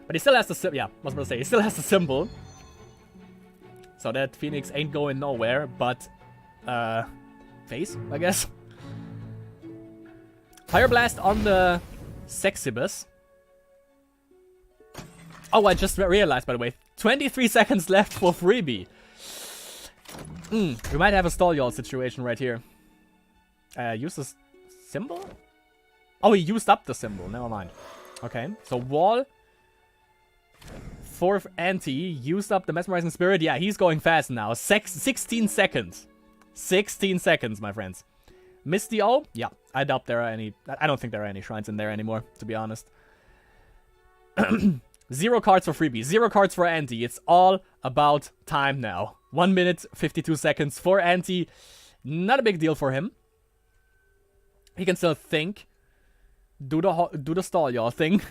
But he still has the symbol. Yeah, I was about to say, he still has the symbol. So that Phoenix ain't going nowhere, but face, I guess. Fire Blast on the Sexibus. Oh, I just realized, by the way, 23 seconds left for Freebie. We might have a stall y'all situation right here. Use the symbol? Oh, he used up the symbol. Never mind. Okay, so wall for Anti. Used up the Mesmerizing Spirit. Yeah, he's going fast now. 16 seconds. 16 seconds, my friends. Misty O? Yeah, I doubt there are any... I don't think there are any shrines in there anymore, to be honest. 0 cards for Freebie. 0 cards for Anti. It's all about time now. 1 minute, 52 seconds for Anti. Not a big deal for him. He can still think. Do the stall y'all thing.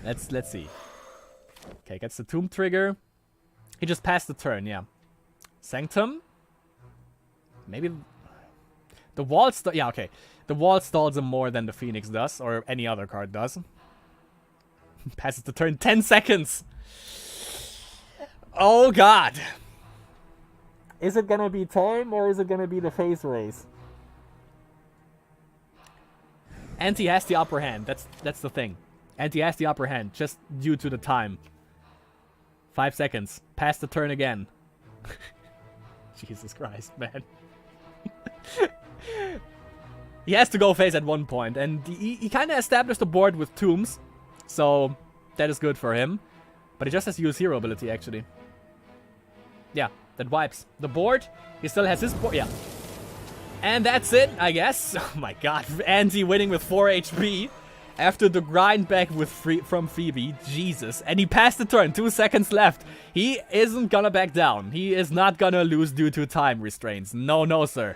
Let's see. Okay, gets the Tomb Trigger. He just passed the turn, yeah. Sanctum. Maybe the wall yeah, okay. The wall stalls him more than the Phoenix does, or any other card does. Passes the turn. 10 seconds. Oh god. Is it gonna be time or is it gonna be the face race? Anti has the upper hand. That's the thing. Anti has the upper hand just due to the time. 5 seconds. Pass the turn again. Jesus Christ, man. He has to go face at one point, and he kind of established the board with tombs, so that is good for him. But he just has to use Hero ability, actually. Yeah, that wipes the board. He still has his board, yeah. And that's it, I guess. Oh my god, Anti winning with 4 HP after the grind back with from Phoebe. Jesus. And he passed the turn, 2 seconds left. He isn't gonna back down. He is not gonna lose due to time restraints. No, no, sir.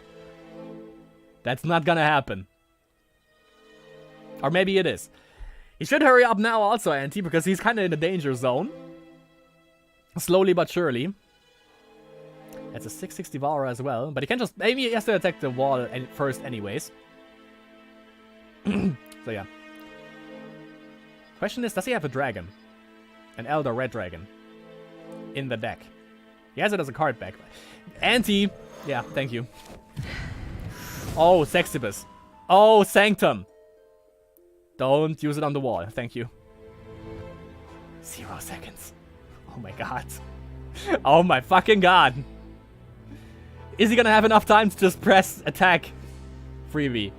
That's not gonna happen. Or maybe it is. He should hurry up now also, Anti, because he's kind of in the danger zone. Slowly but surely. That's a 6-6 Devourer as well. But he can just... Maybe he has to attack the wall first anyways. So yeah. Question is, does he have a dragon? An Elder Red Dragon. In the deck. He has it as a card back. Anti! Yeah, thank you. Oh, Sexibus. Oh, Sanctum. Don't use it on the wall. Thank you. 0 seconds. Oh my god. Oh my fucking god. Is he gonna have enough time to just press attack? Freebie.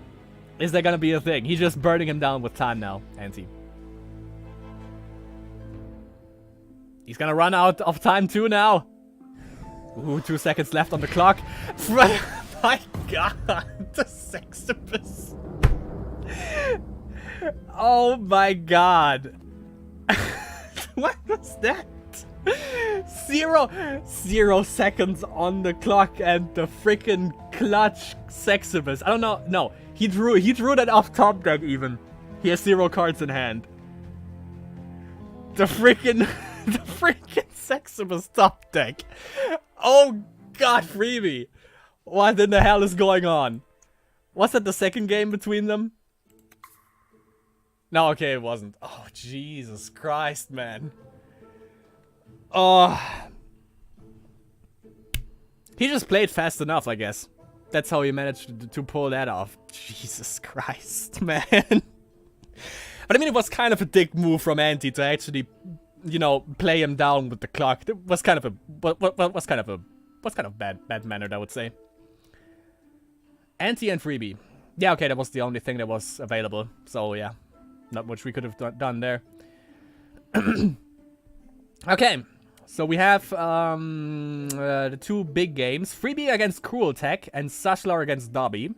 Is that gonna be a thing? He's just burning him down with time now, Anti. He's gonna run out of time too now. Ooh, 2 seconds left on the clock. My god, the Sexibus. Oh my god. What was that? 0 seconds on the clock and the freaking clutch Sexibus. I don't know. No, he drew that off top deck even. He has 0 cards in hand. The freaking Sexibus top deck. Oh god, Freebie. What in the hell is going on? Was that the second game between them? No, okay, it wasn't. Oh, Jesus Christ, man. Oh. He just played fast enough, I guess. That's how he managed to pull that off. Jesus Christ, man. But I mean, it was kind of a dick move from Anti to actually, you know, play him down with the clock. It was kind of bad mannered, I would say. Anti and Freebie. Yeah, okay, that was the only thing that was available. So yeah, not much we could have done there. Okay, so we have the 2 big games: Freebie against Cruel Tech and Sashlar against Dobby.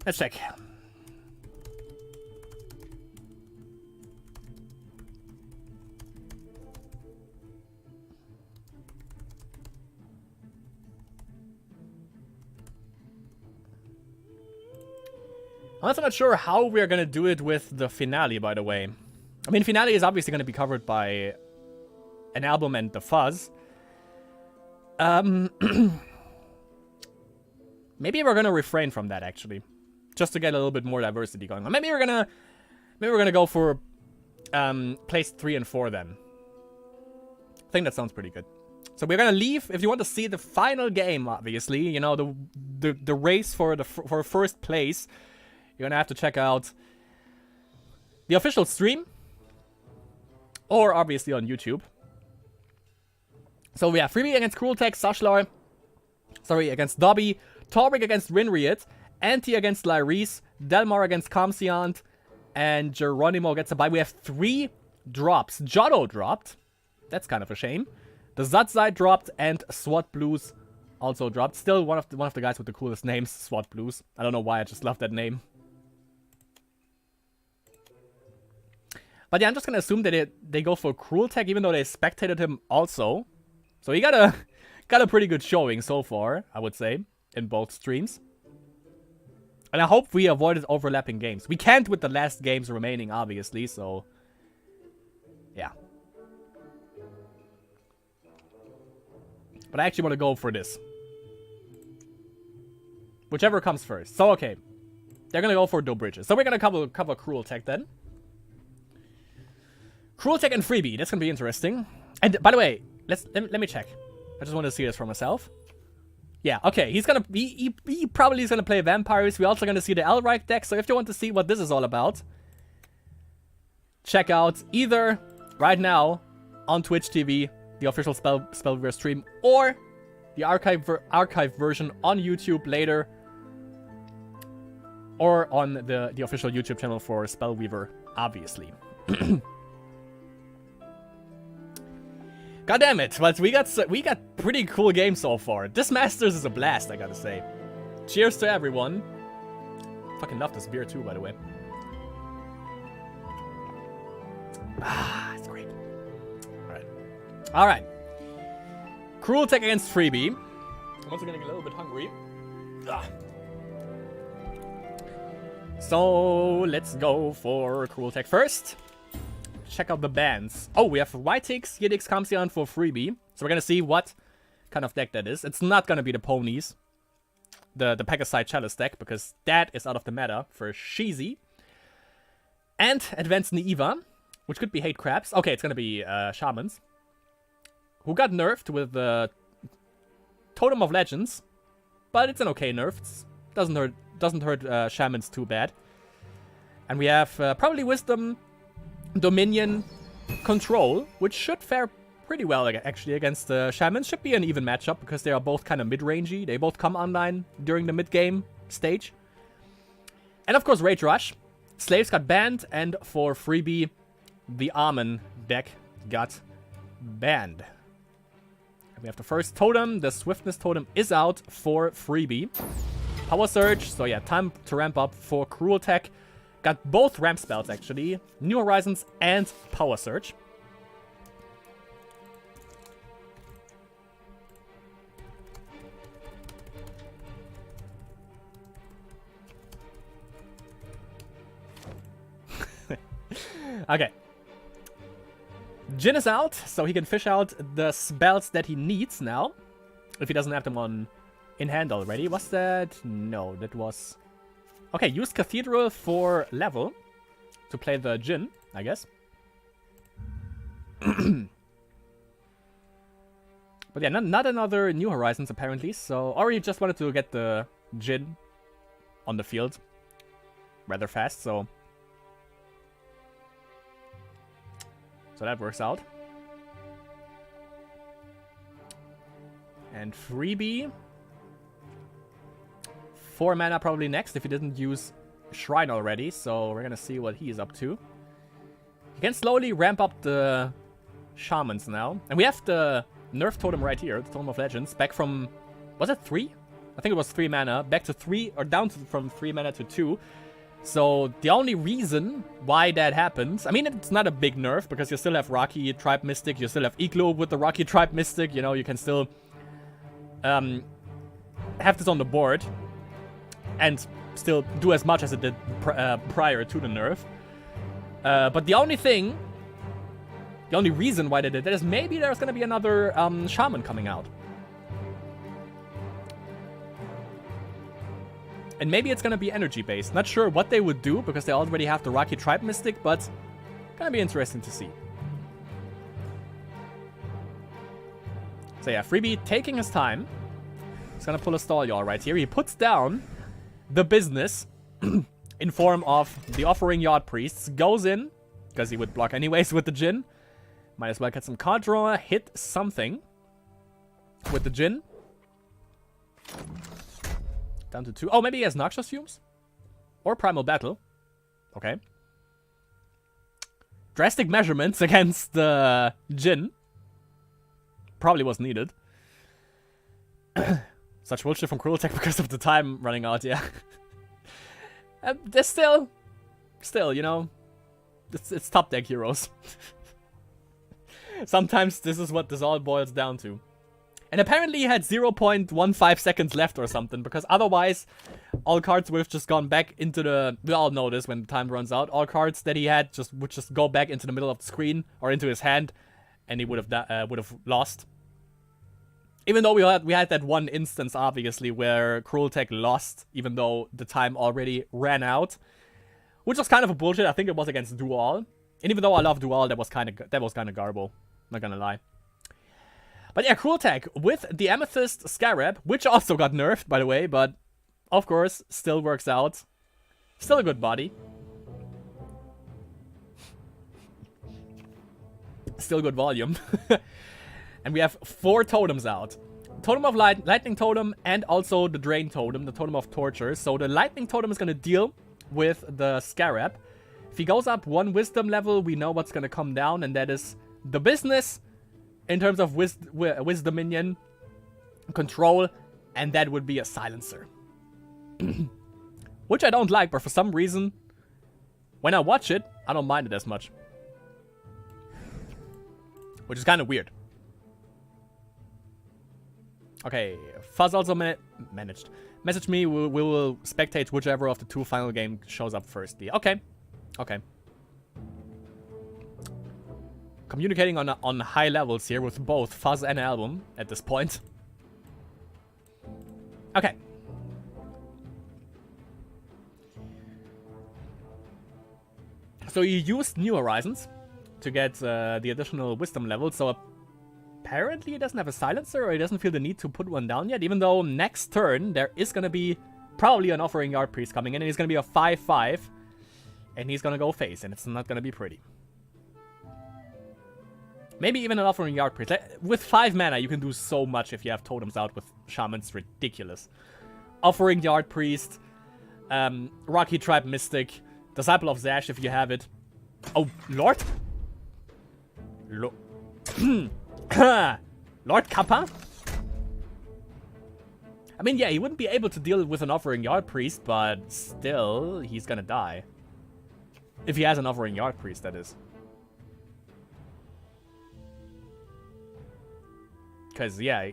Let's check. I'm also not sure how we're gonna do it with the finale, by the way. I mean, finale is obviously gonna be covered by an album and the Fuzz. Maybe we're gonna refrain from that, actually, just to get a little bit more diversity going on. Maybe we're gonna go for place 3 and 4 then. I think that sounds pretty good. So we're gonna leave. If you want to see the final game, obviously, you know, the race for first place, you're gonna have to check out the official stream, or obviously on YouTube. So we have Freebie against Cruel Tech, Sashlar, against Dobby, Torvik against Rinriot, Anti against Lyris, Delmar against Comseant, and Geronimo gets a bye. We have 3 drops. Jotto dropped. That's kind of a shame. The Zatzai dropped, and SWAT Blues also dropped. Still one of the guys with the coolest names, SWAT Blues. I don't know why, I just love that name. But yeah, I'm just gonna assume that they go for Cruel Tech, even though they spectated him also. So he got a pretty good showing so far, I would say, in both streams. And I hope we avoided overlapping games. We can't with the last games remaining, obviously, so yeah. But I actually want to go for this. Whichever comes first. So okay, they're gonna go for Dual Bridges. So we're gonna cover Cruel Tech then. Cruel Tech and Freebie. That's gonna be interesting. And by the way, let me check. I just want to see this for myself. Yeah, okay. He probably is gonna play Vampires. We're also gonna see the Elric deck. So if you want to see what this is all about, check out either right now on Twitch TV, the official Spellweaver stream, or the archive version on YouTube later, or on the official YouTube channel for Spellweaver, obviously. God damn it, but we got pretty cool games so far. This Masters is a blast, I gotta say. Cheers to everyone. Fucking love this beer too, by the way. Ah, it's great. Alright. Cruel Tech against Freebie. I'm also gonna get a little bit hungry. Ah. So, let's go for Cruel Tech first. Check out the bands. Oh, we have Whitix, Yidix, Comseant for Freebie. So we're gonna see what kind of deck that is. It's not gonna be the ponies. The Pegasi Chalice deck, because that is out of the meta for Sheezy. And Advanced Naiva, which could be Hate Crabs. Okay, it's gonna be Shamans. Who got nerfed with the Totem of Legends. But it's an okay nerf. Doesn't hurt Shamans too bad. And we have probably Wisdom, Dominion, Control, which should fare pretty well actually against Shamans. Should be an even matchup because they are both kind of mid-rangey. They both come online during the mid-game stage. And of course Rage Rush. Slaves got banned, and for freebie, the Armen deck got banned. And we have the first totem. The Swiftness totem is out for freebie. Power Surge, so yeah, time to ramp up for Cruel Tech. Got both ramp spells actually, New Horizons and Power Surge. Okay. Jin is out, so he can fish out the spells that he needs now. If he doesn't have them in hand already. Was that? No, that was... Okay, use Cathedral for level to play the Jin, I guess. But yeah, not another New Horizons apparently, so... Or he just wanted to get the Jin on the field rather fast, so... So that works out. And freebie. 4 mana probably next if he didn't use Shrine already, so we're gonna see what he is up to. He can slowly ramp up the Shamans now. And we have the Nerf Totem right here, the Totem of Legends, back from... Was it 3? I think it was 3 mana. Back to 3, or down from 3 mana to 2. So the only reason why that happens... I mean, it's not a big nerf, because you still have Rocky Tribe Mystic, you still have Iglo with the Rocky Tribe Mystic, you know, you can still have this on the board. And still do as much as it did prior to the nerf. But the only reason why they did that is maybe there's going to be another Shaman coming out. And maybe it's going to be energy-based. Not sure what they would do, because they already have the Rocky Tribe Mystic, but going to be interesting to see. So yeah, freebie taking his time. He's going to pull a Stall right here. He puts down the business in form of the Offering Yard Priests. Goes in, because he would block anyways with the Jin. Might as well get some card draw, hit something with the Jin. Down to 2. Oh, maybe he has Noxious Fumes? Or Primal Battle. Okay. Drastic measurements against the Jin. Probably was needed. Such bullshit from Cruel Tech because of the time running out, yeah. There's still, you know, it's top deck heroes. Sometimes this is what this all boils down to. And apparently he had 0.15 seconds left or something, because otherwise all cards would have just gone back into the... We all know this when the time runs out. All cards that he had would just go back into the middle of the screen or into his hand, and he would have lost. Even though we had that one instance, obviously, where Cruel Tech lost, even though the time already ran out. Which was kind of a bullshit. I think it was against Dual. And even though I love Dual, that was kind of garbo. Not gonna lie. But yeah, Cruel Tech with the Amethyst Scarab, which also got nerfed, by the way, but of course, still works out. Still a good body. Still good volume. And we have 4 totems out. Totem of Lightning Totem, and also the Drain Totem, the Totem of Torture. So the Lightning Totem is going to deal with the Scarab. If he goes up 1 Wisdom level, we know what's going to come down, and that is the business in terms of Wisdom Minion, Control, and that would be a Silencer. Which I don't like, but for some reason, when I watch it, I don't mind it as much. Which is kind of weird. Okay, Fuzz also managed. Message me, we will spectate whichever of the 2 final game shows up firstly. Okay. Okay. Communicating on high levels here with both Fuzz and Album at this point. Okay. So he used New Horizons to get the additional wisdom level, so apparently he doesn't have a silencer, or he doesn't feel the need to put one down yet, even though next turn there is gonna be probably an Offering Yard Priest coming in, and he's gonna be a 5/5, and he's gonna go face, and it's not gonna be pretty. Maybe even an Offering Yard Priest. With 5 mana, you can do so much if you have totems out with Shamans. Ridiculous. Offering Yard Priest, Rocky Tribe Mystic, Disciple of Zash if you have it. Oh, Lord? Lord Kappa? I mean, yeah, he wouldn't be able to deal with an Offering Yard Priest, but still, he's gonna die. If he has an Offering Yard Priest, that is. Because, yeah,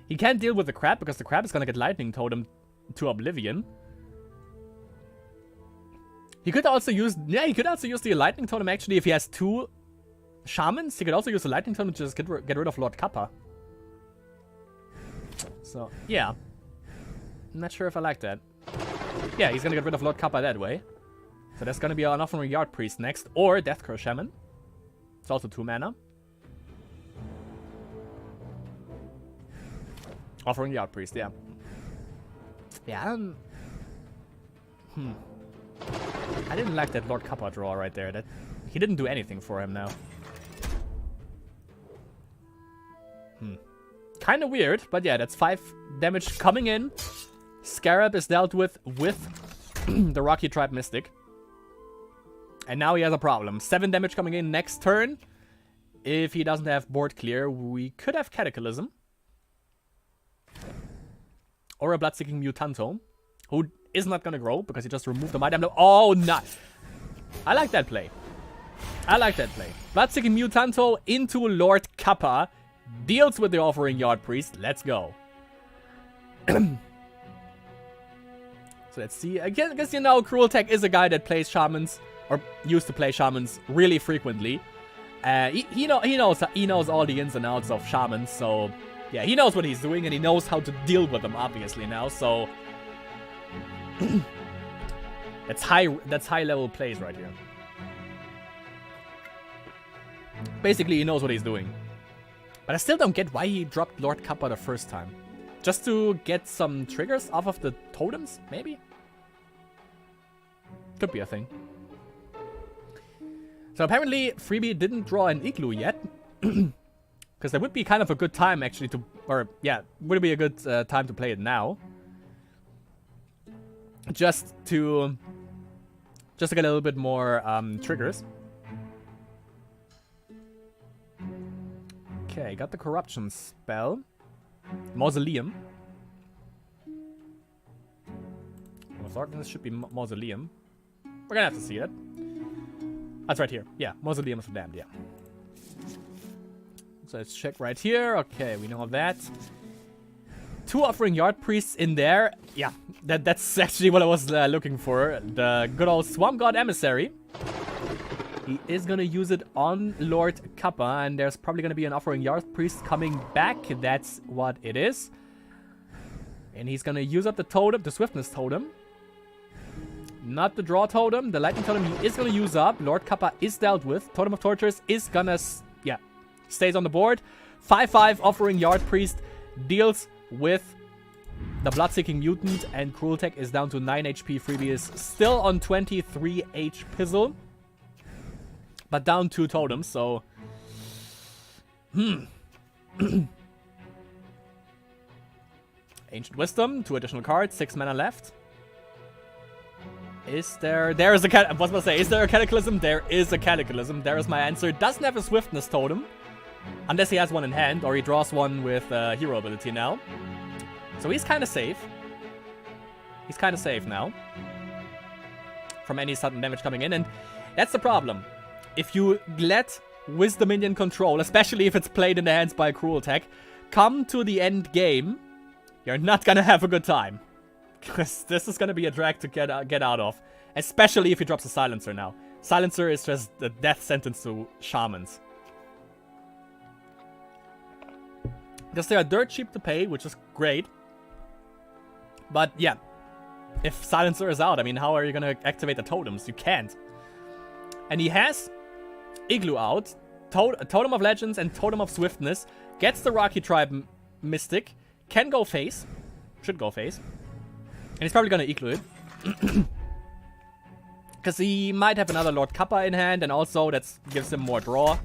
he can't deal with the crab, because the crab is gonna get Lightning Totem to Oblivion. He could also use, yeah, he could also use the Lightning Totem, actually, if he has 2 Shamans. He could also use the Lightning Totem to just get rid of Lord Kappa. So, yeah. I'm not sure if I like that. Yeah, he's gonna get rid of Lord Kappa that way. So there's gonna be an Offering Yard Priest next, or Death Curse Shaman. It's also 2 mana. Offering Yard Priest, yeah. Yeah, I didn't like that Lord Kappa draw right there. That he didn't do anything for him now. Kind of weird, but yeah, that's 5 damage coming in. Scarab is dealt with the Rocky Tribe Mystic. And now he has a problem. 7 damage coming in next turn. If he doesn't have board clear, we could have Cataclysm. Or a Bloodseeking Mutanto, who is not gonna grow because he just removed the Might Emblem. Oh, no. I like that play. I like that play. Bloodseeking Mutanto into Lord Kappa. Deals with the Offering Yard Priest. Let's go. So let's see. I guess, you know, Cruel Tech is a guy that plays Shamans, or used to play Shamans really frequently. He knows all the ins and outs of Shamans, so yeah, he knows what he's doing, and he knows how to deal with them, obviously, now, so that's high level plays right here. Basically, he knows what he's doing. But I still don't get why he dropped Lord Kappa the first time. Just to get some triggers off of the totems, maybe? Could be a thing. So apparently, Freebie didn't draw an Igloo yet. Because that would be kind of a good time, actually, to... Or, yeah, would be a good time to play it now. Just to get a little bit more triggers. Okay, got the Corruption spell. Mausoleum. I thought this should be Mausoleum. We're gonna have to see it. That's right here. Yeah, Mausoleum of the Damned, yeah. So let's check right here. Okay, we know that. 2 Offering Yard Priests in there. Yeah, that's actually what I was looking for. The good old Swamp God Emissary. He is going to use it on Lord Kappa, and there's probably going to be an Offering Yard Priest coming back. That's what it is. And he's going to use up the totem, the Swiftness totem. Not the Draw totem. The Lightning totem he is going to use up. Lord Kappa is dealt with. Totem of Tortures is going to, yeah, stays on the board. 5/5 Offering Yard Priest deals with the Bloodseeking Mutant, and Cruel Tech is down to 9 HP. Freebie is still on 23 H Pizzle. But down 2 totems, so... Ancient Wisdom, 2 additional cards, 6 mana left. Is there... There is a cat... I was about to say, is there a Cataclysm? There is a Cataclysm. There is my answer. Doesn't have a Swiftness totem. Unless he has one in hand, or he draws one with hero ability now. So he's kind of safe. He's kind of safe now. From any sudden damage coming in, and that's the problem. If you let Wisdom Minion control, especially if it's played in the hands by Cruel Tech, come to the end game, you're not gonna have a good time. Because this is gonna be a drag to get out of. Especially if he drops a Silencer now. Silencer is just the death sentence to Shamans. Because they are dirt cheap to pay, which is great. But yeah, if Silencer is out, I mean, how are you gonna activate the totems? You can't. And he has Igloo out, Totem of Legends and Totem of Swiftness. Gets the Rocky Tribe Mystic. Can go face. Should go face. And he's probably gonna Igloo it. Because he might have another Lord Kappa in hand, and also that gives him more draw.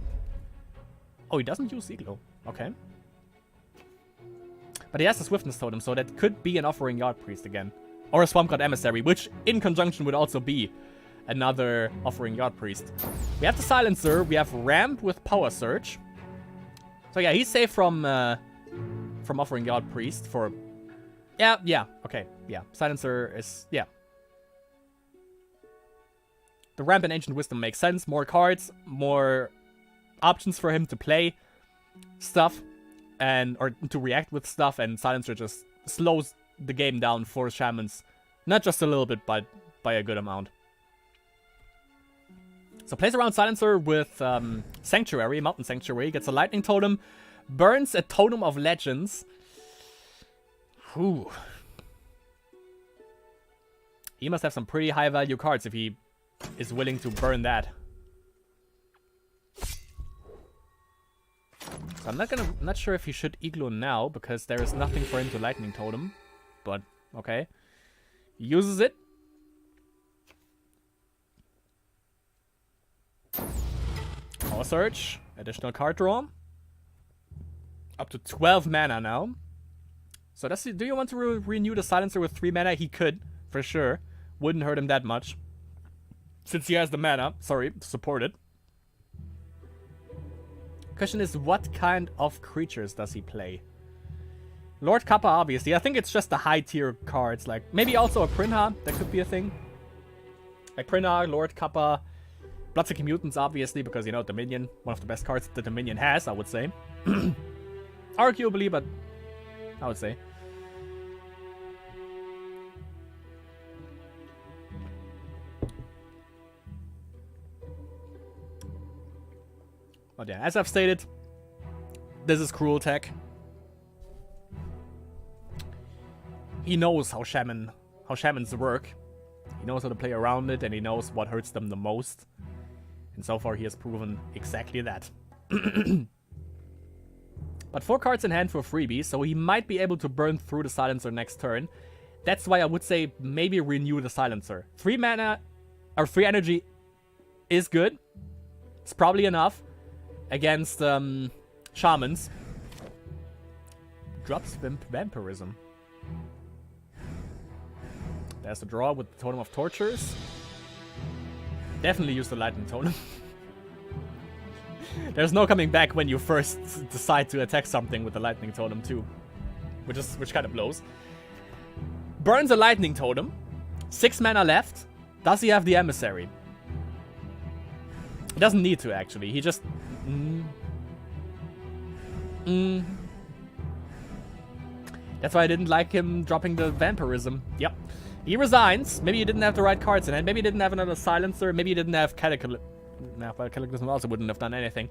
Oh, he doesn't use Igloo. Okay. But he has the Swiftness Totem, so that could be an Offering Yard Priest again. Or a Swamp God Emissary, which in conjunction would also be another Offering Yard Priest. We have the Silencer, we have Ramp with Power Surge. So yeah, he's safe from Offering Yard Priest for... Yeah, okay, yeah. Silencer is... yeah. The Ramp and Ancient Wisdom makes sense. More cards, more options for him to play stuff, or to react with stuff, and Silencer just slows the game down for Shamans. Not just a little bit, but by a good amount. So plays around Silencer with Sanctuary, Mountain Sanctuary, gets a Lightning Totem, burns a Totem of Legends. Whew. He must have some pretty high value cards if he is willing to burn that. So I'm not sure if he should Igloo now, because there is nothing for him to Lightning Totem. But, okay. He uses it. Power Surge. Additional card draw. Up to 12 mana now. So do you want to renew the Silencer with 3 mana? He could, for sure. Wouldn't hurt him that much. Since he has the mana, sorry, to support it. Question is, what kind of creatures does he play? Lord Kappa, obviously. I think it's just the high tier cards. Like, maybe also a Prinha. That could be a thing. Like Prinha, Lord Kappa, Bloodseeking Mutants, obviously, because, you know, Dominion. One of the best cards that Dominion has, I would say. Arguably, but I would say. But yeah, as I've stated, this is Cruel Tech. He knows how shamans work. He knows how to play around it, and he knows what hurts them the most. And so far, he has proven exactly that. But 4 cards in hand for freebie, so he might be able to burn through the Silencer next turn. That's why I would say maybe renew the Silencer. 3 mana, or 3 energy is good. It's probably enough against Shamans. Drops Vampirism. There's the draw with the Totem of Tortures. Definitely use the Lightning Totem. There's no coming back when you first decide to attack something with the Lightning Totem too. Which kind of blows. Burns a Lightning Totem. 6 mana left. Does he have the Emissary? He doesn't need to, actually. He just... That's why I didn't like him dropping the Vampirism. Yep. He resigns. Maybe he didn't have the right cards in hand. Maybe he didn't have another Silencer. Maybe he didn't have Cataclysm. No, well, Cataclysm also wouldn't have done anything.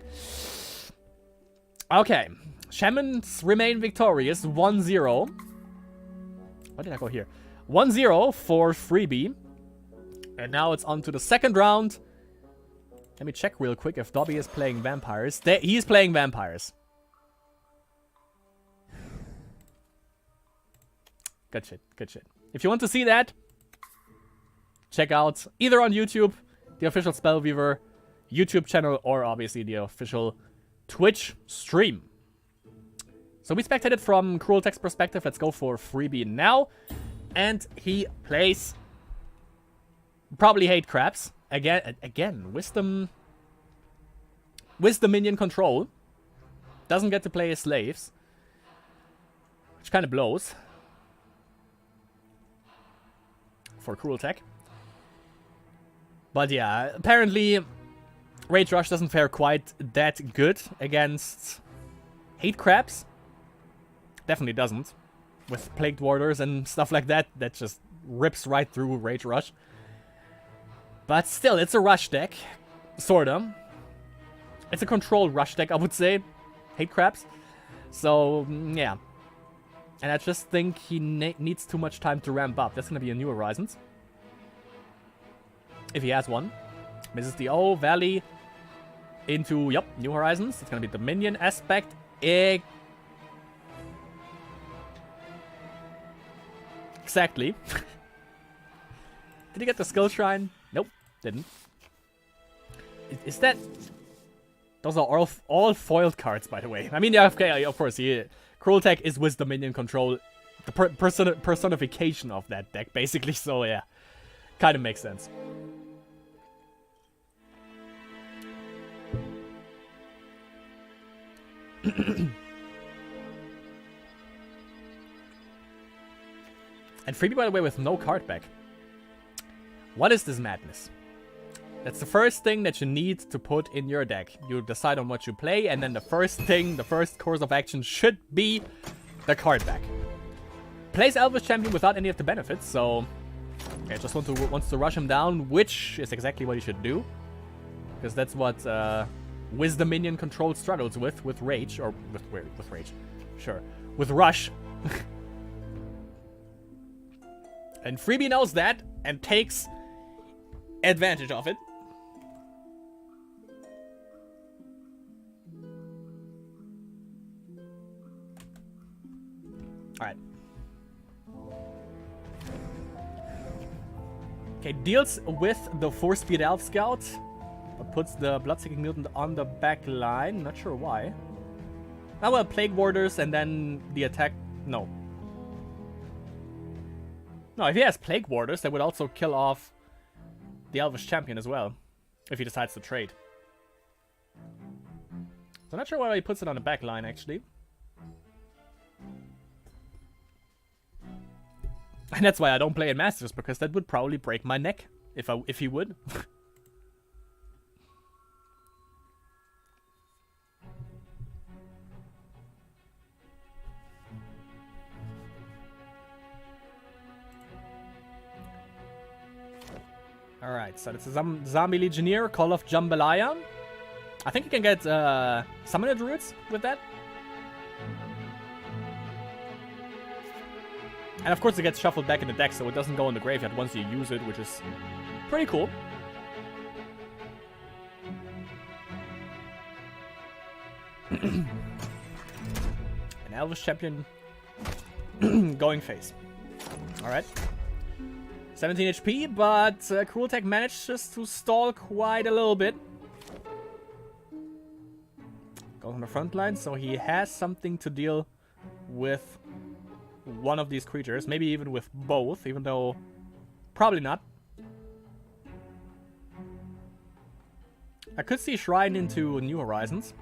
Okay. Shamans remain victorious. 1-0. Why did I go here? 1-0 for freebie. And now it's on to the second round. Let me check real quick if Dobby is playing Vampires. He's playing Vampires. Good shit, good shit. If you want to see that, check out either on YouTube, the official Spellweaver YouTube channel, or obviously the official Twitch stream. So we spectated from Cruel Tech's perspective. Let's go for freebie now. And he plays probably Hate Crabs. Again, Wisdom minion control. Doesn't get to play his slaves, which kind of blows for Cruel Tech. But yeah, apparently Rage Rush doesn't fare quite that good against Hate Crabs. Definitely doesn't. With Plagued Warders and stuff like that, that just rips right through Rage Rush. But still, it's a rush deck. Sorta. It's a controlled rush deck, I would say. Hate Crabs. So, yeah. And I just think he needs too much time to ramp up. That's gonna be a New Horizons. If he has one. Misses the O, Valley into, yep, New Horizons. It's gonna be Dominion aspect. Exactly. Did he get the skill shrine? Nope, didn't. Is that... Those are all foiled cards, by the way. I mean, yeah, okay, of course, Cruel Tech is with Dominion control. The personification of that deck, basically, so yeah. Kind of makes sense. And freebie, by the way, with no card back. What is this madness? That's the first thing that you need to put in your deck. You decide on what you play, and then the first course of action should be the card back. Plays Elvish Champion without any of the benefits, so yeah, just wants to rush him down, which is exactly what he should do, because that's what Wisdom Minion Control struggles with Rage, or with Rage, sure, with Rush. And freebie knows that and takes advantage of it. Alright. Okay, deals with the 4-speed Elf Scout, but puts the Bloodseeking Mutant on the back line. Not sure why. Oh well, Plague Warders and then the attack. No. No, if he has Plague Warders, that would also kill off the Elvish Champion as well, if he decides to trade. So I'm not sure why he puts it on the back line, actually. And that's why I don't play in Masters, because that would probably break my neck if he would. Alright, so it's a Zombie Legionnaire, Call of Jambalaya. I think you can get Summoner Druids with that. And of course it gets shuffled back in the deck, so it doesn't go in the graveyard once you use it, which is pretty cool. An Elvish Champion going face. Alright. 17 HP, but Cruel Tech manages to stall quite a little bit. Goes on the front line, so he has something to deal with one of these creatures. Maybe even with both, even though probably not. I could see Shrine into New Horizons.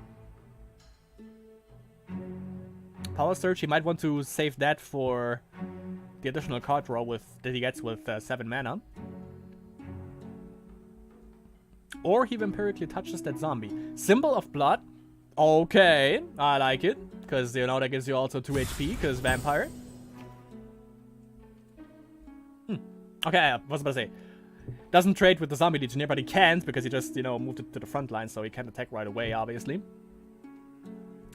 Power Surge, he might want to save that for the additional card draw that he gets with 7 mana. Or he Vampirically touches that zombie. Symbol of Blood. Okay, I like it. Because, you know, that gives you also 2 HP, because Vampire. Okay, I was about to say. Doesn't trade with the Zombie Legionnaire, but he can't, because he just, you know, moved it to the front line, so he can't attack right away, obviously.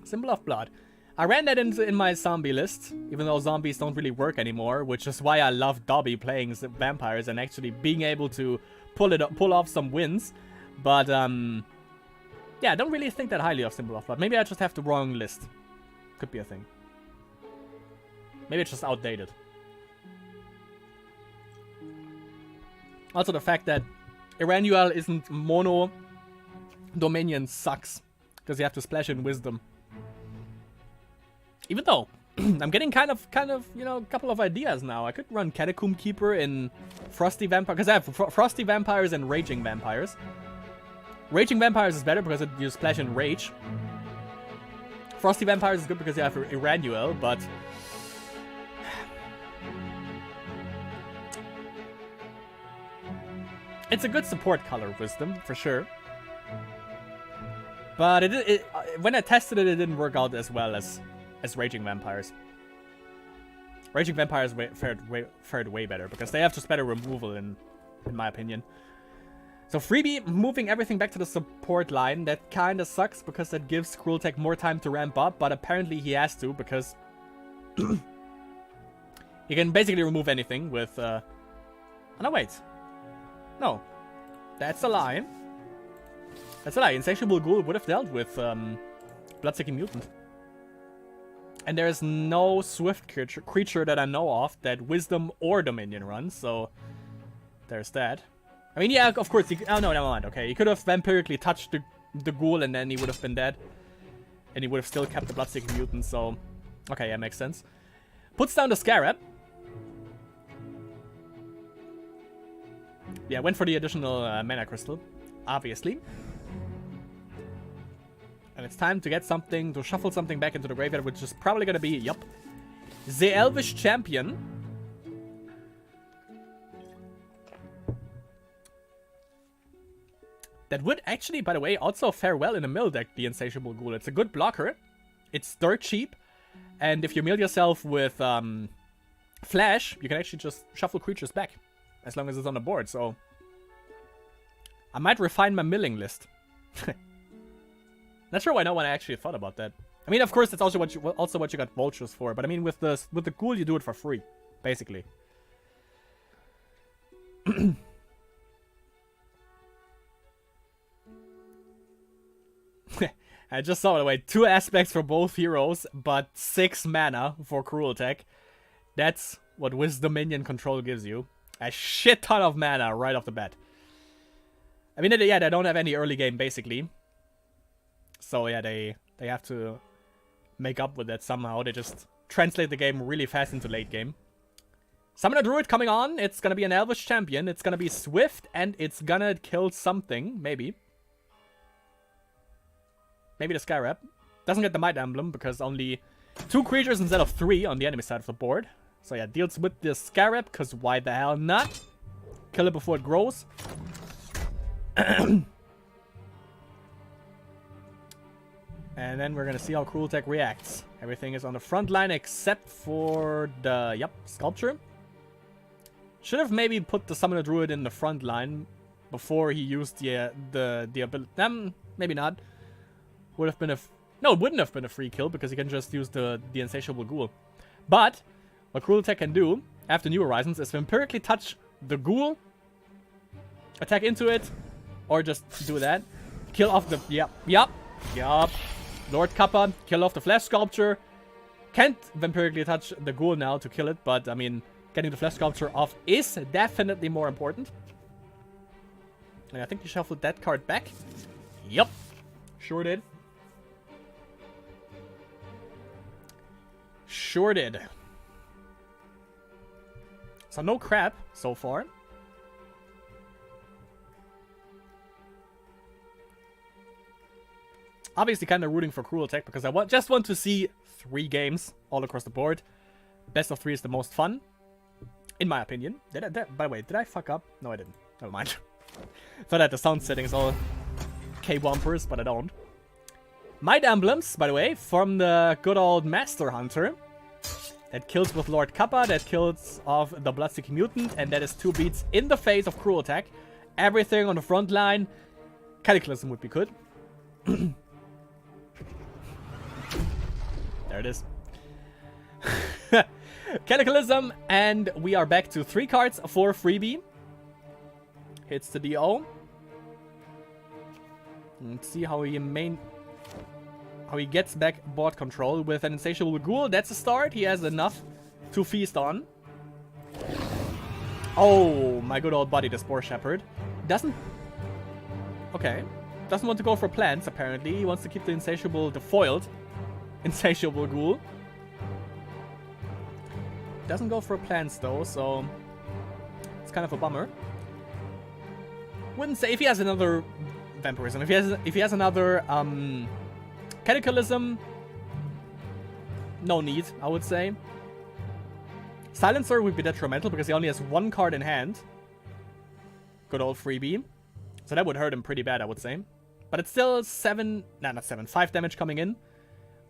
Symbol of Blood. I ran that in my zombie list, even though zombies don't really work anymore, which is why I love Dobby playing vampires and actually being able to pull off some wins. But, yeah, I don't really think that highly of Symbol of Blood. Maybe I just have the wrong list. Could be a thing. Maybe it's just outdated. Also, the fact that Emmanuel isn't mono Dominion sucks, because you have to splash in Wisdom. Even though, I'm getting kind of, you know, a couple of ideas now. I could run Catacomb Keeper in Frosty Vampire, because I have Frosty Vampires and Raging Vampires. Raging Vampires is better because you splash in Rage. Frosty Vampires is good because you have Emmanuel, but... It's a good support color, Wisdom, for sure. But when I tested it, it didn't work out as well as Raging Vampires. Raging Vampires fared way better, because they have just better removal, in my opinion. So freebie, moving everything back to the support line, that kinda sucks, because that gives Cruel Tech more time to ramp up, but apparently he has to, because... he can basically remove anything with... Oh, no, wait. No. That's a lie. That's a lie. Insatiable Ghoul would have dealt with Bloodseeking Mutant. And there is no Swift creature that I know of that Wisdom or Dominion runs, so there's that. I mean, yeah, of course. Oh, no, never mind. Okay, he could have vampirically touched the Ghoul and then he would have been dead. And he would have still kept the Bloodseeking Mutant, so... Okay, yeah, makes sense. Puts down the Scarab. Yeah, went for the additional mana crystal, obviously. And it's time to get something, to shuffle something back into the graveyard, which is probably gonna be, yup, the Elvish Champion. That would actually, by the way, also fare well in a mill deck, the Insatiable Ghoul. It's a good blocker. It's dirt cheap. And if you mill yourself with Flash, you can actually just shuffle creatures back. As long as it's on the board, so... I might refine my milling list. Not sure why no one actually thought about that. I mean, of course, that's also what you got vultures for. But I mean, with the ghoul, you do it for free, basically. I just saw, by the way, 2 aspects for both heroes, but 6 mana for Cruel Tech. That's what Wisdom Minion Control gives you. A shit ton of mana right off the bat. I mean, yeah, they don't have any early game, basically. So, yeah, they have to make up with that somehow. They just translate the game really fast into late game. Summon a Druid coming on. It's gonna be an Elvish Champion. It's gonna be Swift, and it's gonna kill something. Maybe. Maybe the Scarab. Doesn't get the Might Emblem, because only 2 creatures instead of 3 on the enemy side of the board. So, yeah, deals with the Scarab, because why the hell not? Kill it before it grows. And then we're gonna see how Cruel Tech reacts. Everything is on the front line except for the, yep, Sculpture. Should have maybe put the Summoner Druid in the front line before he used the ability. Maybe not. Would have been no, it wouldn't have been a free kill because he can just use the Insatiable Ghoul. But what Cruel Tech can do after New Horizons is vampirically touch the Ghoul, attack into it, or just do that. Kill off the, yep. Lord Kappa, kill off the Flesh Sculpture. Can't vampirically touch the Ghoul now to kill it, but I mean, getting the Flesh Sculpture off is definitely more important. And I think he shuffled that card back. Yep, sure did. Sure did. So no crap so far. Obviously kind of rooting for Cruel Tech because I just want to see 3 games all across the board. Best of 3 is the most fun, in my opinion. By the way, did I fuck up? No, I didn't. Never mind. Thought I had the sound settings all K-Bumpers, but I don't. Might Emblems, by the way, from the good old Master Hunter. That kills with Lord Kappa, that kills off the Bloodseeking Mutant, and that is 2 beats in the face of Cruel Tech. Everything on the front line. Cataclysm would be good. There it is. Cataclysm, and we are back to 3 cards for freebie. Hits the DO. Let's see how he gets back board control with an Insatiable Ghoul. That's a start. He has enough to feast on. Oh, my good old buddy, the Spore Shepherd. Doesn't... Okay. Doesn't want to go for plants, apparently. He wants to keep the foiled Insatiable Ghoul. Doesn't go for plants, though, so... It's kind of a bummer. Wouldn't say if he has another Vampirism. If he has another, Cataclysm, no need, I would say. Silencer would be detrimental because he only has 1 card in hand. Good old freebie. So that would hurt him pretty bad, I would say. But it's still 5 damage coming in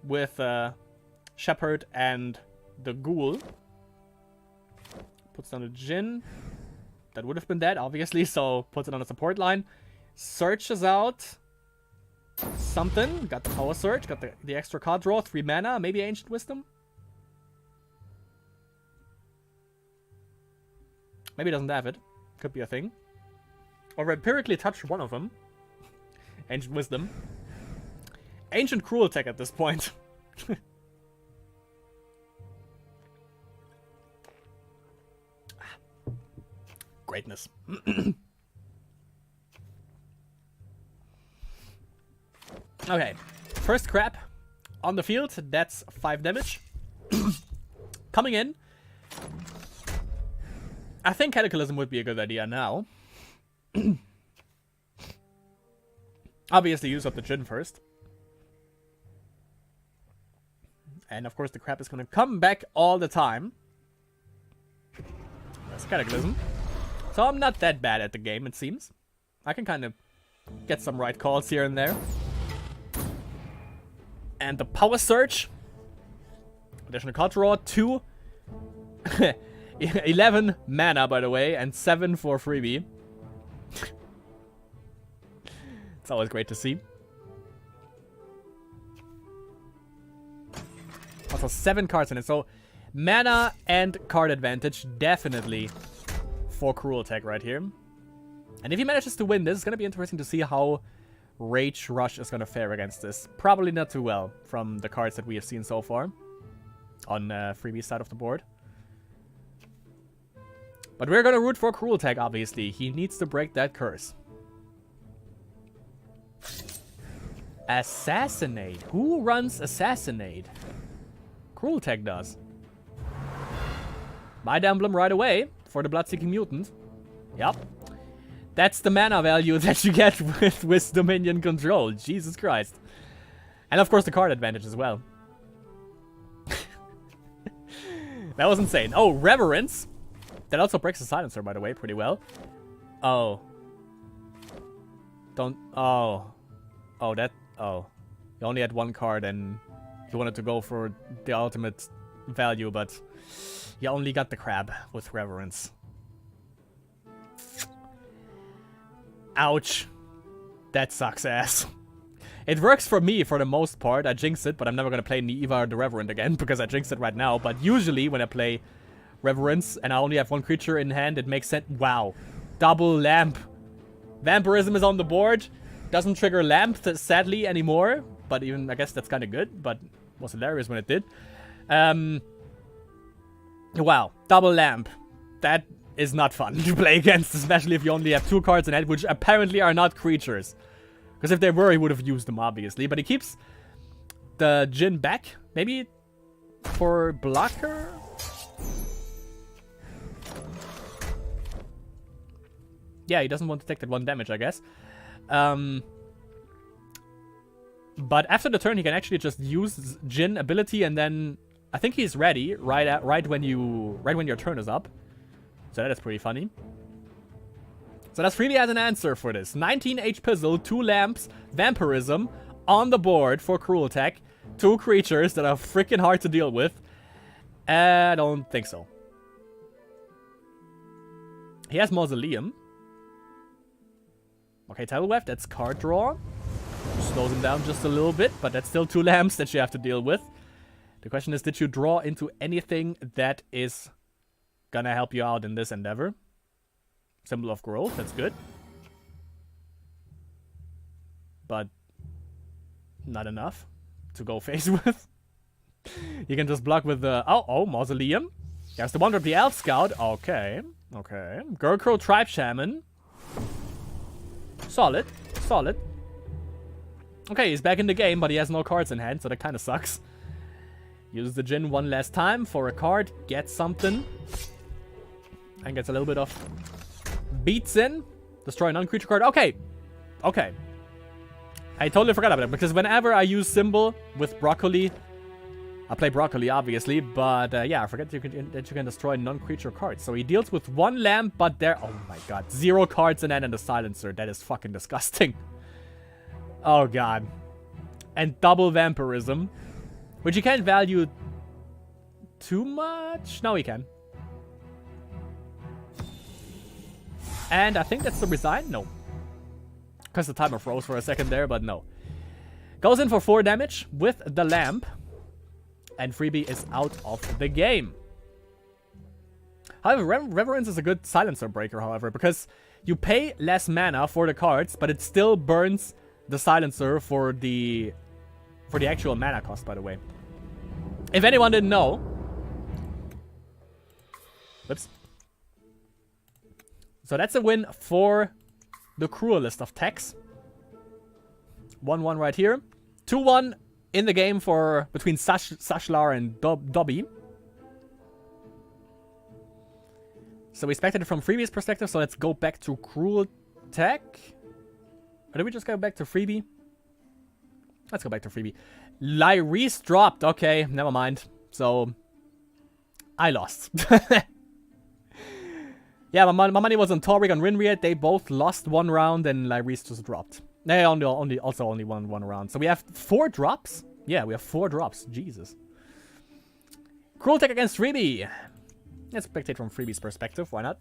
with Shepherd and the Ghoul. Puts down the Djinn. That would have been dead, obviously, so puts it on the support line. Searches out something. Got the Power Surge, got the extra card draw, 3 mana, maybe Ancient Wisdom. Maybe he doesn't have it. Could be a thing. Or empirically touch one of them. Ancient Wisdom. Ancient Cruel Tech at this point. Greatness. Okay, first crap on the field. That's 5 damage. Coming in. I think Cataclysm would be a good idea now. Obviously use up the Djinn first. And of course the crap is going to come back all the time. That's Cataclysm. So I'm not that bad at the game, it seems. I can kind of get some right calls here and there. And the Power Surge. Additional card draw, 2. 11 mana, by the way, and 7 for freebie. It's always great to see. Also 7 cards in it, so mana and card advantage definitely for Cruel Tech right here. And if he manages to win this, it's going to be interesting to see how Rage Rush is going to fare against this. Probably not too well from the cards that we have seen so far on freebie side of the board. But we're going to root for Cruel Tech, obviously. He needs to break that curse. Assassinate. Who runs Assassinate? Cruel Tech does. Mind Emblem right away for the Blood-Seeking Mutant. Yep. That's the mana value that you get with Dominion Control. Jesus Christ. And of course the card advantage as well. That was insane. Oh, Reverence. That also breaks the Silencer, by the way, pretty well. Oh. Don't... Oh. Oh, that... Oh. You only had 1 card and you wanted to go for the ultimate value, but you only got the crab with Reverence. Ouch. That sucks ass. It works for me for the most part. I jinx it, but I'm never going to play Niva or the Reverend again because I jinxed it right now. But usually when I play Reverence and I only have 1 creature in hand, it makes sense. Wow. Double Lamp. Vampirism is on the board. Doesn't trigger Lamp, sadly, anymore. But even, I guess that's kind of good. But it was hilarious when it did. Wow. Double Lamp. That is not fun to play against, especially if you only have 2 cards in hand, which apparently are not creatures. Because if they were, he would have used them, obviously. But he keeps the Djinn back. Maybe for blocker? Yeah, he doesn't want to take that 1 damage, I guess. But after the turn, he can actually just use Djinn ability, and then I think he's ready right when your turn is up. So that is pretty funny. So that's really as an answer for this. 19 H Pizzle, 2 lamps, Vampirism on the board for Cruel Tech. 2 creatures that are freaking hard to deal with. I don't think so. He has Mausoleum. Okay, Teleweft, that's card draw. Slows him down just a little bit, but that's still 2 lamps that you have to deal with. The question is, did you draw into anything that is gonna help you out in this endeavor? Symbol of Growth, that's good. But not enough to go face with. You can just block with the... Oh, Mausoleum. There's the one with the Elf Scout. Okay, okay. Gurkrow Tribe Shaman. Solid, solid. Okay, he's back in the game, but he has no cards in hand, so that kind of sucks. Uses the Djinn 1 last time for a card. Gets something. And gets a little bit of beats in. Destroy a non-creature card. Okay. Okay. I totally forgot about it, because whenever I use Symbol with Broccoli, I play Broccoli, obviously, but yeah, I forget that you can destroy non-creature cards. So he deals with 1 lamp, but there... Oh my god. 0 cards in hand and a Silencer. That is fucking disgusting. Oh god. And double Vampirism. Which you can't value too much. No, he can. And I think that's the Resign? No. Because the timer froze for a second there, but no. Goes in for 4 damage with the lamp. And freebie is out of the game. However, Reverence is a good Silencer breaker, however, because you pay less mana for the cards, but it still burns the silencer for the actual mana cost, by the way. If anyone didn't know. Whoops. So that's a win for the cruelest of techs. 1-1 right here. 2-1 in the game for between Sashlar and Dobby. So we expected it from Freebie's perspective, so let's go back to Cruel Tech. Or did we just go back to Freebie? Let's go back to Freebie. Lyris dropped. Okay, never mind. So, I lost. Yeah, my money was on Torvik and Rinriet. They both lost one round, and Lyris just dropped. They only won one round. So we have 4 drops. Yeah, we have 4 drops. Jesus. Cruel Tech against Freebie. Let's spectate from Freebie's perspective. Why not?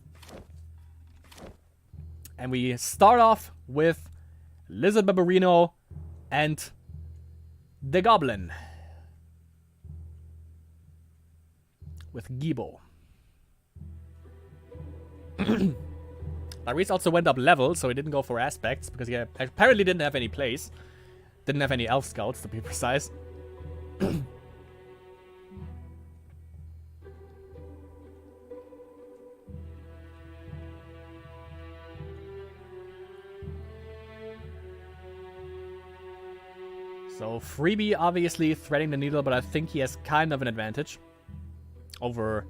And we start off with Lizard Barbarino and the Goblin. With Gibo. Lyris also went up level, so he didn't go for aspects, because he apparently didn't have any plays. Didn't have any elf scouts, to be precise. So Freebie obviously threading the needle, but I think he has kind of an advantage over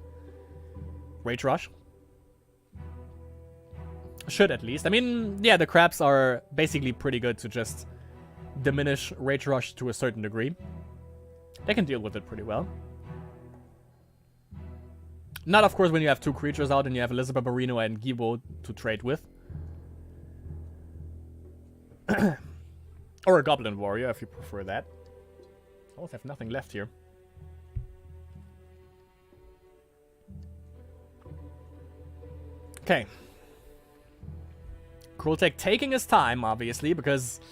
Rage Rush. Should at least. I mean, yeah, the crabs are basically pretty good to just diminish Rage Rush to a certain degree. They can deal with it pretty well. Not, of course, when you have 2 creatures out and you have Elizabeth Barbarino and Gibo to trade with. Or a Goblin Warrior, if you prefer that. I almost have nothing left here. Okay. Cruel Tech taking his time, obviously, because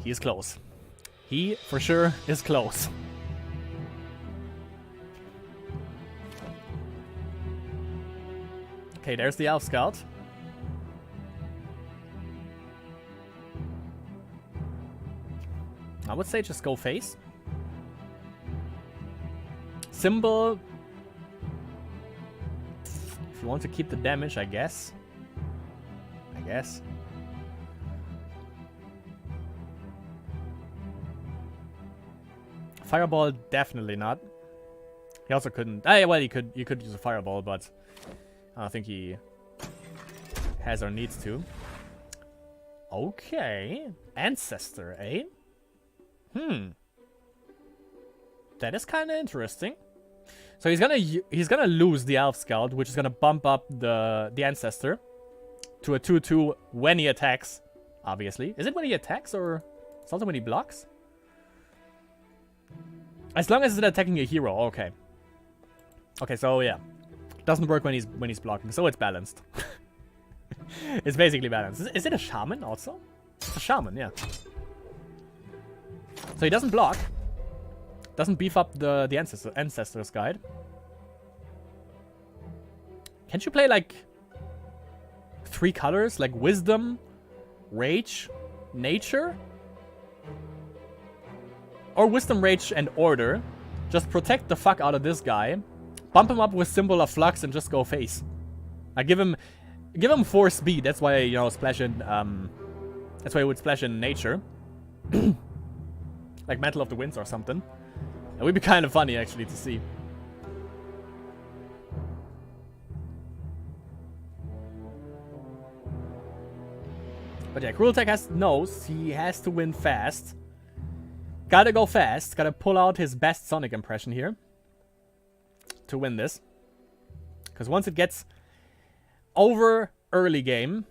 he is close. He, for sure, is close. Okay, there's the Elf Scout. I would say just go face. Symbol. If you want to keep the damage, I guess. Fireball, definitely not. He also couldn't. Well, you could use a fireball, but I don't think he has or needs to. Okay, Ancestor, eh? That is kind of interesting. So he's gonna lose the Elf Scout, which is gonna bump up the Ancestor to a 2/2 when he attacks. Obviously, is it when he attacks or it's also when he blocks? As long as it's attacking a hero, okay. Okay, so yeah, doesn't work when he's blocking, so it's balanced. It's basically balanced. Is it a Shaman also? It's a Shaman, yeah. So he doesn't block. Doesn't beef up the Ancestor's Guide. Can't you play like 3 colors? Like Wisdom, Rage, Nature? Or Wisdom, Rage, and Order. Just protect the fuck out of this guy. Bump him up with Symbol of Flux and just go face. I give him 4 speed. That's why, you know, splash in that's why he would splash in Nature. Like Mantle of the Winds or something. It would be kind of funny, actually, to see. But yeah, Cruel Tech knows he has to win fast. Gotta go fast. Gotta pull out his best Sonic impression here. To win this. Because once it gets over early game,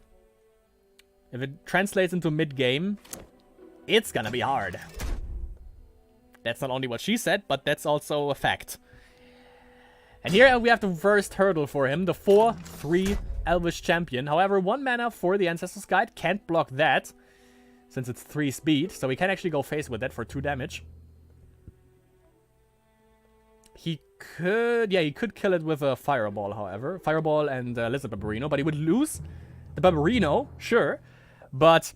if it translates into mid-game, it's gonna be hard. That's not only what she said, but that's also a fact. And here we have the first hurdle for him, the 4/3 Elvish Champion. However, 1 mana for the Ancestor's Guide. Can't block that, since it's 3 speed. So we can actually go face with that for 2 damage. He could kill it with a Fireball, however. Fireball and Lizard Barbarino, but he would lose the Barbarino, sure. But,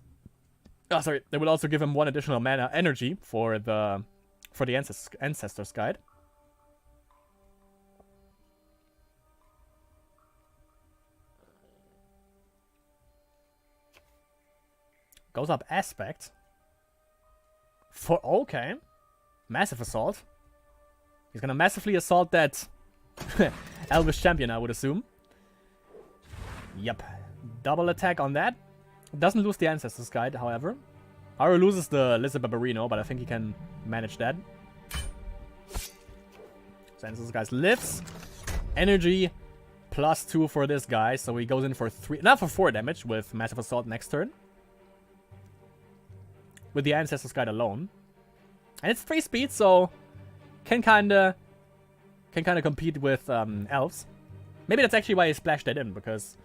oh sorry, they will also give him 1 additional mana energy for the Ancestor's Guide. Goes up Aspect. For, okay. Massive Assault. He's gonna massively assault that Elvish Champion, I would assume. Yep. Double attack on that. Doesn't lose the Ancestor's Guide, however. Haru loses the Lizard Barbarino, but I think he can manage that. So Ancestor's Guide lives. Energy +2 for this guy, so he goes in for 3, not for 4 damage with Massive Assault next turn. With the Ancestor's Guide alone. And it's 3 speed, so can kinda compete with elves. Maybe that's actually why he splashed that in, because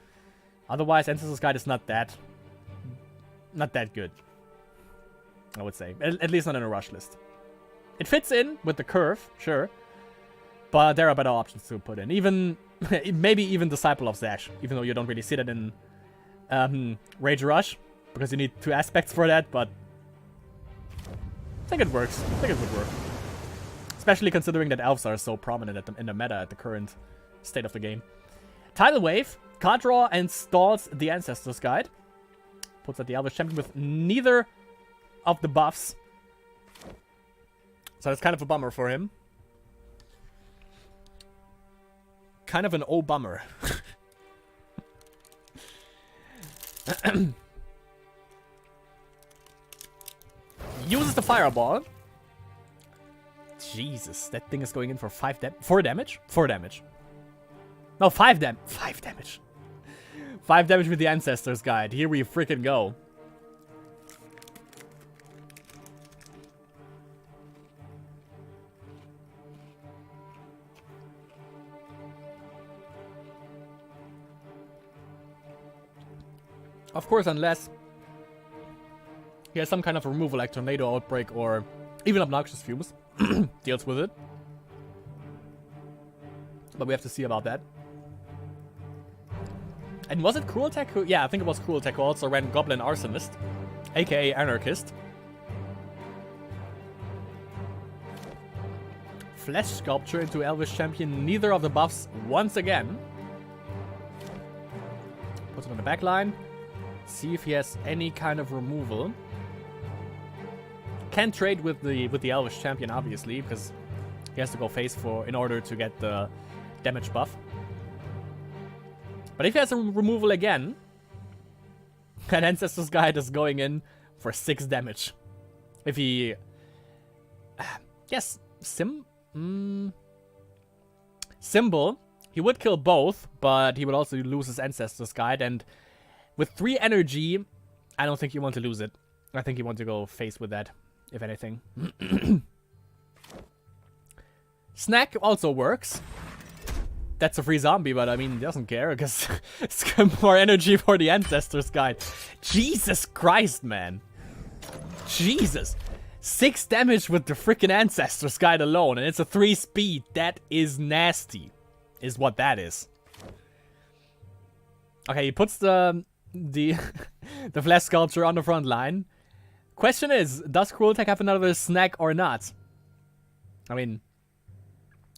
otherwise Ancestor's Guide is not that good, I would say. At least not in a rush list. It fits in with the curve, sure, but there are better options to put in. Even maybe even Disciple of Zash, even though you don't really see that in Rage Rush, because you need 2 aspects for that, but I think it works. I think it would work. Especially considering that elves are so prominent in the meta at the current state of the game. Tidal Wave. Card draw and stalls the Ancestor's Guide. Puts out the Elvish Champion with neither of the buffs. So that's kind of a bummer for him. Kind of an bummer. Uses the Fireball. Jesus, that thing is going in for 4 damage? 4 damage. No, 5 damage. 5 damage. 5 damage with the Ancestor's Guide. Here we freaking go. Of course, unless he has some kind of removal like Tornado Outbreak or even Obnoxious Fumes. Deals with it. But we have to see about that. And was it Cruel Tech who... Yeah, I think it was Cruel Tech who also ran Goblin Arsonist. AKA Anarchist. Flesh Sculpture into Elvish Champion. Neither of the buffs once again. Puts it on the back line. See if he has any kind of removal. Can trade with the Elvish Champion, obviously, because he has to go face in order to get the damage buff. But if he has a removal again, an Ancestor's Guide is going in for 6 damage. If he... yes, Symbol, he would kill both, but he would also lose his Ancestor's Guide, and with 3 energy, I don't think you want to lose it. I think you want to go face with that, if anything. Snack also works. That's a free zombie, but I mean, he doesn't care, because it's more energy for the Ancestor's Guide. Jesus Christ, man. Jesus. 6 damage with the freaking Ancestor's Guide alone, and it's a 3 speed. That is nasty, is what that is. Okay, he puts the Flesh Sculpture on the front line. Question is, does Cruel Tech have another snack or not? I mean,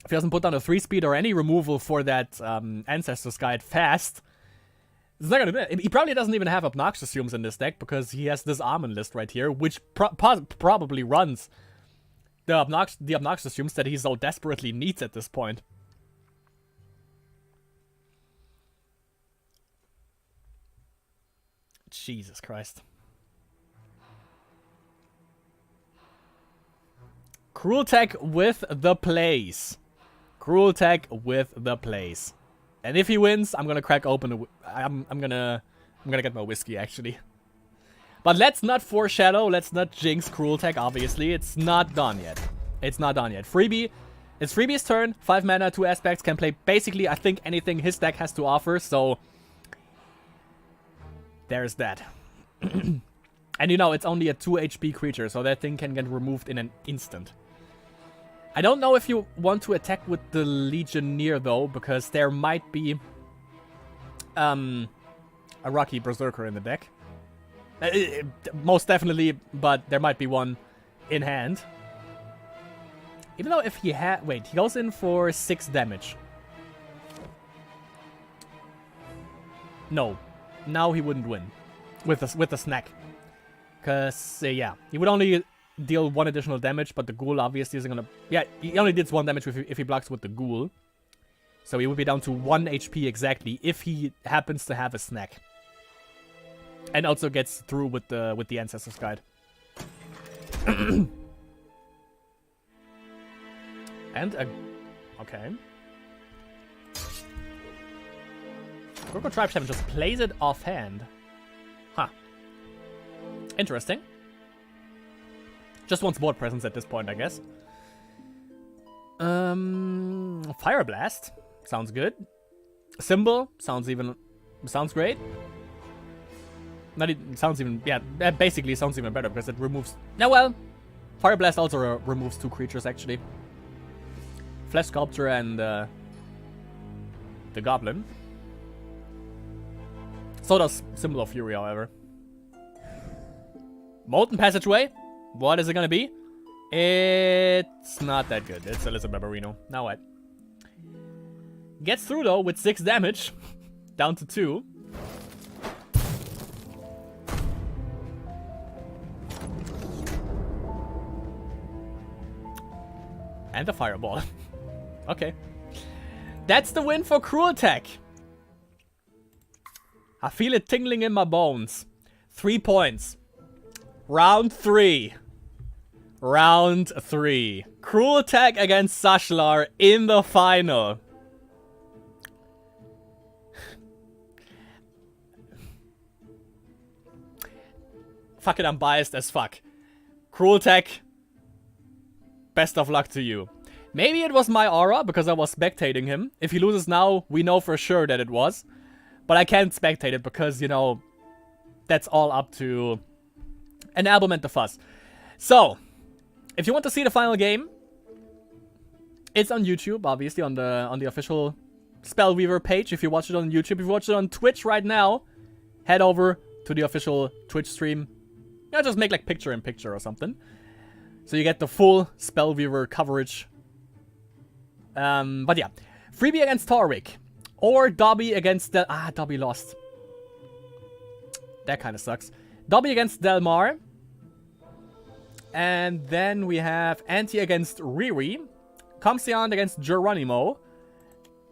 if he doesn't put down a 3 speed or any removal for that Ancestor's Guide fast, it's not gonna do it. He probably doesn't even have Obnoxious Fumes in this deck, because he has this Almond list right here, which probably runs the Obnoxious Fumes that he so desperately needs at this point. Jesus Christ. Cruel Tech with the plays. Cruel Tech with the plays. And if he wins, I'm gonna crack open I'm gonna get my whiskey, actually. But let's not foreshadow, let's not jinx Cruel Tech, obviously. It's not done yet. It's not done yet. Freebie. It's Freebie's turn. 5 mana, 2 aspects. Can play basically, I think, anything his deck has to offer, so there's that. And you know, it's only a 2 HP creature, so that thing can get removed in an instant. I don't know if you want to attack with the Legionnaire, though, because there might be a Rocky Berserker in the deck. Most definitely, but there might be one in hand. Even though if he had... Wait, he goes in for 6 damage. No. Now he wouldn't win. With the snack. Because, yeah. He would only deal 1 additional damage, but the ghoul obviously isn't gonna... Yeah, he only did 1 damage if he blocks with the ghoul. So he would be down to 1 HP exactly if he happens to have a snack. And also gets through with the Ancestor's Guide. And a... Okay. Gorgo Tribe Shaman just plays it offhand. Huh. Interesting. Just wants board presence at this point, I guess. Fire Blast. Sounds good. Symbol. Sounds great. Not even... Sounds even... Yeah, that basically sounds even better because it removes... Yeah, well... Fire Blast also removes 2 creatures, actually. Flesh Sculpture and the Goblin. So does Symbol of Fury, however. Molten Passageway. What is it gonna be? It's not that good. It's a Lizard Barbarino. Now what? Gets through, though, with 6 damage. Down to 2. And a Fireball. Okay. That's the win for Cruel Tech. I feel it tingling in my bones. 3 points. Round 3. Round 3. Cruel Tech against Sashlar in the final. Fuck it, I'm biased as fuck. Cruel Tech, best of luck to you. Maybe it was my aura because I was spectating him. If he loses now, we know for sure that it was. But I can't spectate it because, you know, that's all up to an album and the Fuzz. So, if you want to see the final game, it's on YouTube, obviously, on the official Spellweaver page. If you watch it on YouTube, if you watch it on Twitch right now, head over to the official Twitch stream. You know, just make like picture-in-picture or something. So you get the full Spellweaver coverage. But yeah, Freebie against Torvik. Or Dobby against Dobby lost. That kind of sucks. Dobby against Delmar. And then we have Anti against Riri. Comsion against Geronimo.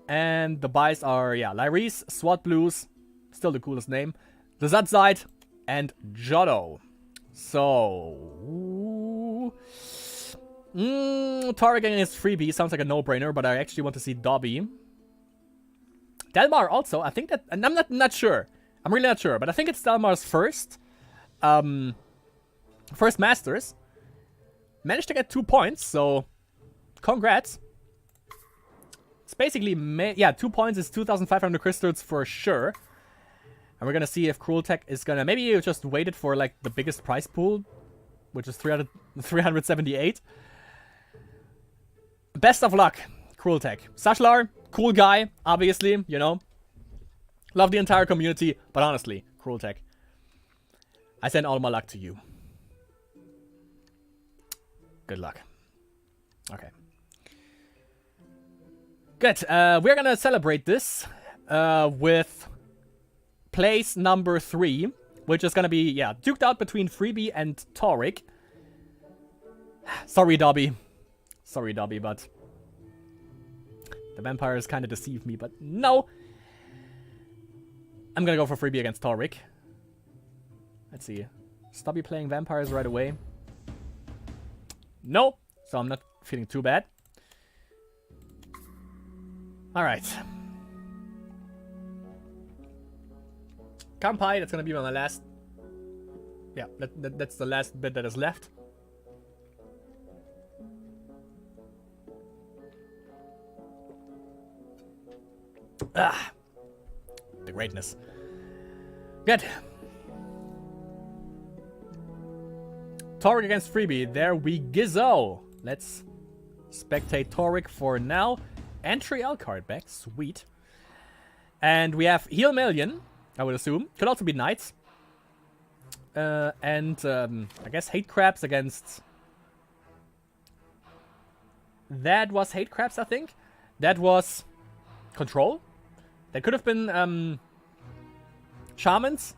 And the buys are, yeah, Lyris, SWAT Blues. Still the coolest name. The Zatzite and Jodo. So... Torvik against Freebie sounds like a no-brainer, but I actually want to see Dobby. Delmar also, I think that... And I'm not sure. I'm really not sure, but I think it's Delmar's first... first Masters. Managed to get 2 points, so... Congrats. It's basically... Yeah, 2 points is 2,500 crystals for sure. And we're gonna see if Cruel Tech is gonna... Maybe you just waited for, like, the biggest prize pool, which is 378. Best of luck, Cruel Tech. Sashlar, cool guy, obviously, you know. Love the entire community, but honestly, Cruel Tech, I send all my luck to you. Good luck. Okay. Good. We're gonna celebrate this with place number 3, which is gonna be, yeah, duked out between Freebie and Torvik. Sorry, Dobby. Sorry, Dobby, but the vampires kind of deceived me, but no. I'm gonna go for Freebie against Torvik. Let's see. Is Dobby playing vampires right away? No, so I'm not feeling too bad. Alright. Kampai, that's gonna be my last... Yeah, that's the last bit that is left. Ah, the greatness. Good. Torvik against Freebie. There we go. Let's spectate Torvik for now. Entry L card back. Sweet. And we have Heal Million, I would assume. Could also be Knights. and I guess Hate Crabs against... That was Hate Crabs, I think. That was Control. That could have been Shamans,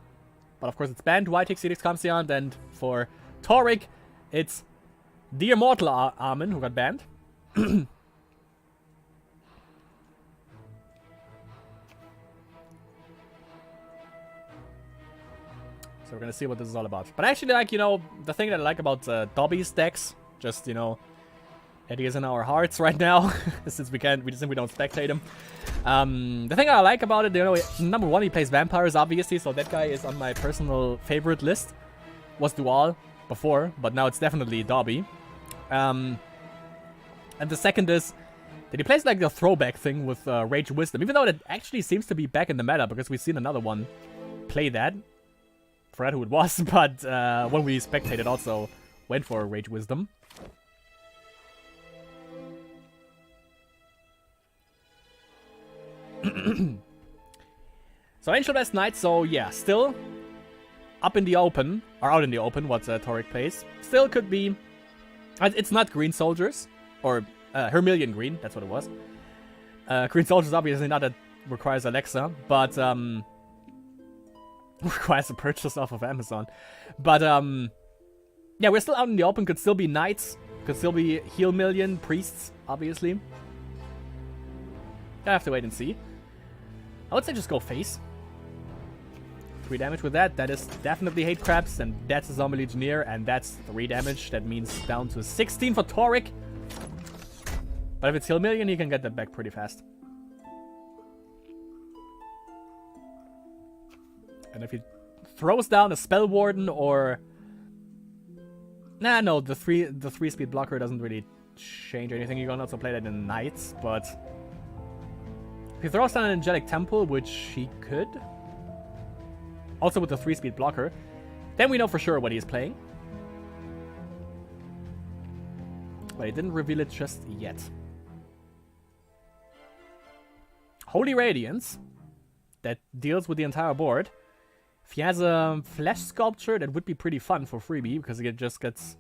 but of course it's banned. White takes Edix Kamsiant, and for Taurik, it's the Immortal Armin who got banned. So we're gonna see what this is all about. But actually, like, you know, the thing that I like about Dobby's decks, just, you know, that he is in our hearts right now, since we don't spectate him. The thing I like about it, you know, number one, he plays vampires, obviously, so that guy is on my personal favorite list. Was Dual before, but now it's definitely Dobby. And the second is that he plays like the throwback thing with Rage Wisdom, even though it actually seems to be back in the meta, because we've seen another one play that. Forgot who it was, but when we spectated also went for Rage Wisdom. So Angel Best Knight, so yeah, still up in the open, or out in the open, what Taurik plays. Still could be, it's not Green Soldiers, or Hermilion Green, that's what it was. Green Soldiers obviously not, that requires Alexa, but requires a purchase off of Amazon. But yeah, we're still out in the open, could still be Knights, could still be Heal Million, Priests, obviously. I have to wait and see. I would say just go face. 3 damage with that. That is definitely Hate Crabs, and that's a Zombie Legionnaire, and that's 3 damage. That means down to 16 for Taurik. But if it's Heal Million, he can get that back pretty fast. And if he throws down a Spell Warden or... Nah, no, the 3-speed blocker doesn't really change anything. You can also play that in Knights, but... If he throws down an Angelic Temple, which he could... Also with the 3-speed blocker, then we know for sure what he's playing. But he didn't reveal it just yet. Holy Radiance, that deals with the entire board. If he has a Flesh Sculpture, that would be pretty fun for freebie, because he just gets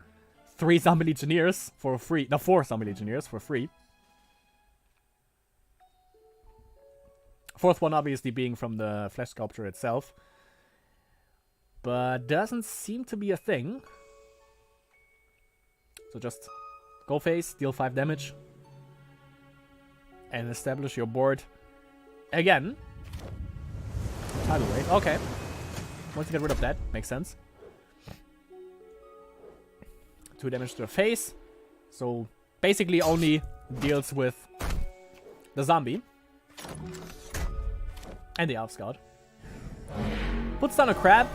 3 Zombie Legionnaires for free. No, 4 Zombie Legionnaires for free. 4th one obviously being from the Flesh Sculpture itself. But doesn't seem to be a thing. So just go face, deal 5 damage. And establish your board again. Tidal Wave, okay. Once you get rid of that, makes sense. 2 damage to the face. So basically only deals with the zombie. And the Elf Scout. Puts down a crab.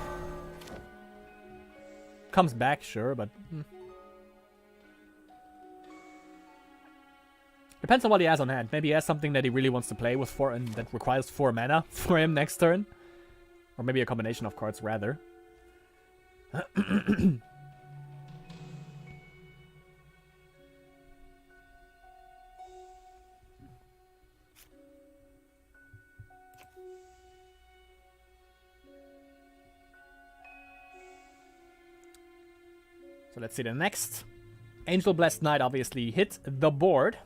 Comes back, sure, but... Depends on what he has on hand. Maybe he has something that he really wants to play with 4 and that requires 4 mana for him next turn. Or maybe a combination of cards, rather. So let's see the next. Angel Blessed Knight obviously hit the board.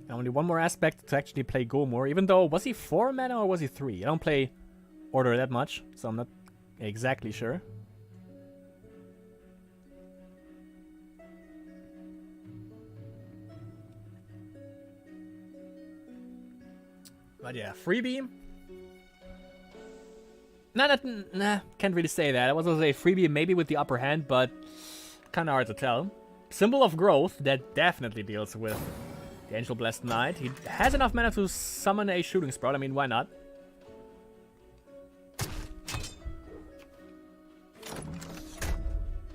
And only one more aspect to actually play Gomor, even though, was he 4 mana or was he 3? I don't play Order that much, so I'm not exactly sure. But yeah, freebie. Nah, can't really say that. I was gonna say freebie maybe with the upper hand, but kind of hard to tell. Symbol of Growth, that definitely deals with the Angel Blessed Knight. He has enough mana to summon a Shooting Sprout. I mean, why not?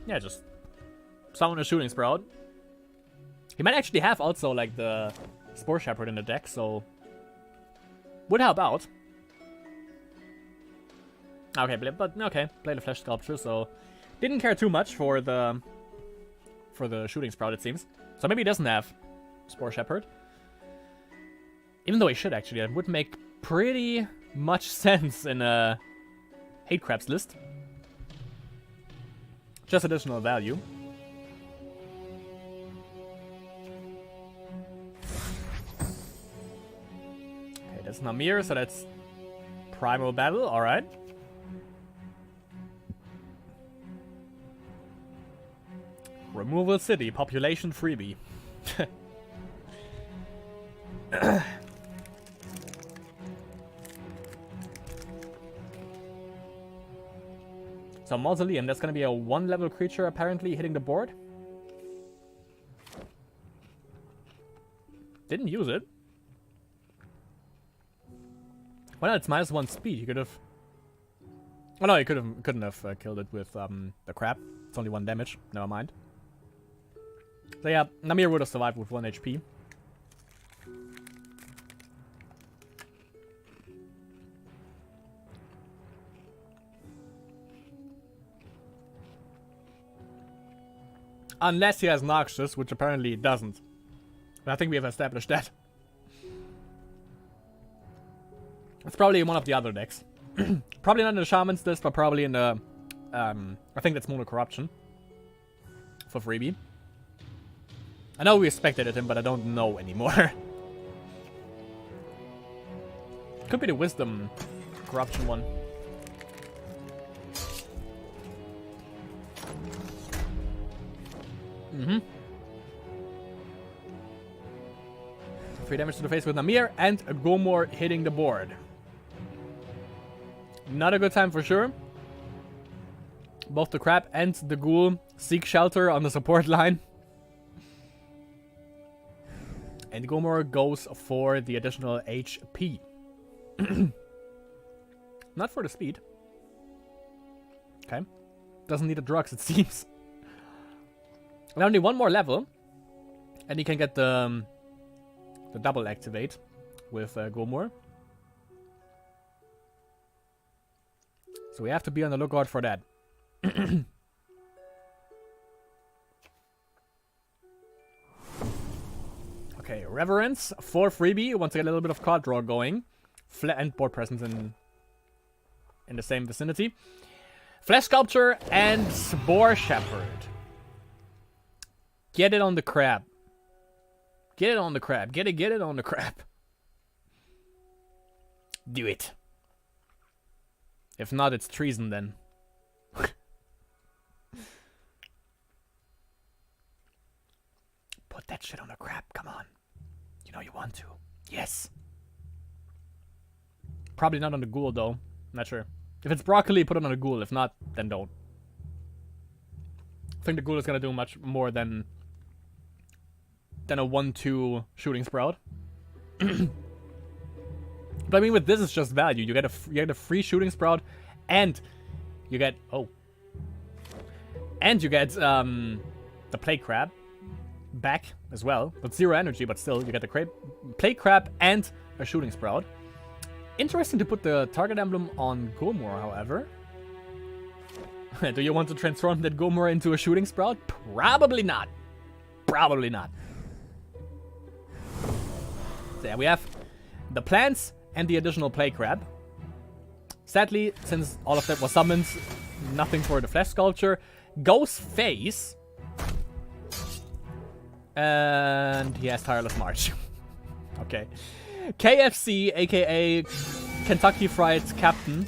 Yeah, just summon a Shooting Sprout. He might actually have also, like, the Spore Shepherd in the deck, so... would help out. Okay, but okay, play the Flesh Sculpture, so... didn't care too much for the Shooting Sprout, it seems. So maybe he doesn't have Spore Shepherd. Even though he should, actually. That would make pretty much sense in a hate crabs list. Just additional value. Okay, that's Namir, so that's Primal Battle, alright. Removal City, population freebie. So Mausoleum, that's gonna be a 1-level creature apparently hitting the board. Didn't use it. Well, it's -1 speed. He could have. Oh no, he couldn't have killed it with the crab. It's only 1 damage. Never mind. So yeah, Namir would have survived with 1 HP. Unless he has Noxious, which apparently he doesn't. But I think we have established that. It's probably in one of the other decks. Probably not in the Shaman's list, but probably in the... I think that's Mono Corruption. For freebie. I know we spectated him, but I don't know anymore. Could be the Wisdom Corruption one. Mm-hmm. 3 damage to the face with Namir and a Gomor hitting the board. Not a good time for sure. Both the crab and the ghoul seek shelter on the support line. And Gomor goes for the additional HP. Not for the speed. Okay. Doesn't need the drugs, it seems. And only 1 more level. And he can get the double activate with Gomor. So we have to be on the lookout for that. Okay, Reverence for freebie. Want to get a little bit of card draw going. And board presence in the same vicinity. Flesh Sculpture and Spore Shepherd. Get it on the crab. Get it on the crab. Get it on the crab. Do it. If not, it's treason then. Put that shit on the crab. Come on. You know you want to. Yes. Probably not on the ghoul though. Not sure. If it's broccoli, put it on the ghoul. If not, then don't. I think the ghoul is gonna do much more than a 1-2 shooting sprout. But I mean, with this, it's just value. You get a free shooting sprout, and you get the plague crab back as well, with 0 energy, but still you get the plague crab and a shooting sprout. Interesting to put the target emblem on Gomor, however. Do you want to transform that Gomor into a shooting sprout? Probably not. Probably not. So yeah, we have the plants and the additional plague crab. Sadly, since all of that was summoned, nothing for the flesh sculpture. Ghost face. And he has Tireless March. Okay. KFC, aka Kentucky Fried Captain,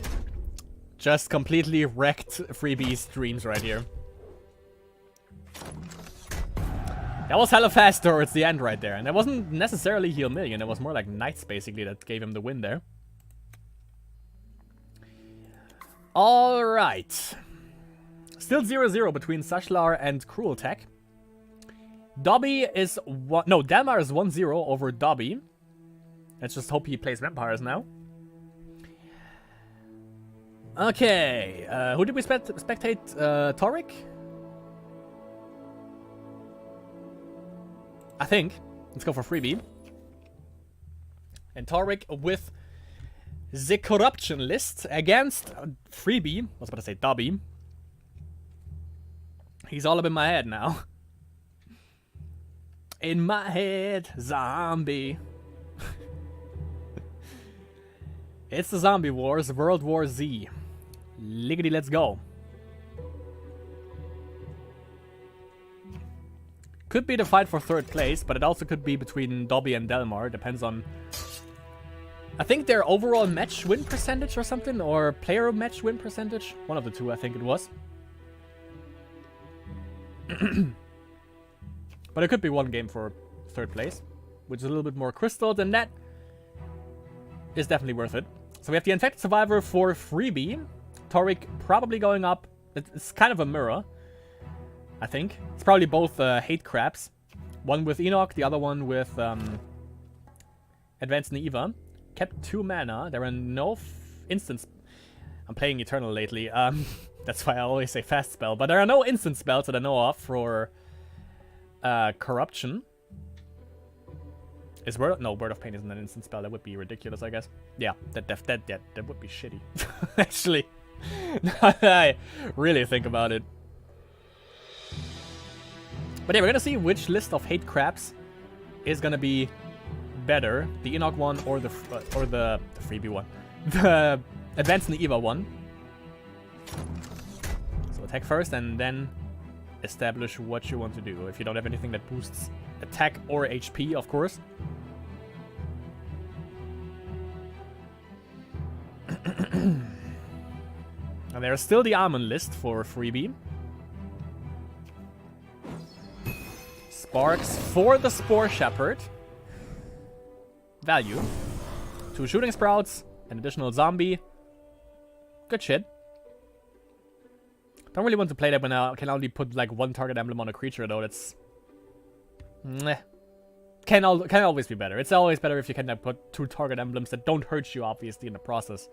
just completely wrecked freebie streams right here. That was hella fast towards the end right there. And that wasn't necessarily Heal Million. It was more like Knights, basically, that gave him the win there. Alright. Still 0-0 between Sashlar and Cruel Tech. Dobby is... No, Delmar is 1-0 over Dobby. Let's just hope he plays Vampires now. Okay. Who did we spectate? Toric? I think. Let's go for freebie. And Toric with the corruption list against freebie. I was about to say Dobby. He's all up in my head now. In my head, zombie. It's the Zombie Wars, World War Z. Liggity, let's go. Could be the fight for 3rd place, but it also could be between Dobby and Delmar. Depends on... I think their overall match win percentage or something, or player match win percentage. One of the two, I think it was. But it could be one game for 3rd place, which is a little bit more crystal than that. Is definitely worth it. So we have the Infected Survivor for freebie. Torek probably going up. It's kind of a mirror, I think. It's probably both hate crabs. One with Enoch, the other one with Advanced Neva. Kept 2 mana. There are no instants. I'm playing Eternal lately. That's why I always say fast spell. But there are no instant spells that I know of for Corruption. Is Word of Pain isn't an instant spell. That would be ridiculous, I guess. Yeah, that would be shitty. Actually, I really think about it. But yeah, we're gonna see which list of hate crabs is gonna be better, the Enoch one or the freebie one, the Advanced Neva one. So attack first and then establish what you want to do. If you don't have anything that boosts attack or HP, of course. And there's still the Almond list for freebie. Sparks for the Spore Shepherd. Value. 2 Shooting Sprouts, an additional zombie. Good shit. Don't really want to play that when I can only put like 1 target emblem on a creature though. That's... Meh. Can always be better. It's always better if you can put 2 target emblems that don't hurt you, obviously, in the process.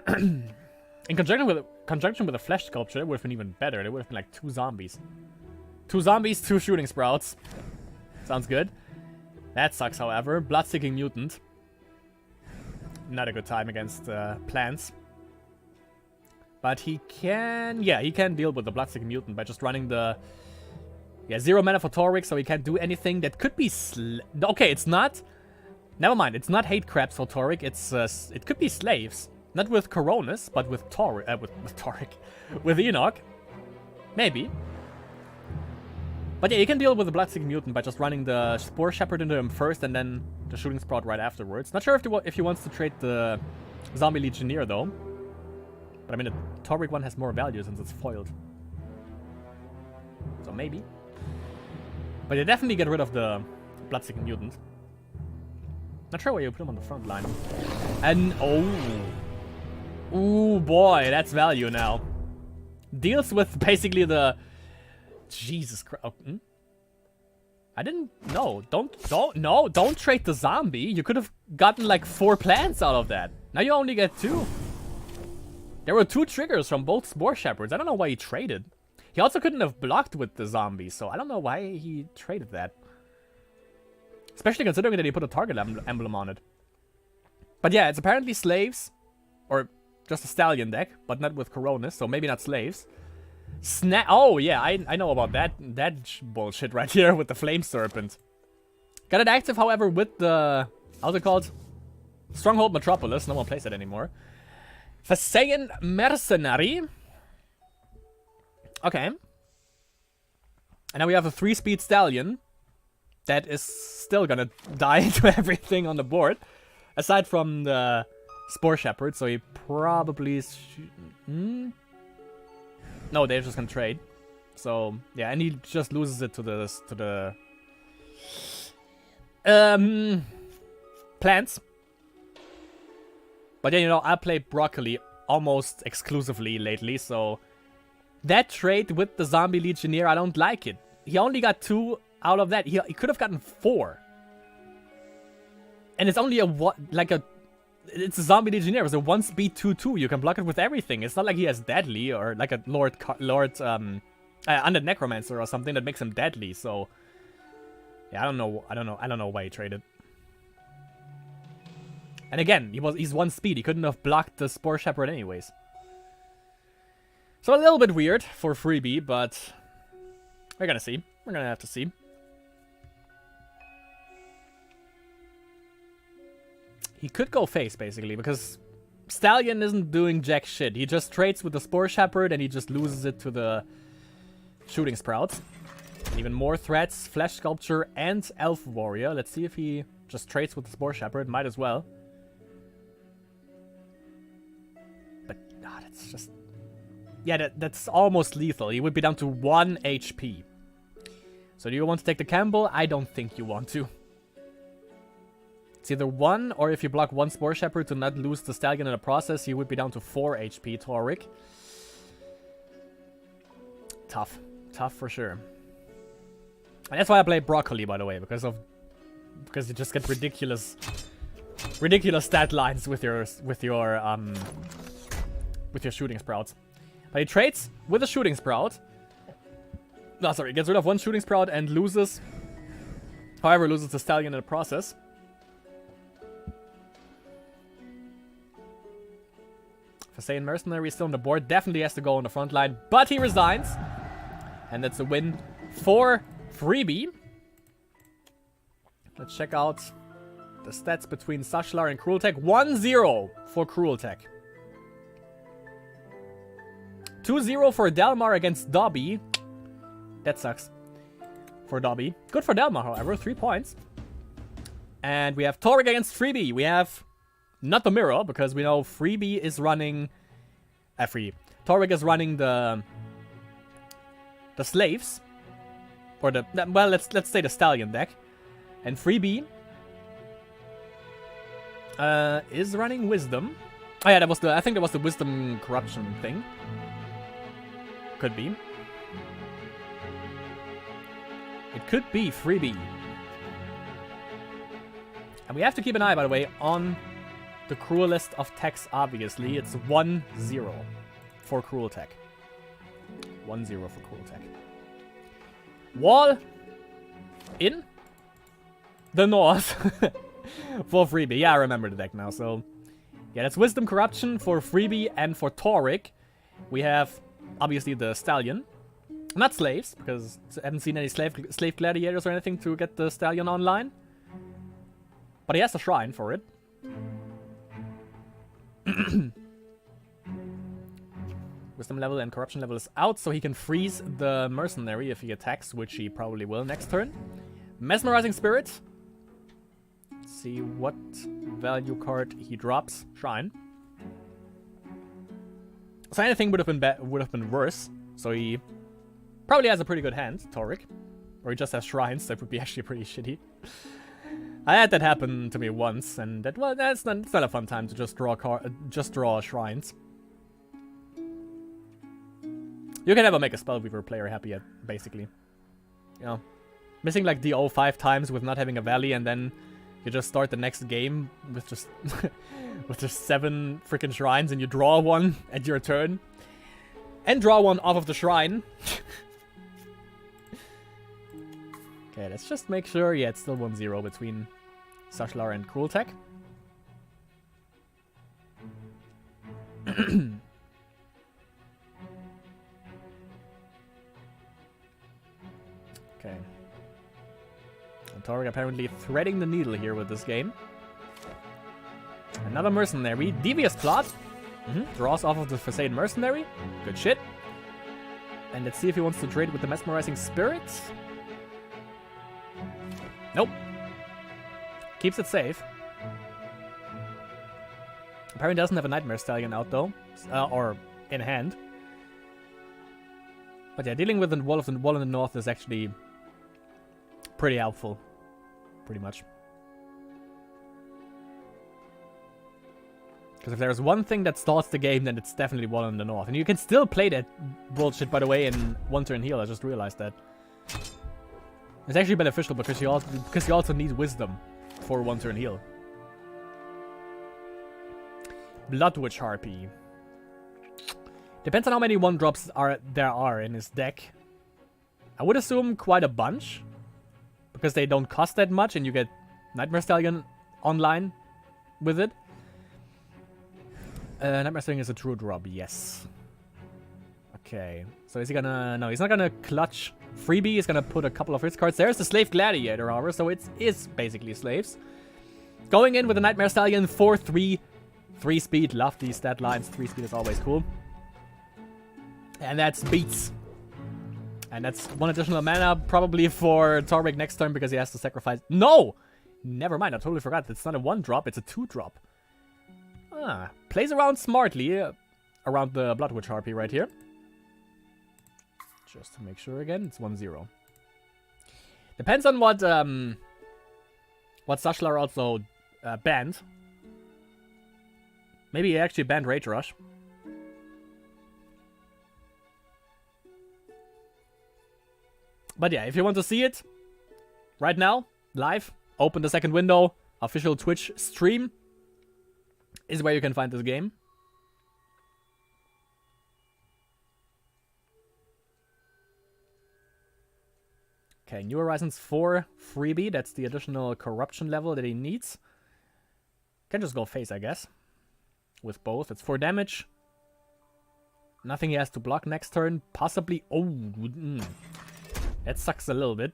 In conjunction with a flesh sculpture, it would have been even better. It would have been like 2 zombies. 2 zombies, 2 shooting sprouts. Sounds good. That sucks, however. Blood-seeking mutant. Not a good time against plants. But he can... Yeah, he can deal with the blood-seeking mutant by just running the... Yeah, 0 mana for Torek, so he can't do anything that could be... Okay, it's not... Never mind, it's not hate crabs for Torek. It's it could be slaves. Not with Coronis, but with Torek. With Torek. With Enoch. Maybe. But yeah, you can deal with the Bloodseeking Mutant by just running the Spore Shepherd into him first and then the Shooting Sprout right afterwards. Not sure if he wants to trade the Zombie Legionnaire, though. But I mean, the Torek one has more value since it's foiled. So maybe. But you definitely get rid of the Bloodseeking Mutant. Not sure why you put him on the front line. And, oh. Ooh, boy, that's value now. Deals with basically the... Jesus Christ. Oh, I didn't... No, don't trade the zombie. You could have gotten like 4 plants out of that. Now you only get 2. There were 2 triggers from both Spore Shepherds. I don't know why he traded. He also couldn't have blocked with the zombie, so I don't know why he traded that. Especially considering that he put a target emblem on it. But yeah, it's apparently slaves. Or just a stallion deck, but not with Coronis, so maybe not slaves. Oh, yeah, I know about that bullshit right here with the Flame Serpent. Got it active, however, with the... How's it called? Stronghold Metropolis. No one plays it anymore. Phasean Mercenary. Okay. And now we have a 3-speed stallion that is still gonna die to everything on the board. Aside from the Spore Shepherd, so he probably... No, they're just gonna trade. So, yeah, and he just loses it to the plants. But yeah, you know, I play Broccoli almost exclusively lately, so that trade with the Zombie Legionnaire, I don't like it. He only got 2 out of that. He could have gotten 4. And it's only it's a Zombie Legionnaire. It's a 1-speed 2/2. You can block it with everything. It's not like he has deadly or like a Undead Necromancer or something that makes him deadly. So yeah, I don't know why he traded. And again, he's 1 speed. He couldn't have blocked the Spore Shepherd anyways. So a little bit weird for freebie, but we're gonna see. We're gonna have to see. He could go face, basically, because Stallion isn't doing jack shit. He just trades with the Spore Shepherd and he just loses it to the Shooting Sprout. And even more threats, Flesh Sculpture and Elf Warrior. Let's see if he just trades with the Spore Shepherd. Might as well. But, that's just... Yeah, that's almost lethal. He would be down to 1 HP. So do you want to take the Campbell? I don't think you want to. It's either 1, or if you block 1 Spore Shepherd to not lose the Stallion in the process, you would be down to 4 HP, Torek. Tough. Tough for sure. And that's why I play Broccoli, by the way, because you just get ridiculous stat lines with your Shooting Sprouts. But he trades with a Shooting Sprout. No, sorry, gets rid of 1 Shooting Sprout and loses... However, loses the Stallion in the process. Fasain Mercenary is still on the board. Definitely has to go on the front line. But he resigns. And that's a win for Freebie. Let's check out the stats between Sashlar and Cruel Tech. 1-0 for Cruel Tech. 2-0 for Delmar against Dobby. That sucks for Dobby. Good for Delmar, however. 3 points. And we have Torek against Freebie. We have not the mirror, because we know Freebie is running... Torek is running the slaves. Or the... Well, let's say the Stallion deck. And Freebie is running Wisdom. Oh yeah, I think that was the Wisdom Corruption thing. Could be. It could be Freebie. And we have to keep an eye, by the way, on the cruelest of techs, obviously. It's 1-0 for Cruel Tech. 1-0 for Cruel Tech. Wall in the north for Freebie. Yeah, I remember the deck now. So, yeah, that's Wisdom Corruption for Freebie and for Torek. We have, obviously, the Stallion. Not slaves, because I haven't seen any slave gladiators or anything to get the Stallion online. But he has a shrine for it. Wisdom level and corruption level is out, so he can freeze the mercenary if he attacks, which he probably will next turn. Mesmerizing Spirit. Let's see what value card he drops. Shrine. So anything would have been worse. So he probably has a pretty good hand, Torek. Or he just has shrines. That would be actually pretty shitty. I had that happen to me once, and it's not a fun time to just draw shrines. You can never make a Spellweaver player happy, basically. You know, missing like DO 5 times with not having a Valley, and then you just start the next game with just with just 7 freaking shrines, and you draw one at your turn, and draw one off of the shrine. Okay, let's just make sure. Yeah, it's still 1-0 between Sashlar and Cruel Tech. Okay. And Torek apparently threading the needle here with this game. Another mercenary. Devious Plot. Draws off of the Fasain Mercenary. Good shit. And let's see if he wants to trade with the Mesmerizing Spirits. Nope. Keeps it safe. Apparently doesn't have a Nightmare Stallion out though. Or in hand. But yeah, dealing with the wall in the north is actually pretty helpful. Pretty much. Because if there's one thing that stalls the game, then it's definitely wall in the north. And you can still play that bullshit, by the way, in 1-turn heal. I just realized that. It's actually beneficial because you also need Wisdom for 1-turn heal. Blood Witch Harpy. Depends on how many 1-drops there are in his deck. I would assume quite a bunch. Because they don't cost that much and you get Nightmare Stallion online with it. Nightmare Stallion is a true drop, yes. Okay. So is he gonna... No, he's not gonna clutch Freebie. He's gonna put a couple of his cards. There's the Slave Gladiator, however, so it is basically slaves. Going in with a Nightmare Stallion 4-3 3 speed, love these stat lines. 3 speed is always cool. And that's beats. And that's 1 additional mana, probably for Torvik next turn, because he has to sacrifice... No! Never mind, I totally forgot. It's not a 1-drop, it's a 2-drop. Ah, plays around smartly around the Blood Witch Harpy right here. Just to make sure again, it's 1-0. Depends on what Sashlar also banned. Maybe he actually banned Rage Rush. But yeah, if you want to see it right now, live, open the second window, official Twitch stream is where you can find this game. Okay, New Horizons 4 freebie. That's the additional corruption level that he needs. Can just go face, I guess. With both. It's 4 damage. Nothing he has to block next turn. Possibly... Oh, that sucks a little bit.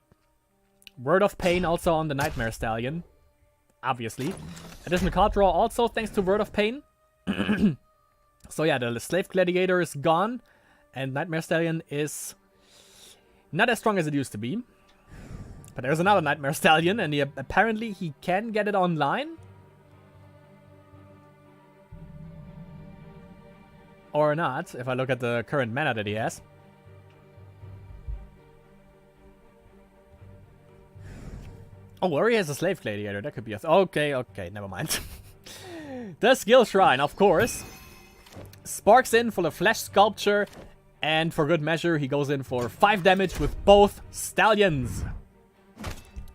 Word of Pain also on the Nightmare Stallion. Obviously. Additional card draw also thanks to Word of Pain. So yeah, the Slave Gladiator is gone. And Nightmare Stallion is not as strong as it used to be. But there's another Nightmare Stallion, and apparently he can get it online. Or not, if I look at the current mana that he has. Oh, or he has a Slave Gladiator. That could be a... Okay, never mind. The Skill Shrine, of course. Sparks in for the Flesh Sculpture. And for good measure, he goes in for 5 damage with both Stallions.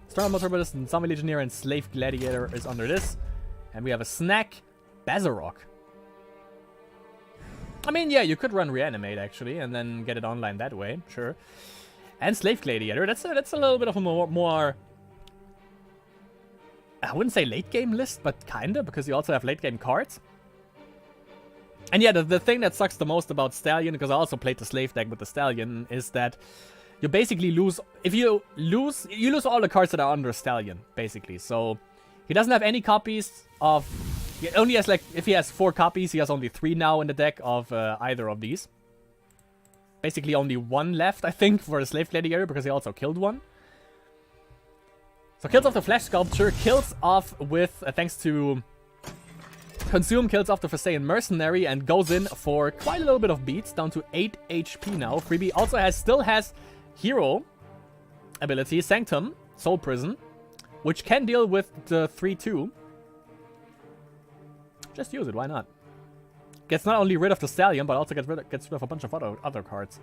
Storm Motorist and Zombie Legionnaire and Slave Gladiator is under this. And we have a Snack, Bazarok. I mean, yeah, you could run Reanimate, actually, and then get it online that way. Sure. And Slave Gladiator. That's a little bit of a more... I wouldn't say late game list, but kinda, because you also have late game cards. And yeah, the thing that sucks the most about Stallion, because I also played the Slave deck with the Stallion, is that you basically lose... If you lose all the cards that are under Stallion, basically. So he doesn't have any copies of... He only has, like, if he has 4 copies, he has only 3 now in the deck of either of these. Basically only 1 left, I think, for the Slave Gladiator, because he also killed one. So kills off the Flesh Sculpture, kills off with, thanks to Consume, kills off the Phasean Mercenary, and goes in for quite a little bit of beats, down to 8 HP now. Freebie also still has Hero ability, Sanctum, Soul Prison, which can deal with the 3-2. Just use it, why not? Gets not only rid of the Stallion, but also gets rid of a bunch of other cards.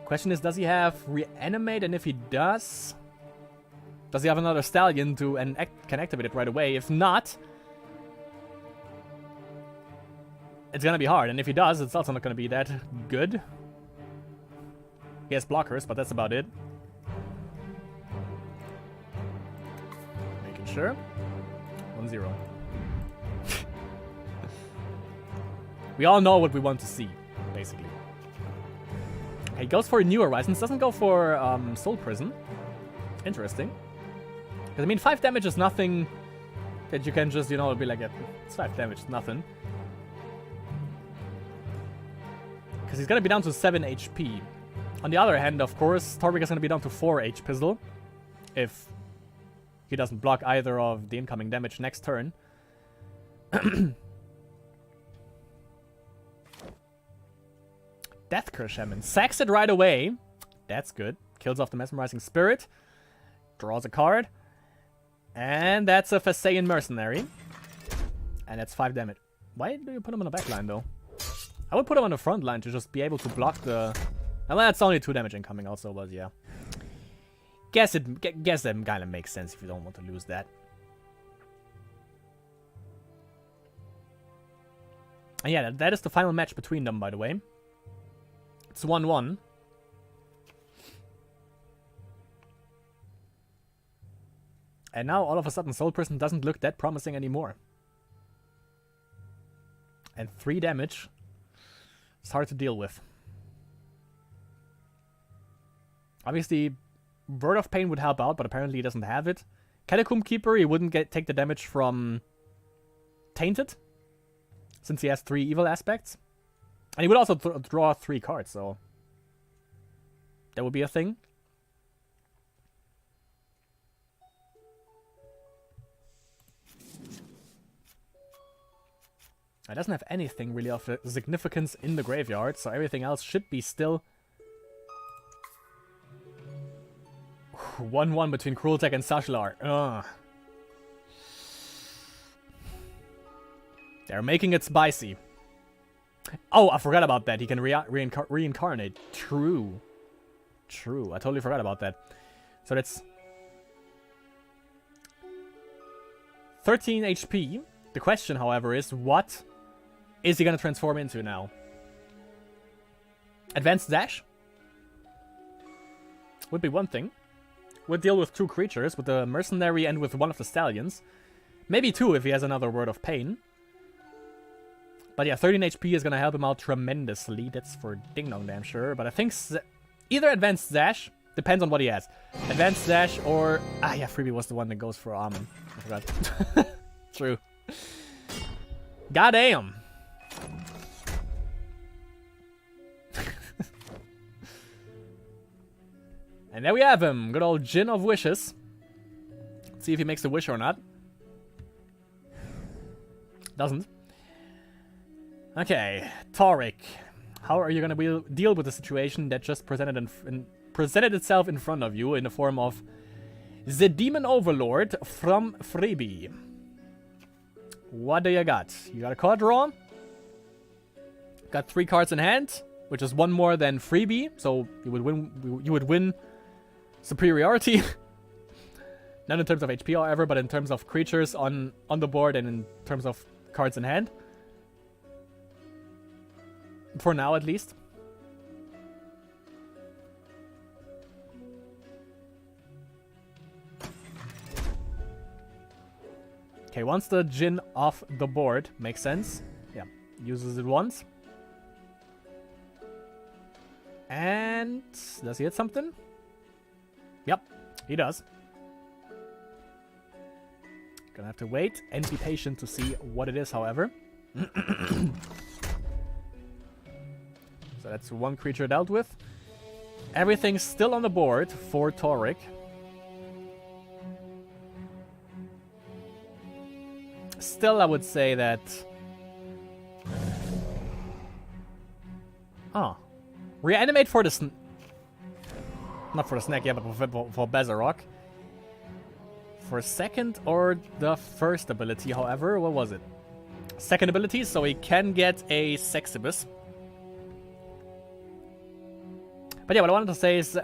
Question is, does he have Reanimate? And if he does he have another Stallion can activate it right away? If not, it's gonna be hard. And if he does, it's also not gonna be that good. He has blockers, but that's about it. Making sure. 1-0. We all know what we want to see, basically. Okay, he goes for New Horizons, doesn't go for Soul Prison. Interesting. Because, I mean, 5 damage is nothing that you can just, you know, be like, it's 5 damage, it's nothing. Because he's going to be down to 7 HP. On the other hand, of course, Torvik is going to be down to 4 H-Pistol. If he doesn't block either of the incoming damage next turn. Death Curse Shaman. Sacks it right away. That's good. Kills off the Mesmerizing Spirit. Draws a card. And that's a Phasean Mercenary. And that's 5 damage. Why do you put him on the back line, though? I would put him on the front line to just be able to block the... Well, that's only 2 damage incoming also, but yeah. Guess that kind of makes sense if you don't want to lose that. And yeah, that is the final match between them, by the way. It's 1-1. And now, all of a sudden, Soul Prison doesn't look that promising anymore. And 3 damage. It's hard to deal with. Obviously, Word of Pain would help out, but apparently he doesn't have it. Catacomb Keeper, he wouldn't take the damage from Tainted. since he has 3 evil aspects. And he would also draw 3 cards, so that would be a thing. It doesn't have anything really of significance in the graveyard, so everything else should be still 1-1 between Crueltech and Sashlar. Ugh. They're making it spicy. Oh, I forgot about that. He can reincarnate. True. True. I totally forgot about that. So that's 13 HP. The question, however, is what is he going to transform into now? Advanced Dash? Would be one thing. Would deal with 2 creatures, with the Mercenary and with one of the Stallions. Maybe 2 if he has another Word of Pain. But yeah, 13 HP is going to help him out tremendously. That's for ding dong damn sure. But I think either Advanced Dash, depends on what he has. Advanced Dash or... Ah yeah, Freebie was the one that goes for Almond. I forgot. True. Goddamn. And there we have him. Good old Djinn of Wishes. Let's see if he makes the wish or not. Doesn't. Okay, Taurik. How are you going to deal with the situation that just presented itself in front of you in the form of the Demon Overlord from Freebie? What do you got? You got a card draw. Got 3 cards in hand, which is 1 more than Freebie, so you would win superiority. Not in terms of HP, however, but in terms of creatures on the board and in terms of cards in hand. For now, at least. Okay, once the Djinn off the board, makes sense. Yeah, uses it once. And does he hit something? Yep, he does. Gonna have to wait and be patient to see what it is, however. So that's 1 creature dealt with. Everything's still on the board for Taurik. Still, I would say that... Oh. Reanimate for the... Not for the snack, yeah, but for Bezarok. For second or the first ability, however, what was it? Second ability, so he can get a Sexibus. But yeah, what I wanted to say is,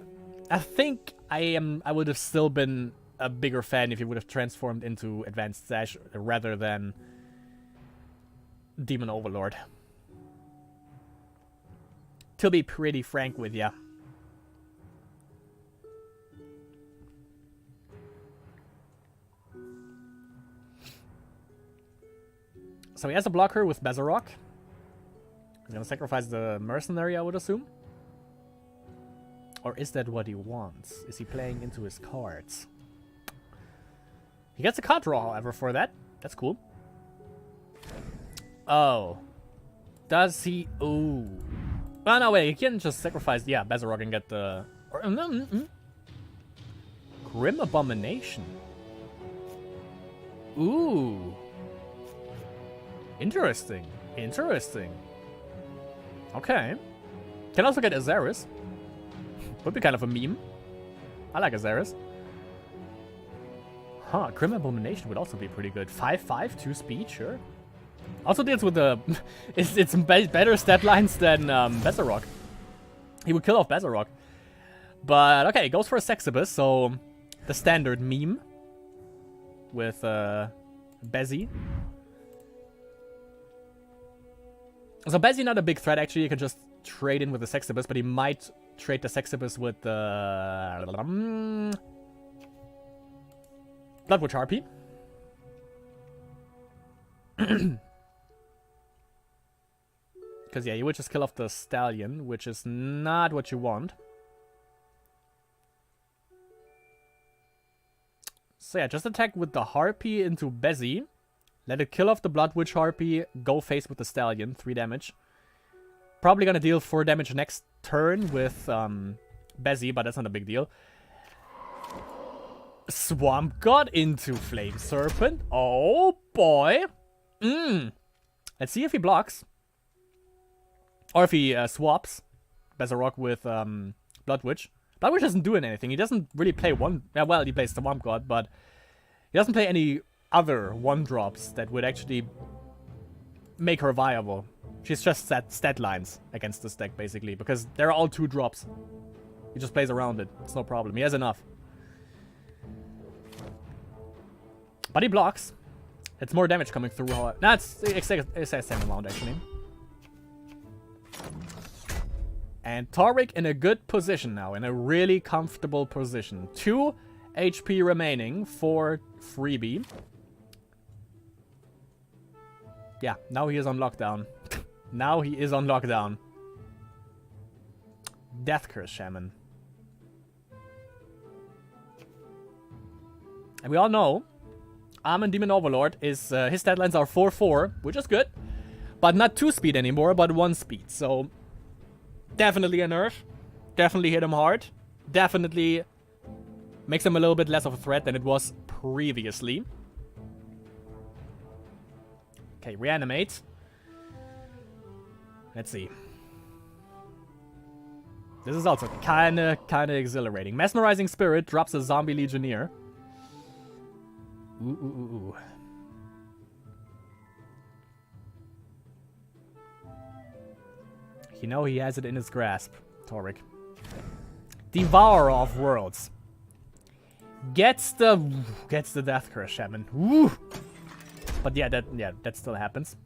I think I would have still been a bigger fan if he would have transformed into Advanced Dash rather than Demon Overlord. To be pretty frank with ya. So he has a blocker with Bezarok. He's gonna sacrifice the Mercenary, I would assume. Or is that what he wants? Is he playing into his cards? He gets a card draw, however, for that. That's cool. Oh. Does he... Ooh. Oh, no, wait. He can just sacrifice... Yeah, Bezarok and get the... Grim Abomination. Ooh. Interesting. Interesting. Okay. Can also get Azaris. Would be kind of a meme. I like Azaris. Huh, Grim Abomination would also be pretty good. 5/5, 2 speed, sure. Also deals with the... it's better stat lines than Bezarok. He would kill off Bezarok. But, okay, it goes for a Sexibus, so... The standard meme. With, Bezzy. So Bezzy not a big threat, actually. You can just trade in with the Sexibus, but he might... trade the Sexibus with the Bloodwitch Harpy. Because yeah, you would just kill off the Stallion, which is not what you want. So yeah, just attack with the Harpy into Bezzy. Let it kill off the Blood Witch Harpy. Go face with the Stallion. 3 damage. Probably gonna deal 4 damage next turn with Bezzy, but that's not a big deal. Swamp God into Flame Serpent. Oh boy. Let's see if he blocks. Or if he swaps Bezarok with Blood Witch. Blood Witch isn't doing anything. He doesn't really play one... well, he plays Swamp God, but he doesn't play any other 1-drops that would actually make her viable. She's just stat lines against this deck, basically, because they're all 2-drops. He just plays around it. It's no problem. He has enough. But he blocks. It's more damage coming through. No, it's the same amount, actually. And Taurik in a good position now. In a really comfortable position. 2 HP remaining for freebie. Yeah, now he is on lockdown. Now he is on lockdown. Death Curse Shaman. And we all know Armen Demon Overlord is his deadlines are 4/4, which is good. But not 2 speed anymore, but 1 speed. So definitely a nerf. Definitely hit him hard. Definitely makes him a little bit less of a threat than it was previously. Okay, reanimate. Let's see. This is also kinda exhilarating. Mesmerizing Spirit drops a Zombie Legionnaire. Ooh. You know he has it in his grasp, Taurik. Devourer of Worlds. Gets the Death Curse Shaman. Woo! But yeah, that still happens.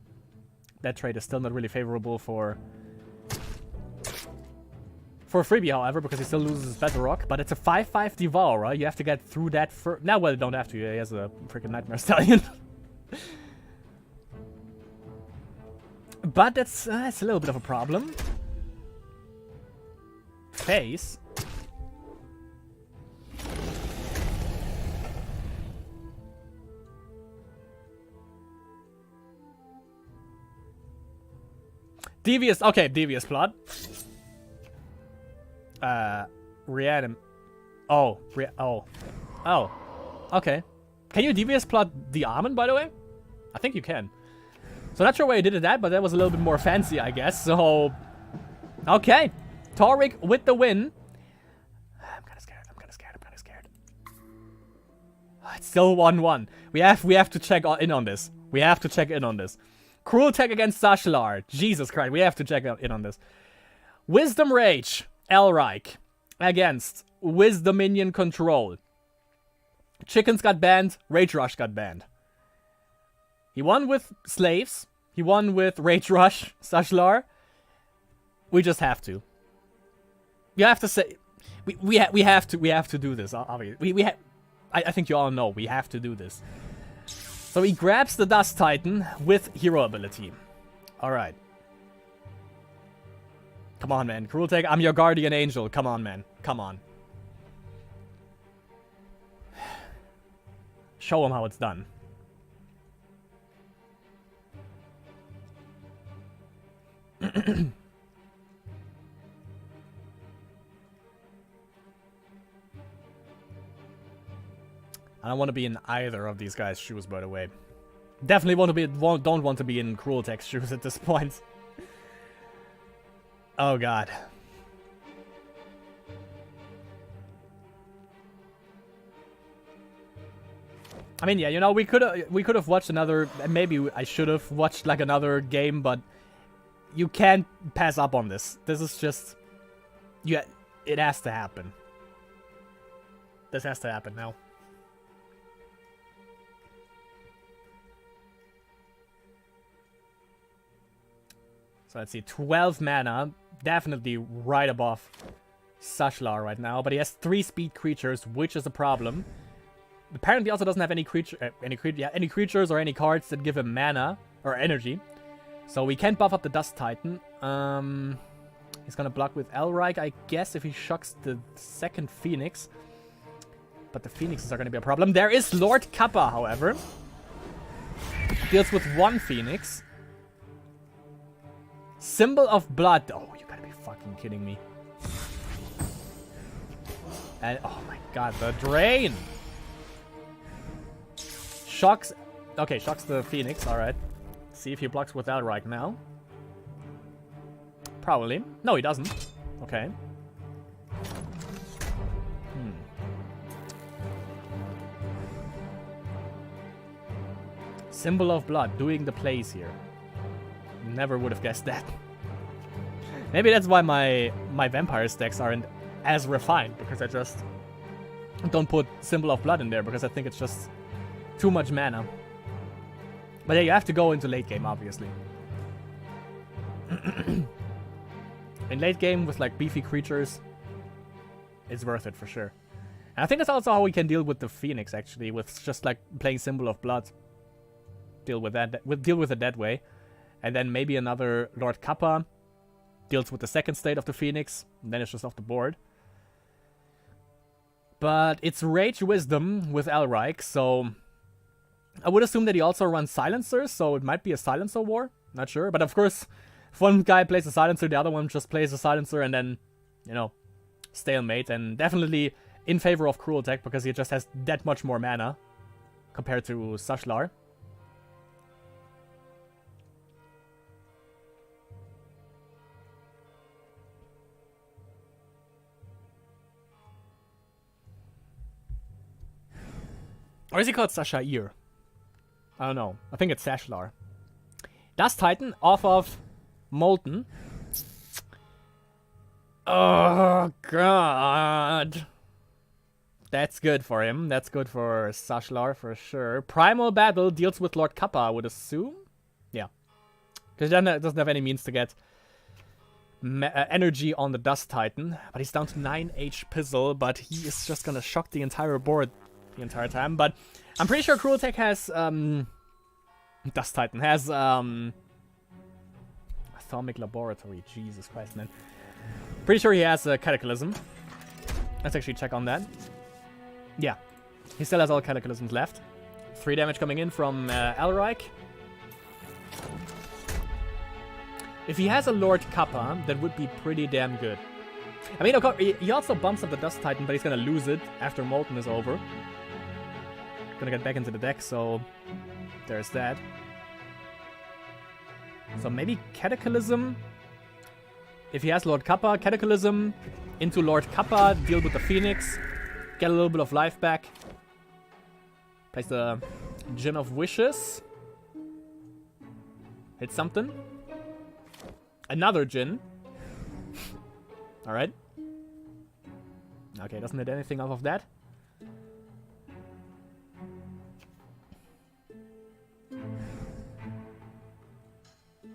That trade is still not really favorable for freebie, however, because he still loses his Bedrock. But it's a 5/5 Devourer. You have to get through that first. Now, well, you don't have to. He has a freaking Nightmare Stallion. But that's a little bit of a problem. Face. Devious. Okay, Devious Plot. Reanim. Oh. Oh. Okay. Can you Devious Plot the Armen, by the way? I think you can. So not sure why you did that, but that was a little bit more fancy, I guess. So, okay. Taurik with the win. I'm kind of scared. It's still 1-1. We have to check in on this. Cruel Tech against Sashlar. Jesus Christ, we have to check in on this. Wisdom Rage. Elrike against Wisdom Minion Control. Chickens got banned. Rage Rush got banned. He won with Slaves. He won with Rage Rush, Sashlar. We just have to. You have to say... We have to do this, obviously. I think you all know we have to do this. So he grabs the Dust Titan with Hero Ability. Alright. Come on, man. Cruel Tech, I'm your guardian angel. Come on, man. Come on. Show him how it's done. I don't want to be in either of these guys' shoes, by the way. Definitely don't want to be in Cruel Tech's shoes at this point. Oh god. I mean, yeah, you know, we could have watched another. Maybe I should have watched like another game, but you can't pass up on this. This is just, yeah, it has to happen. This has to happen now. So let's see, 12 mana, definitely right above Sashlar right now, but he has 3 speed creatures, which is a problem. Apparently also doesn't have any creatures or any cards that give him mana or energy. So we can't buff up the Dust Titan. He's gonna block with Elrike, I guess, if he shocks the second Phoenix. But the Phoenixes are gonna be a problem. There is Lord Kappa, however. deals with 1 Phoenix. Symbol of Blood. Oh, you gotta be fucking kidding me. And, oh my god, the Drain. Shocks. Okay, shocks the Phoenix, alright. See if he blocks with Elric now. Probably. No, he doesn't. Okay. Symbol of Blood, doing the plays here. Never would have guessed that. Maybe that's why my vampire stacks aren't as refined, because I just don't put Symbol of Blood in there, because I think it's just too much mana. But yeah, you have to go into late game, obviously. In late game, with like beefy creatures, it's worth it for sure. And I think that's also how we can deal with the Phoenix, actually, with just like playing Symbol of Blood. Deal with that, deal with it that way. And then maybe another Lord Kappa deals with the second state of the Phoenix, and then it's just off the board. But it's Rage Wisdom with Elric, so I would assume that he also runs Silencers, so it might be a Silencer war. Not sure, but of course, if one guy plays a Silencer, the other one just plays a Silencer, and then, you know, stalemate. And definitely in favor of Cruel Tech, because he just has that much more mana compared to Sashlar. Or is he called Sashair? I don't know. I think it's Sashlar. Dust Titan off of Molten. Oh, God. That's good for him. That's good for Sashlar for sure. Primal Battle deals with Lord Kappa, I would assume. Yeah. Because then it doesn't have any means to get energy on the Dust Titan. But he's down to 9 HP Pizzle, but he is just gonna shock the entire board the entire time. But I'm pretty sure Cruel Tech has Dust Titan has Atomic Laboratory. Jesus Christ, man. Pretty sure he has a Cataclysm. Let's actually check on that. Yeah, he still has all Cataclysms left. 3 damage coming in from Elric. If he has a Lord Kappa, that would be pretty damn good. I mean, okay, he also bumps up the Dust Titan, but he's gonna lose it after Molten is over. Gonna get back into the deck, so there's that. So maybe Cataclysm. If he has Lord Kappa, Cataclysm into Lord Kappa, deal with the Phoenix, get a little bit of life back. Place the Djinn of Wishes. Hit something. Another Djinn. Alright. Okay, doesn't hit anything off of that.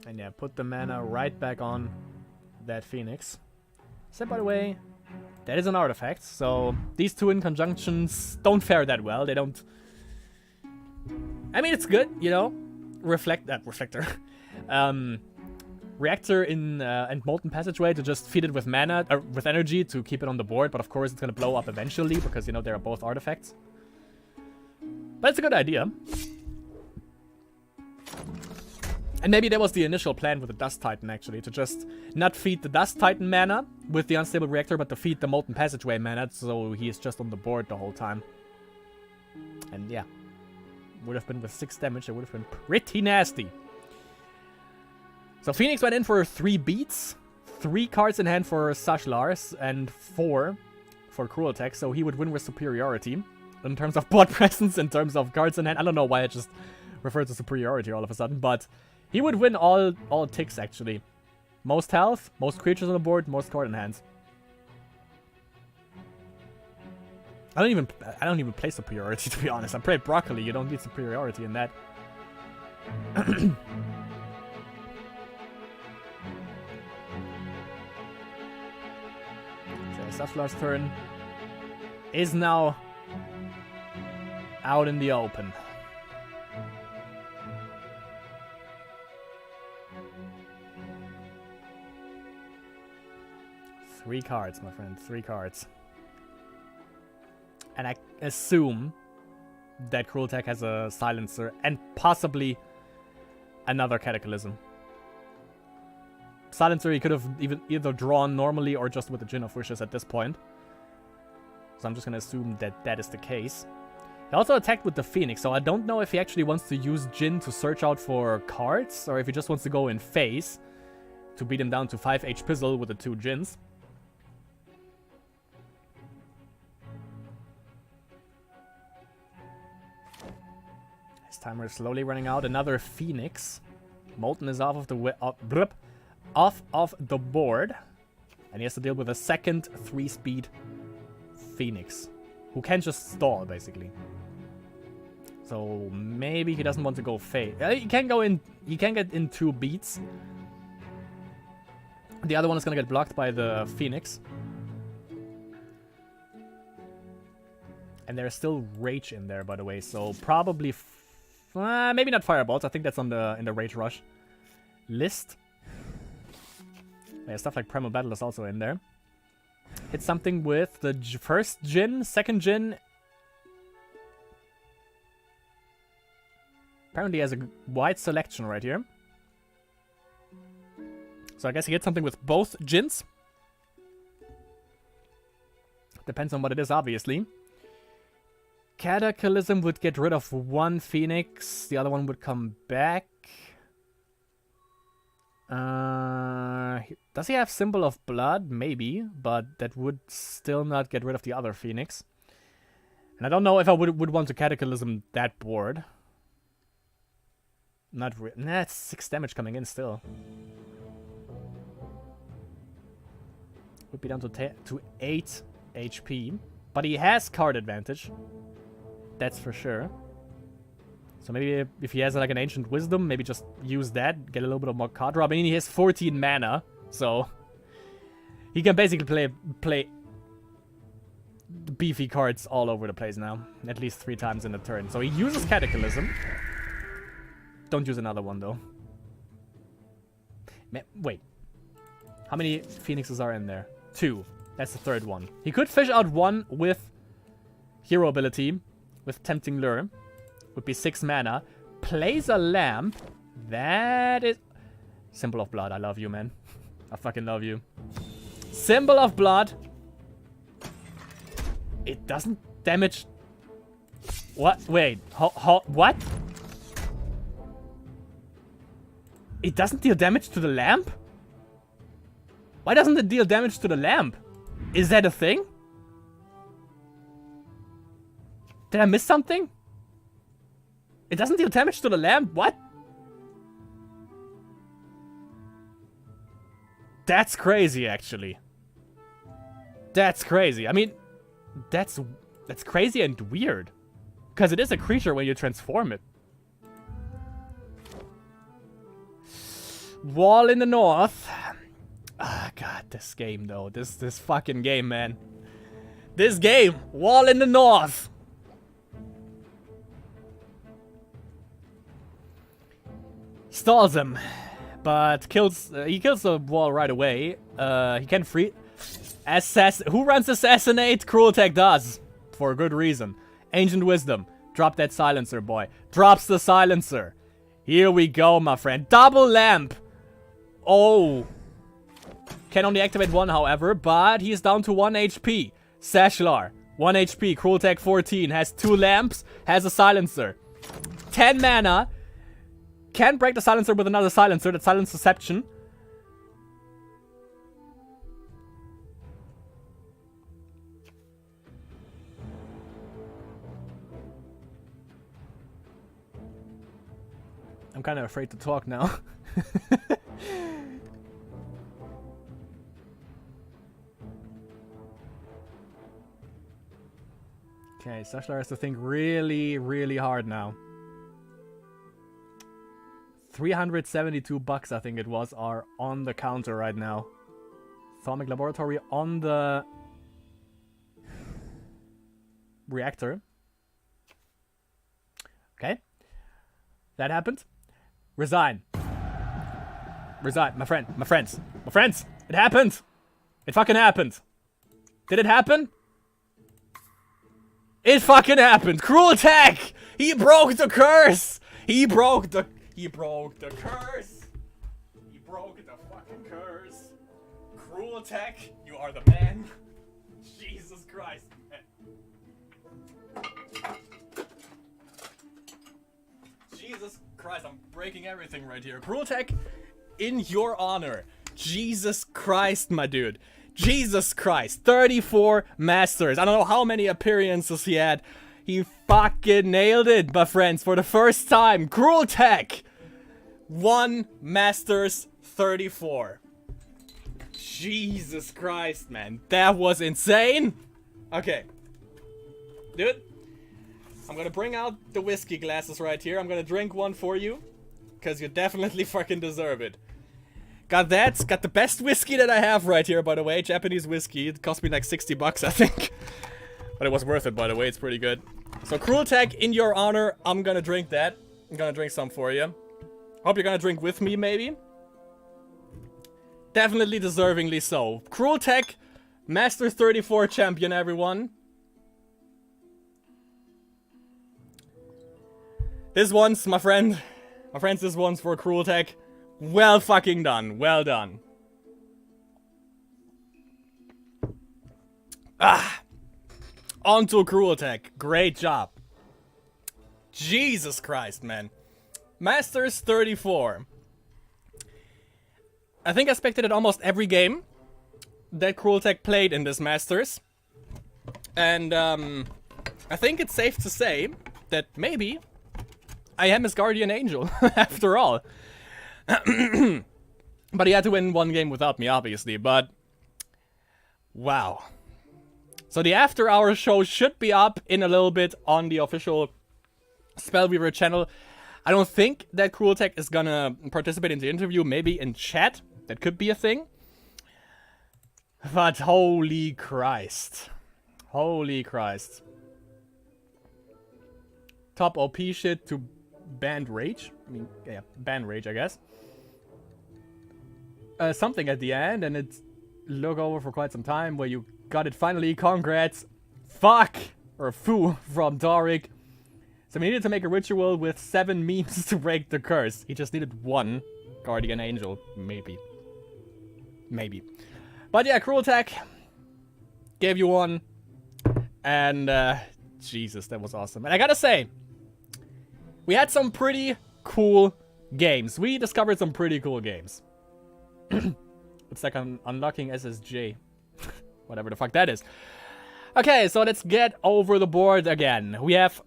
And yeah, put the mana right back on that Phoenix. So by the way, that is an artifact, so these two in conjunctions don't fare that well. They don't... I mean, it's good, you know? Reflector. Reactor in and Molten Passageway to just feed it with mana, with energy to keep it on the board, but of course it's gonna blow up eventually because, you know, they are both artifacts. But it's a good idea. And maybe that was the initial plan with the Dust Titan, actually, to just not feed the Dust Titan mana with the Unstable Reactor, but to feed the Molten Passageway mana, so he is just on the board the whole time. And yeah, would have been with 6 damage, it would have been pretty nasty. So Phoenix went in for 3 beats, 3 cards in hand for Sashlar, and 4 for Cruel Tech, so he would win with superiority. In terms of board presence, in terms of cards in hand, I don't know why I just referred to superiority all of a sudden, but he would win all ticks, actually. Most health, most creatures on the board, most card in hand. I don't even play superiority, to be honest. I play broccoli, you don't need superiority in that. So Sashlar's turn is now out in the open. Three cards, my friend. 3 cards. And I assume that Cruel Tech has a Silencer and possibly another Cataclysm. Silencer he could have either drawn normally or just with the Djinn of Wishes at this point. So I'm just gonna assume that that is the case. He also attacked with the Phoenix, so I don't know if he actually wants to use Djinn to search out for cards, or if he just wants to go in phase to beat him down to 5 H Pizzle with the 2 Djinns. His timer is slowly running out. Another Phoenix. Molten is off of the off of the board, and he has to deal with a second 3-speed Phoenix, who can just stall basically. So maybe he doesn't want to go fade. He can go in. He can get in 2 beats. The other one is gonna get blocked by the Phoenix, and there's still Rage in there, by the way. So probably, maybe not Firebolts. I think that's on the in the Rage Rush list. Yeah, stuff like Primal Battle is also in there. Hit something with the first Djinn, second Djinn. Apparently he has a wide selection right here. So I guess he hit something with both Djinns. Depends on what it is, obviously. Cataclysm would get rid of 1 Phoenix. The other one would come back. Does he have Symbol of Blood? Maybe, but that would still not get rid of the other Phoenix. And I don't know if I would want to Cataclysm that board. Not really. Nah, it's 6 damage coming in still. Would be down to 8 HP. But he has card advantage. That's for sure. So maybe if he has like an Ancient Wisdom, maybe just use that, get a little bit of more card draw. I mean, he has 14 mana, so he can basically play beefy cards all over the place now. At least 3 times in a turn. So he uses Cataclysm. Don't use another one, though. Wait. How many Phoenixes are in there? 2. That's the 3rd one. He could fish out 1 with Hero ability, with Tempting Lure. Would be 6 mana. Plays a lamp. That is... Symbol of Blood. I love you, man. I fucking love you. Symbol of Blood. It doesn't damage... What? Wait. What? It doesn't deal damage to the lamp? Why doesn't it deal damage to the lamp? Is that a thing? Did I miss something? It doesn't deal damage to the lamp? What? That's crazy, actually. That's crazy. I mean, that's crazy and weird. Because it is a creature when you transform it. Wall in the north. Ah, God, this game, though. This fucking game, man. This game. Wall in the north. Stalls him, but kills. He kills the wall right away. He can free. Who runs Assassinate? Cruel Tech does, for a good reason. Ancient Wisdom. Drop that silencer, boy. Drops the silencer. Here we go, my friend. Double lamp. Oh. Can only activate 1, however, but he's down to 1 HP. Sashlar, 1 HP. Cruel Tech 14 has 2 lamps. Has a silencer. 10 mana. Can break the silencer with another silencer. That's Silence Deception. I'm kind of afraid to talk now. Okay, Sashlar has to think really, really hard now. 372 bucks, I think it was, are on the counter right now. Atomic Laboratory on the reactor. Okay. That happened. Resign. Resign. My friends. It happened. It fucking happened. Did it happen? It fucking happened. Cruel Attack. He broke the curse. He broke He broke the curse. He broke the fucking curse. Cruel Tech, you are the man. Jesus Christ, man. Jesus Christ, I'm breaking everything right here. Cruel Tech, in your honor. Jesus Christ, my dude. Jesus Christ. 34 Masters. I don't know how many appearances he had. He fucking nailed it, my friends, for the first time. Cruel Tech. 1 Masters 34. Jesus Christ, man. That was insane. Okay. Dude. I'm gonna bring out the whiskey glasses right here. I'm gonna drink one for you. Because you definitely fucking deserve it. Got that. Got the best whiskey that I have right here, by the way. Japanese whiskey. It cost me like 60 bucks, I think. But it was worth it, by the way. It's pretty good. So, Cruel Tech, in your honor, I'm gonna drink that. I'm gonna drink some for you. Hope you're gonna drink with me, maybe. Definitely deservingly so. Cruel Tech, Masters 34 champion, everyone. This one's, my friends, this one's for Cruel Tech. Well fucking done. Well done. On to Cruel Tech. Great job. Jesus Christ, man. Masters 34. I think I spectated almost every game that Cruel Tech played in this Masters. And, I think it's safe to say that maybe I am his guardian angel, after all. But he had to win one game without me, obviously, but wow. So the after hours show should be up in a little bit on the official Spellweaver channel. I don't think that Cruel Tech is gonna participate in the interview, maybe in chat. That could be a thing. But holy Christ. Holy Christ. Top OP shit to banned rage. I mean, yeah, ban rage, I guess. Something at the end, and it's look over for quite some time where you got it finally. Congrats. Fuck! Or foo from Doric. So we needed to make a ritual with 7 memes to break the curse. He just needed 1 guardian angel. Maybe. Maybe. But yeah, Cruel Tech. Gave you 1. And, Jesus, that was awesome. And I gotta say, we had some pretty cool games. We discovered some pretty cool games. It's like I'm unlocking SSJ. Whatever the fuck that is. Okay, so let's get over the board again. We have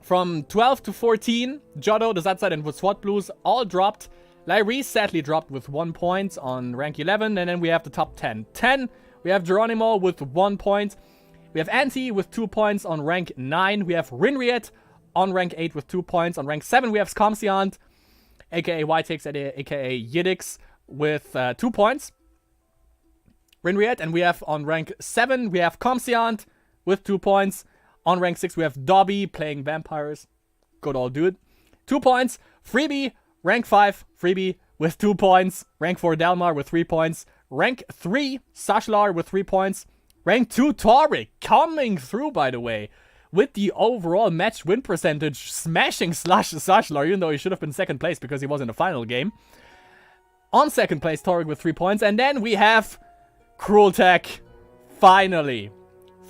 from 12 to 14, Jotto, the Zatside, and SWAT Blues all dropped. Lyrie sadly dropped with 1 point on rank 11, and then we have the top 10. 10, we have Geronimo with 1 point. We have Anti with 2 points on rank 9. We have Rinriet on rank 8 with 2 points. On rank 7, we have Skomsiant, aka Ytix, aka Yidix, with 2 points. Rinriet, and we have on rank 7, we have Comsiant with 2 points. On rank 6, we have Dobby playing vampires. Good old dude. 2 points. Freebie, rank 5, Freebie with 2 points. Rank 4, Dalmar with 3 points. Rank 3, Sashlar with 3 points. Rank 2, Toric, coming through, by the way, with the overall match win percentage, smashing Sashlar, even though he should have been 2nd place because he was in the final game. On 2nd place, Toric with 3 points. And then we have Cruel Tech, finally.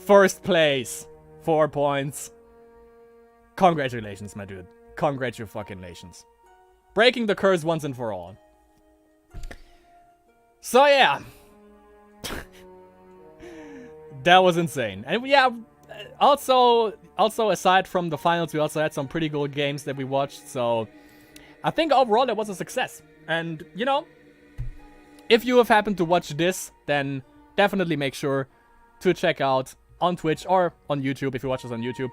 1st place, 4 points. Congratulations, my dude. Congratulations. Breaking the curse once and for all. So yeah. That was insane. And yeah, also aside from the finals, we also had some pretty good games that we watched. So I think overall that was a success. And, you know, if you have happened to watch this, then definitely make sure to check out on Twitch or on YouTube if you watch us on YouTube.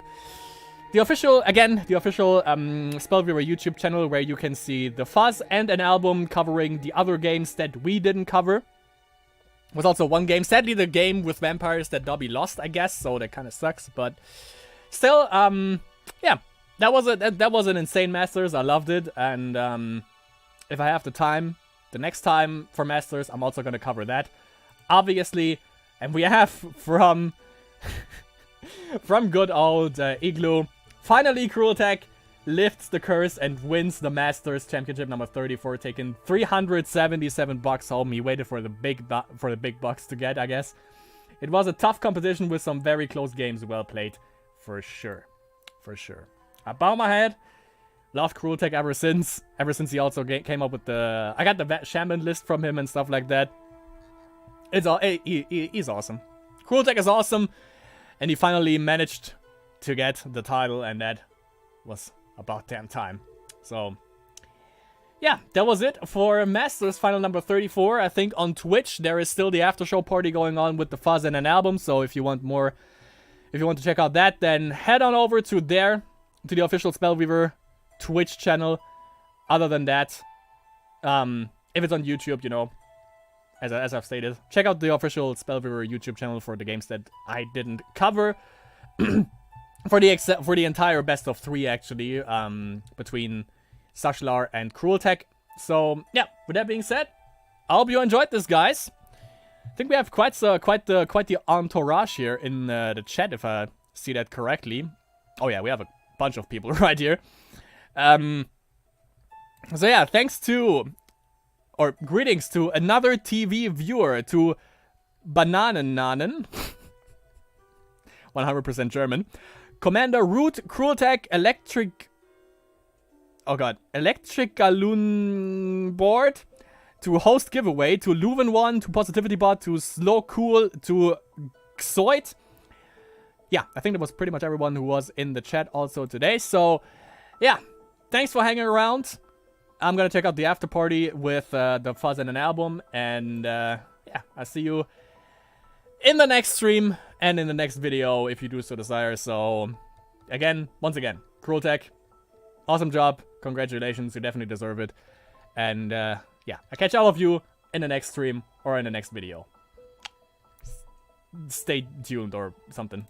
The official Spellweaver YouTube channel, where you can see the Fuzz and an album covering the other games that we didn't cover. Was also one game, sadly the game with vampires that Dobby lost, I guess, so that kind of sucks, but still, yeah, that was an insane Masters. I loved it, and if I have the time, the next time for Masters, I'm also gonna cover that, obviously. And we have from good old Igloo, finally Cruel Tech, lifts the curse and wins the Masters Championship number 34, taking 377 bucks home. He waited for the big bucks to get, I guess. It was a tough competition with some very close games. Well played, for sure. For sure. I bow my head. Loved Cruel Tech ever since. Ever since he also came up with the... I got the Shaman list from him and stuff like that. It's all... He's awesome. Cruel Tech is awesome. And he finally managed to get the title, and that was about damn time. So... yeah, that was it for Masters final number 34. I think on Twitch there is still the after show party going on with the Fuzz and an album. So if you want more, if you want to check out that, then head on over to there, to the official Spellweaver Twitch channel. Other than that, if it's on YouTube, you know, as I've stated, check out the official Spellweaver YouTube channel for the games that I didn't cover. for the entire best of 3 actually, between Sashlar and Cruel Tech. So yeah, with that being said, I hope you enjoyed this, guys. I think we have quite the entourage here in the chat, if I see that correctly. Oh yeah, we have a bunch of people right here. So yeah, greetings to another TV viewer, to Bananennanen, 100% German, Commander Root, Cruel Tech, Electricaloon Board, to Host Giveaway, to Leuven1, to Positivity Bot, to Slow Cool, to Xoid. Yeah, I think that was pretty much everyone who was in the chat also today. So, yeah, thanks for hanging around. I'm gonna check out the after party with the Fuzz and an album, and yeah, I'll see you in the next stream and in the next video if you do so desire. So, once again, Cruel Tech, awesome job. Congratulations, you definitely deserve it. And yeah, I'll catch all of you in the next stream or in the next video. Stay tuned or something.